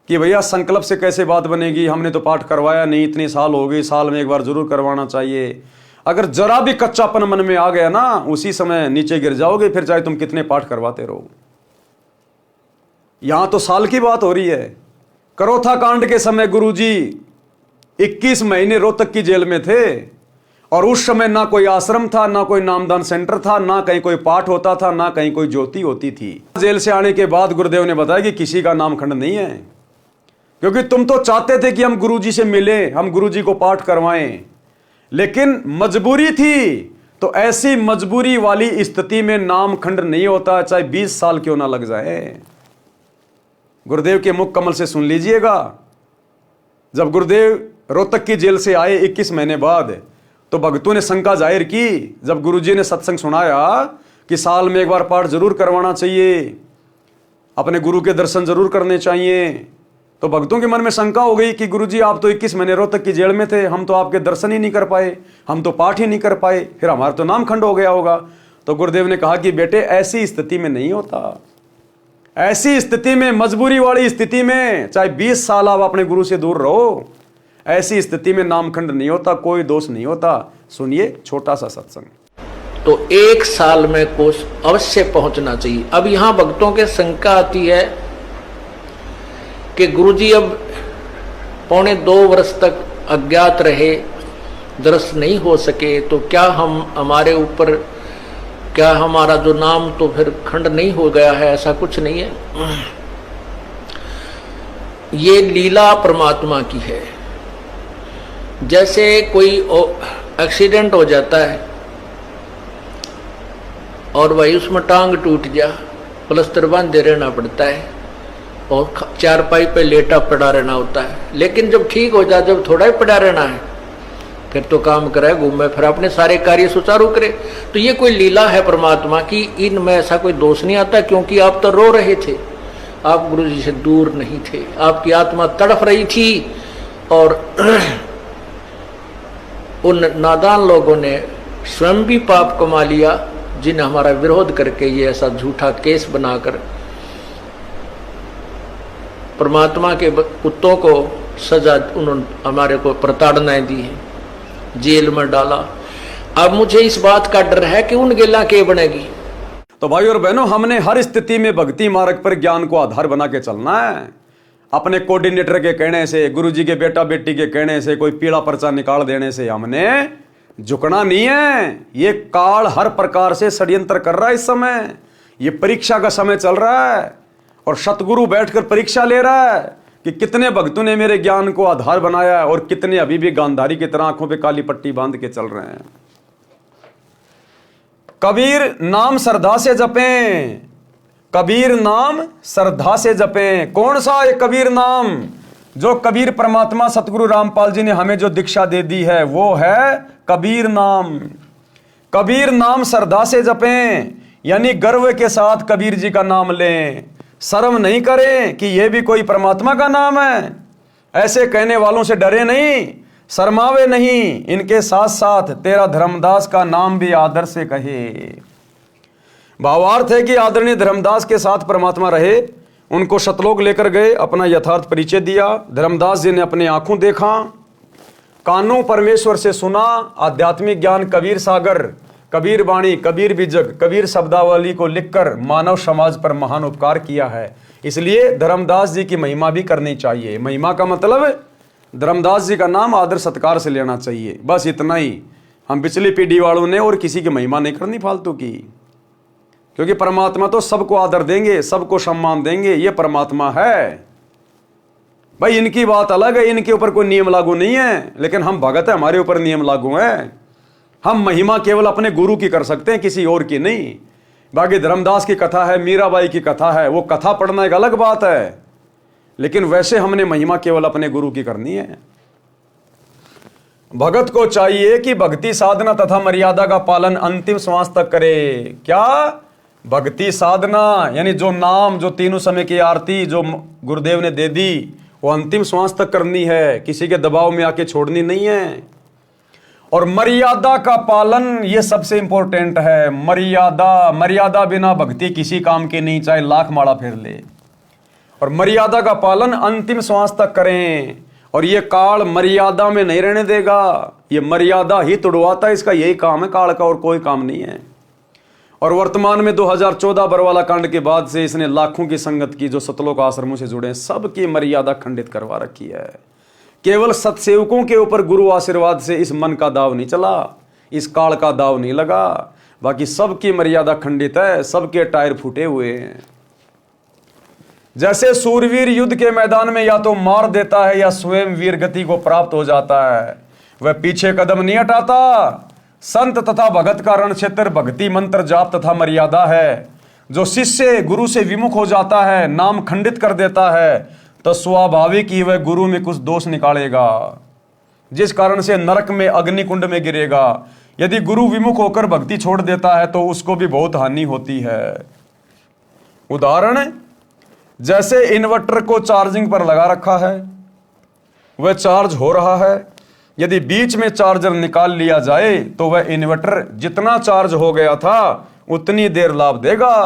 कि भैया संकल्प से कैसे बात बनेगी, हमने तो पाठ करवाया नहीं, इतने साल हो गए, साल में 1 बार जरूर करवाना चाहिए। अगर जरा भी कच्चापन मन में आ गया ना, उसी समय नीचे गिर जाओगे, फिर चाहे तुम कितने पाठ करवाते रहो। यहां तो साल की बात हो रही है। करोथा कांड के समय गुरुजी 21 महीने रोहतक की जेल में थे और उस समय ना कोई आश्रम था, ना कोई नामदान सेंटर था, ना कहीं कोई पाठ होता था, ना कहीं कोई ज्योति होती थी। जेल से आने के बाद गुरुदेव ने बताया कि किसी का नामखंड नहीं है, क्योंकि तुम तो चाहते थे कि हम गुरुजी से मिले, हम गुरुजी को पाठ करवाएं, लेकिन मजबूरी थी। तो ऐसी मजबूरी वाली स्थिति में नामखंड नहीं होता, चाहे 20 साल क्यों ना लग जाए। गुरुदेव के मुख कमल से सुन लीजिएगा। जब गुरुदेव रोहतक की जेल से आए 21 महीने बाद, तो भक्तों ने शंका जाहिर की। जब गुरुजी ने सत्संग सुनाया कि साल में 1 बार पाठ जरूर करवाना चाहिए, अपने गुरु के दर्शन जरूर करने चाहिए, तो भक्तों के मन में शंका हो गई कि गुरुजी आप तो 21 महीने रोहतक की जेल में थे, हम तो आपके दर्शन ही नहीं कर पाए, हम तो पाठ ही नहीं कर पाए, फिर हमारा तो नाम खंड हो गया होगा। तो गुरुदेव ने कहा कि बेटे ऐसी स्थिति में नहीं होता। ऐसी स्थिति में, मजबूरी वाली स्थिति में, चाहे 20 साल आप अपने गुरु से दूर रहो, ऐसी स्थिति में नामखंड नहीं होता, कोई दोष नहीं होता। सुनिए छोटा सा सत्संग। तो 1 साल में कोष अवश्य पहुंचना चाहिए। अब यहां भक्तों के शंका आती है कि गुरुजी अब 1.25 वर्ष तक अज्ञात रहे, दर्शन नहीं हो सके, तो क्या हमारे ऊपर, क्या हमारा जो नाम तो फिर खंड नहीं हो गया है? ऐसा कुछ नहीं है। ये लीला परमात्मा की है। जैसे कोई एक्सीडेंट हो जाता है और भाई उसमें टांग टूट जा, प्लास्टर बांधे रहना पड़ता है और चारपाई पे लेटा पड़ा रहना होता है। लेकिन जब ठीक हो जाए, जब थोड़ा ही पड़ा रहना है, फिर तो काम करे, घूमे, फिर अपने सारे कार्य सुचारू करे। तो ये कोई लीला है परमात्मा की, इनमें ऐसा कोई दोष नहीं आता। क्योंकि आप तो रो रहे थे, आप गुरु जी से दूर नहीं थे, आपकी आत्मा तड़फ रही थी और उन नादान लोगों ने स्वयं भी पाप कमा लिया, जिन्हें हमारा विरोध करके ये ऐसा झूठा केस बनाकर परमात्मा के कुत्तों को सजा, उन्होंने हमारे को प्रताड़नाएं दी है, जेल में डाला। अब मुझे इस बात का डर है कि उन गेला के बनेगी। तो भाई और बहनों, हमने हर स्थिति में भक्ति मार्ग पर ज्ञान को आधार बना के चलना है। अपने कोऑर्डिनेटर के कहने से, गुरुजी के बेटा बेटी के कहने से, कोई पीला पर्चा निकाल देने से हमने झुकना नहीं है। ये काल हर प्रकार से षड्यंत्र कर रहा है। इस समय ये परीक्षा का समय चल रहा है और सतगुरु बैठकर परीक्षा ले रहा है कि कितने भक्तों ने मेरे ज्ञान को आधार बनाया है और कितने अभी भी गांधारी की तरह आंखों पे काली पट्टी बांध के चल रहे हैं। कबीर नाम श्रद्धा से जपें, कबीर नाम श्रद्धा से जपें। कौन सा ये कबीर नाम? जो कबीर परमात्मा सतगुरु रामपाल जी ने हमें जो दीक्षा दे दी है वो है कबीर नाम। कबीर नाम श्रद्धा से जपें, यानी गर्व के साथ कबीर जी का नाम लें। शर्म नहीं करें कि यह भी कोई परमात्मा का नाम है। ऐसे कहने वालों से डरे नहीं, शर्मावे नहीं। इनके साथ साथ तेरा धर्मदास का नाम भी आदर से कहे। भावार्थ है कि आदरणीय धर्मदास के साथ परमात्मा रहे, उनको सतलोक लेकर गए, अपना यथार्थ परिचय दिया। धर्मदास जी ने अपनी आंखों देखा, कानों परमेश्वर से सुना, आध्यात्मिक ज्ञान कबीर सागर, कबीर वाणी, कबीर बीजक, कबीर शब्दावली को लिखकर मानव समाज पर महान उपकार किया है। इसलिए धर्मदास जी की महिमा भी करनी चाहिए। महिमा का मतलब धर्मदास जी का नाम आदर सत्कार से लेना चाहिए, बस इतना ही। हम पिछली पीढ़ी वालों ने और किसी की महिमा नहीं करनी फालतू की, क्योंकि परमात्मा तो सबको आदर देंगे, सबको सम्मान देंगे। ये परमात्मा है भाई, इनकी बात अलग है, इनके ऊपर कोई नियम लागू नहीं है। लेकिन हम भगत है, हमारे ऊपर नियम लागू है। हम महिमा केवल अपने गुरु की कर सकते हैं, किसी और की नहीं। बाकी धर्मदास की कथा है, मीराबाई की कथा है, वो कथा पढ़ना एक अलग बात है, लेकिन वैसे हमने महिमा केवल अपने गुरु की करनी है। भगत को चाहिए कि भक्ति साधना तथा मर्यादा का पालन अंतिम श्वास तक करे। क्या? भक्ति साधना, यानी जो नाम, जो तीनों समय की आरती जो गुरुदेव ने दे दी, वो अंतिम श्वास तक करनी है, किसी के दबाव में आके छोड़नी नहीं है। और मर्यादा का पालन, ये सबसे इंपॉर्टेंट है। मर्यादा बिना भक्ति किसी काम की नहीं, चाहे लाख माला फेर ले। और मर्यादा का पालन अंतिम श्वास तक करें। और ये काल मर्यादा में नहीं रहने देगा, ये मर्यादा ही तुड़वाता है। इसका यही काम है काल का, और कोई काम नहीं है। और वर्तमान में 2014 बरवाला कांड के बाद से इसने लाखों की संगत की, जो सतलोक आश्रमों से जुड़े हैं, सबकी मर्यादा खंडित करवा रखी है। केवल सत्सेवकों के ऊपर गुरु आशीर्वाद से इस मन का दाव नहीं चला, इस काल का दाव नहीं लगा। बाकी सबकी मर्यादा खंडित है, सबके टायर फूटे हुए हैं। जैसे सूरवीर युद्ध के मैदान में या तो मार देता है या स्वयं वीर गति को प्राप्त हो जाता है, वह पीछे कदम नहीं हटाता। संत तथा भगत का रण क्षेत्र भक्ति मंत्र जाप तथा मर्यादा है। जो शिष्य गुरु से विमुख हो जाता है, नाम खंडित कर देता है, तो स्वाभाविक ही वह गुरु में कुछ दोष निकालेगा, जिस कारण से नरक में, अग्निकुंड में गिरेगा। यदि गुरु विमुख होकर भक्ति छोड़ देता है तो उसको भी बहुत हानि होती है। उदाहरण, जैसे इन्वर्टर को चार्जिंग पर लगा रखा है, वह चार्ज हो रहा है। यदि बीच में चार्जर निकाल लिया जाए तो वह इन्वर्टर जितना चार्ज हो गया था उतनी देर लाभ देगा।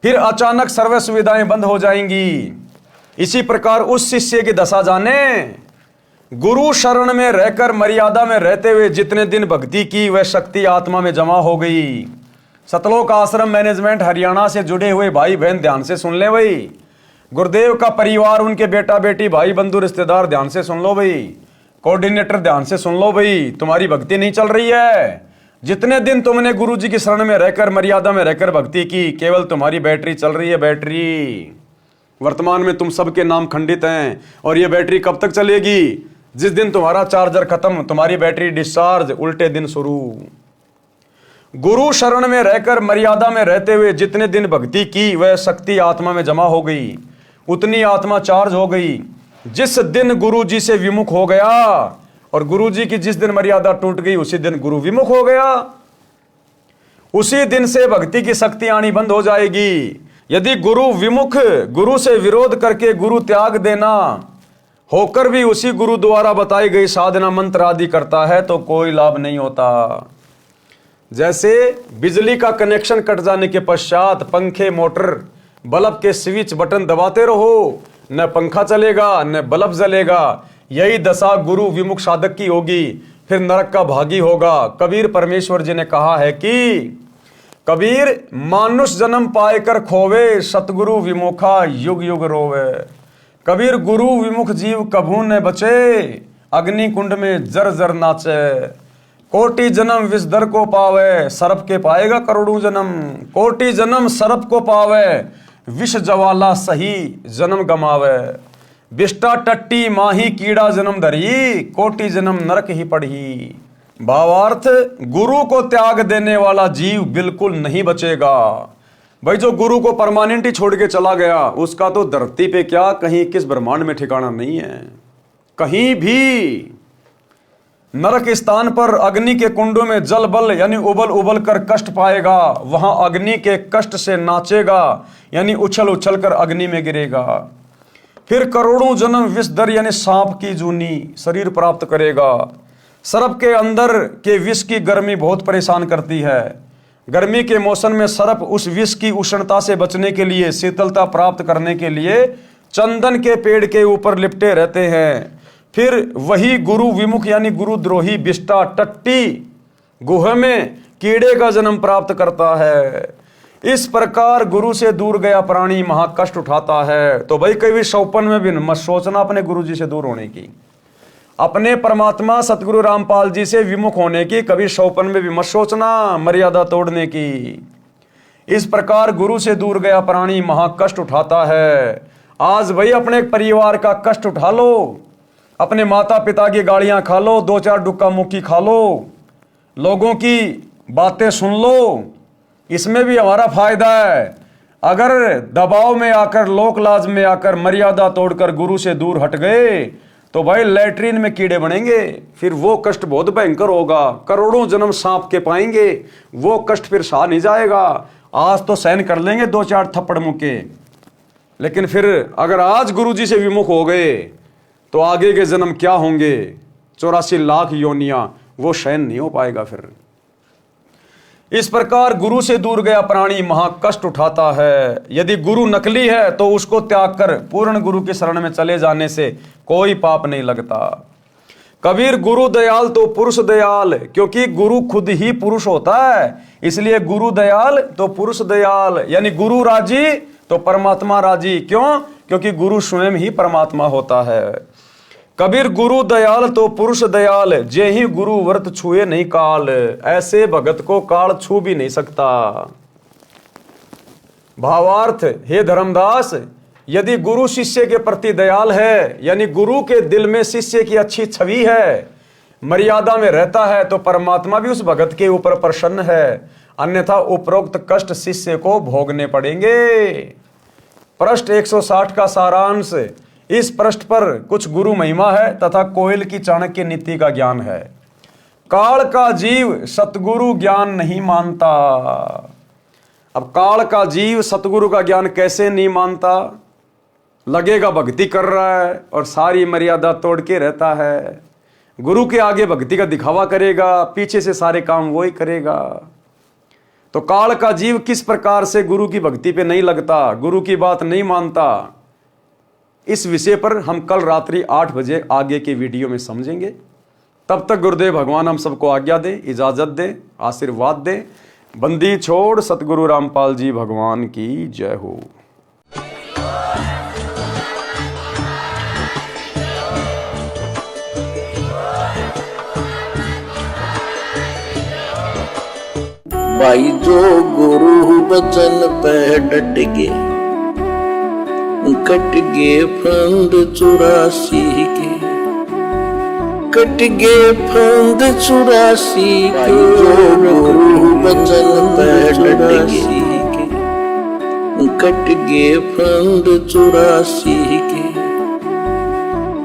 फिर अचानक सर्व सुविधाएं बंद हो जाएंगी। इसी प्रकार उस शिष्य की दशा जाने। गुरु शरण में रहकर मर्यादा में रहते हुए जितने दिन भक्ति की वह शक्ति आत्मा में जमा हो गई। सतलोक आश्रम मैनेजमेंट हरियाणा से जुड़े हुए भाई बहन ध्यान से सुन ले भाई। गुरुदेव का परिवार, उनके बेटा बेटी भाई बंधु रिश्तेदार ध्यान से सुन लो भाई। कोऑर्डिनेटर ध्यान से सुन लो भाई। तुम्हारी भक्ति नहीं चल रही है। जितने दिन तुमने गुरु जी की शरण में रहकर मर्यादा में रहकर भक्ति की, केवल तुम्हारी बैटरी चल रही है। बैटरी वर्तमान में तुम सबके नाम खंडित हैं और ये बैटरी कब तक चलेगी? जिस दिन तुम्हारा चार्जर खत्म, तुम्हारी बैटरी डिस्चार्ज, उल्टे दिन शुरू। गुरु शरण में रहकर मर्यादा में रहते हुए जितने दिन भक्ति की वह शक्ति आत्मा में जमा हो गई, उतनी आत्मा चार्ज हो गई। जिस दिन गुरु जी से विमुख हो गया, और गुरु जी की जिस दिन मर्यादा टूट गई उसी दिन गुरु विमुख हो गया। उसी दिन से भक्ति की शक्ति आनी बंद हो जाएगी। यदि गुरु विमुख, गुरु से विरोध करके गुरु त्याग देना होकर भी उसी गुरु द्वारा बताई गई साधना मंत्र आदि करता है तो कोई लाभ नहीं होता। जैसे बिजली का कनेक्शन कट जाने के पश्चात पंखे, मोटर, बल्ब के स्विच बटन दबाते रहो, न पंखा चलेगा न बल्ब जलेगा। यही दशा गुरु विमुख साधक की होगी, फिर नरक का भागी होगा। कबीर परमेश्वर जी ने कहा है कि कबीर मानुष जन्म पाए कर खोवे, सतगुरु विमुखा युग युग रोवे। कबीर गुरु विमुख जीव कभू न बचे, अग्नि कुंड में जर जर नाचे। कोटि जन्म विषधर को पावे, सरप के पाएगा करोड़ों जन्म। कोटि जन्म सरप को पावे, विष ज्वाला सही जन्म गमावे। बिष्टा टट्टी माही कीड़ा जन्म धरी, कोटि जन्म नरक ही पढ़ी। भावार्थ, गुरु को त्याग देने वाला जीव बिल्कुल नहीं बचेगा। भाई जो गुरु को परमानेंट ही छोड़ के चला गया उसका तो धरती पे क्या, कहीं किस ब्रह्मांड में ठिकाना नहीं है। कहीं भी नरक स्थान पर अग्नि के कुंडों में जल बल यानी उबल उबल कर कष्ट पाएगा, वहां अग्नि के कष्ट से नाचेगा यानी उछल उछल कर अग्नि में गिरेगा। फिर करोड़ों जन्म विषधर यानी सांप की जूनी शरीर प्राप्त करेगा। सर्प के अंदर के विष की गर्मी बहुत परेशान करती है। गर्मी के मौसम में सर्प उस विष की उष्णता से बचने के लिए, शीतलता प्राप्त करने के लिए चंदन के पेड़ के ऊपर लिपटे रहते हैं। फिर वही गुरु विमुख यानी गुरुद्रोही बिष्टा टट्टी गुहा में कीड़े का जन्म प्राप्त करता है। इस प्रकार गुरु से दूर गया प्राणी महाकष्ट उठाता है। तो भाई कभी शौपन में भी मत सोचना अपने गुरु जी से दूर होने की, अपने परमात्मा सतगुरु रामपाल जी से विमुख होने की कभी शौपन में भी मत सोचना, मर्यादा तोड़ने की। इस प्रकार गुरु से दूर गया प्राणी महाकष्ट उठाता है। आज भाई अपने परिवार का कष्ट उठा लो, अपने माता पिता की गालियां खा लो, 2-4 डुक्का मुक्की खा लो, लोगों की बातें सुन लो, इसमें भी हमारा फायदा है। अगर दबाव में आकर, लोक लाज में आकर, मर्यादा तोड़कर गुरु से दूर हट गए तो भाई लैट्रीन में कीड़े बनेंगे। फिर वो कष्ट बहुत भयंकर होगा, करोड़ों जन्म सांप के पाएंगे, वो कष्ट फिर सहा नहीं जाएगा। आज तो सहन कर लेंगे 2-4 थप्पड़ मुक्के, लेकिन फिर अगर आज गुरु जी से विमुख हो गए तो आगे के जन्म क्या होंगे, 84 लाख योनियां, वो सहन नहीं हो पाएगा फिर। इस प्रकार गुरु से दूर गया प्राणी महाकष्ट उठाता है। यदि गुरु नकली है तो उसको त्याग कर पूर्ण गुरु की शरण में चले जाने से कोई पाप नहीं लगता। कबीर गुरु दयाल तो पुरुष दयाल, क्योंकि गुरु खुद ही पुरुष होता है, इसलिए गुरु दयाल तो पुरुष दयाल, यानी गुरु राजी तो परमात्मा राजी। क्यों? क्योंकि गुरु स्वयं ही परमात्मा होता है। कबीर गुरु दयाल तो पुरुष दयाल, जे ही गुरु व्रत छुए नहीं काल, ऐसे भगत को काल छू भी नहीं सकता। भावार्थ, हे धर्मदास, यदि गुरु शिष्य के प्रति दयाल है, यानी गुरु के दिल में शिष्य की अच्छी छवि है, मर्यादा में रहता है, तो परमात्मा भी उस भगत के ऊपर प्रसन्न है। अन्यथा उपरोक्त कष्ट शिष्य को भोगने पड़ेंगे। पृष्ठ 160 का सारांश। इस पृष्ठ पर कुछ गुरु महिमा है तथा कोयल की चाणक्य नीति का ज्ञान है। काल का जीव सतगुरु ज्ञान नहीं मानता। अब काल का जीव सतगुरु का ज्ञान कैसे नहीं मानता, लगेगा भक्ति कर रहा है और सारी मर्यादा तोड़ के रहता है, गुरु के आगे भक्ति का दिखावा करेगा, पीछे से सारे काम वो ही करेगा। तो काल का जीव किस प्रकार से गुरु की भक्ति पे नहीं लगता, गुरु की बात नहीं मानता, इस विषय पर हम कल रात्रि 8 बजे आगे के वीडियो में समझेंगे। तब तक गुरुदेव भगवान हम सबको आज्ञा दे, इजाजत दे, आशीर्वाद दे। बंदी छोड़ सतगुरु रामपाल जी भगवान की जय हो। भाई जो गुरु बचन पे डट गे, कट गे फंद 84 के, कट गे फंद 84 के। जो गुरु बचन पे डट गे, कट गे फंद 84 के,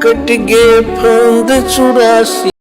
कट गे फंद 84।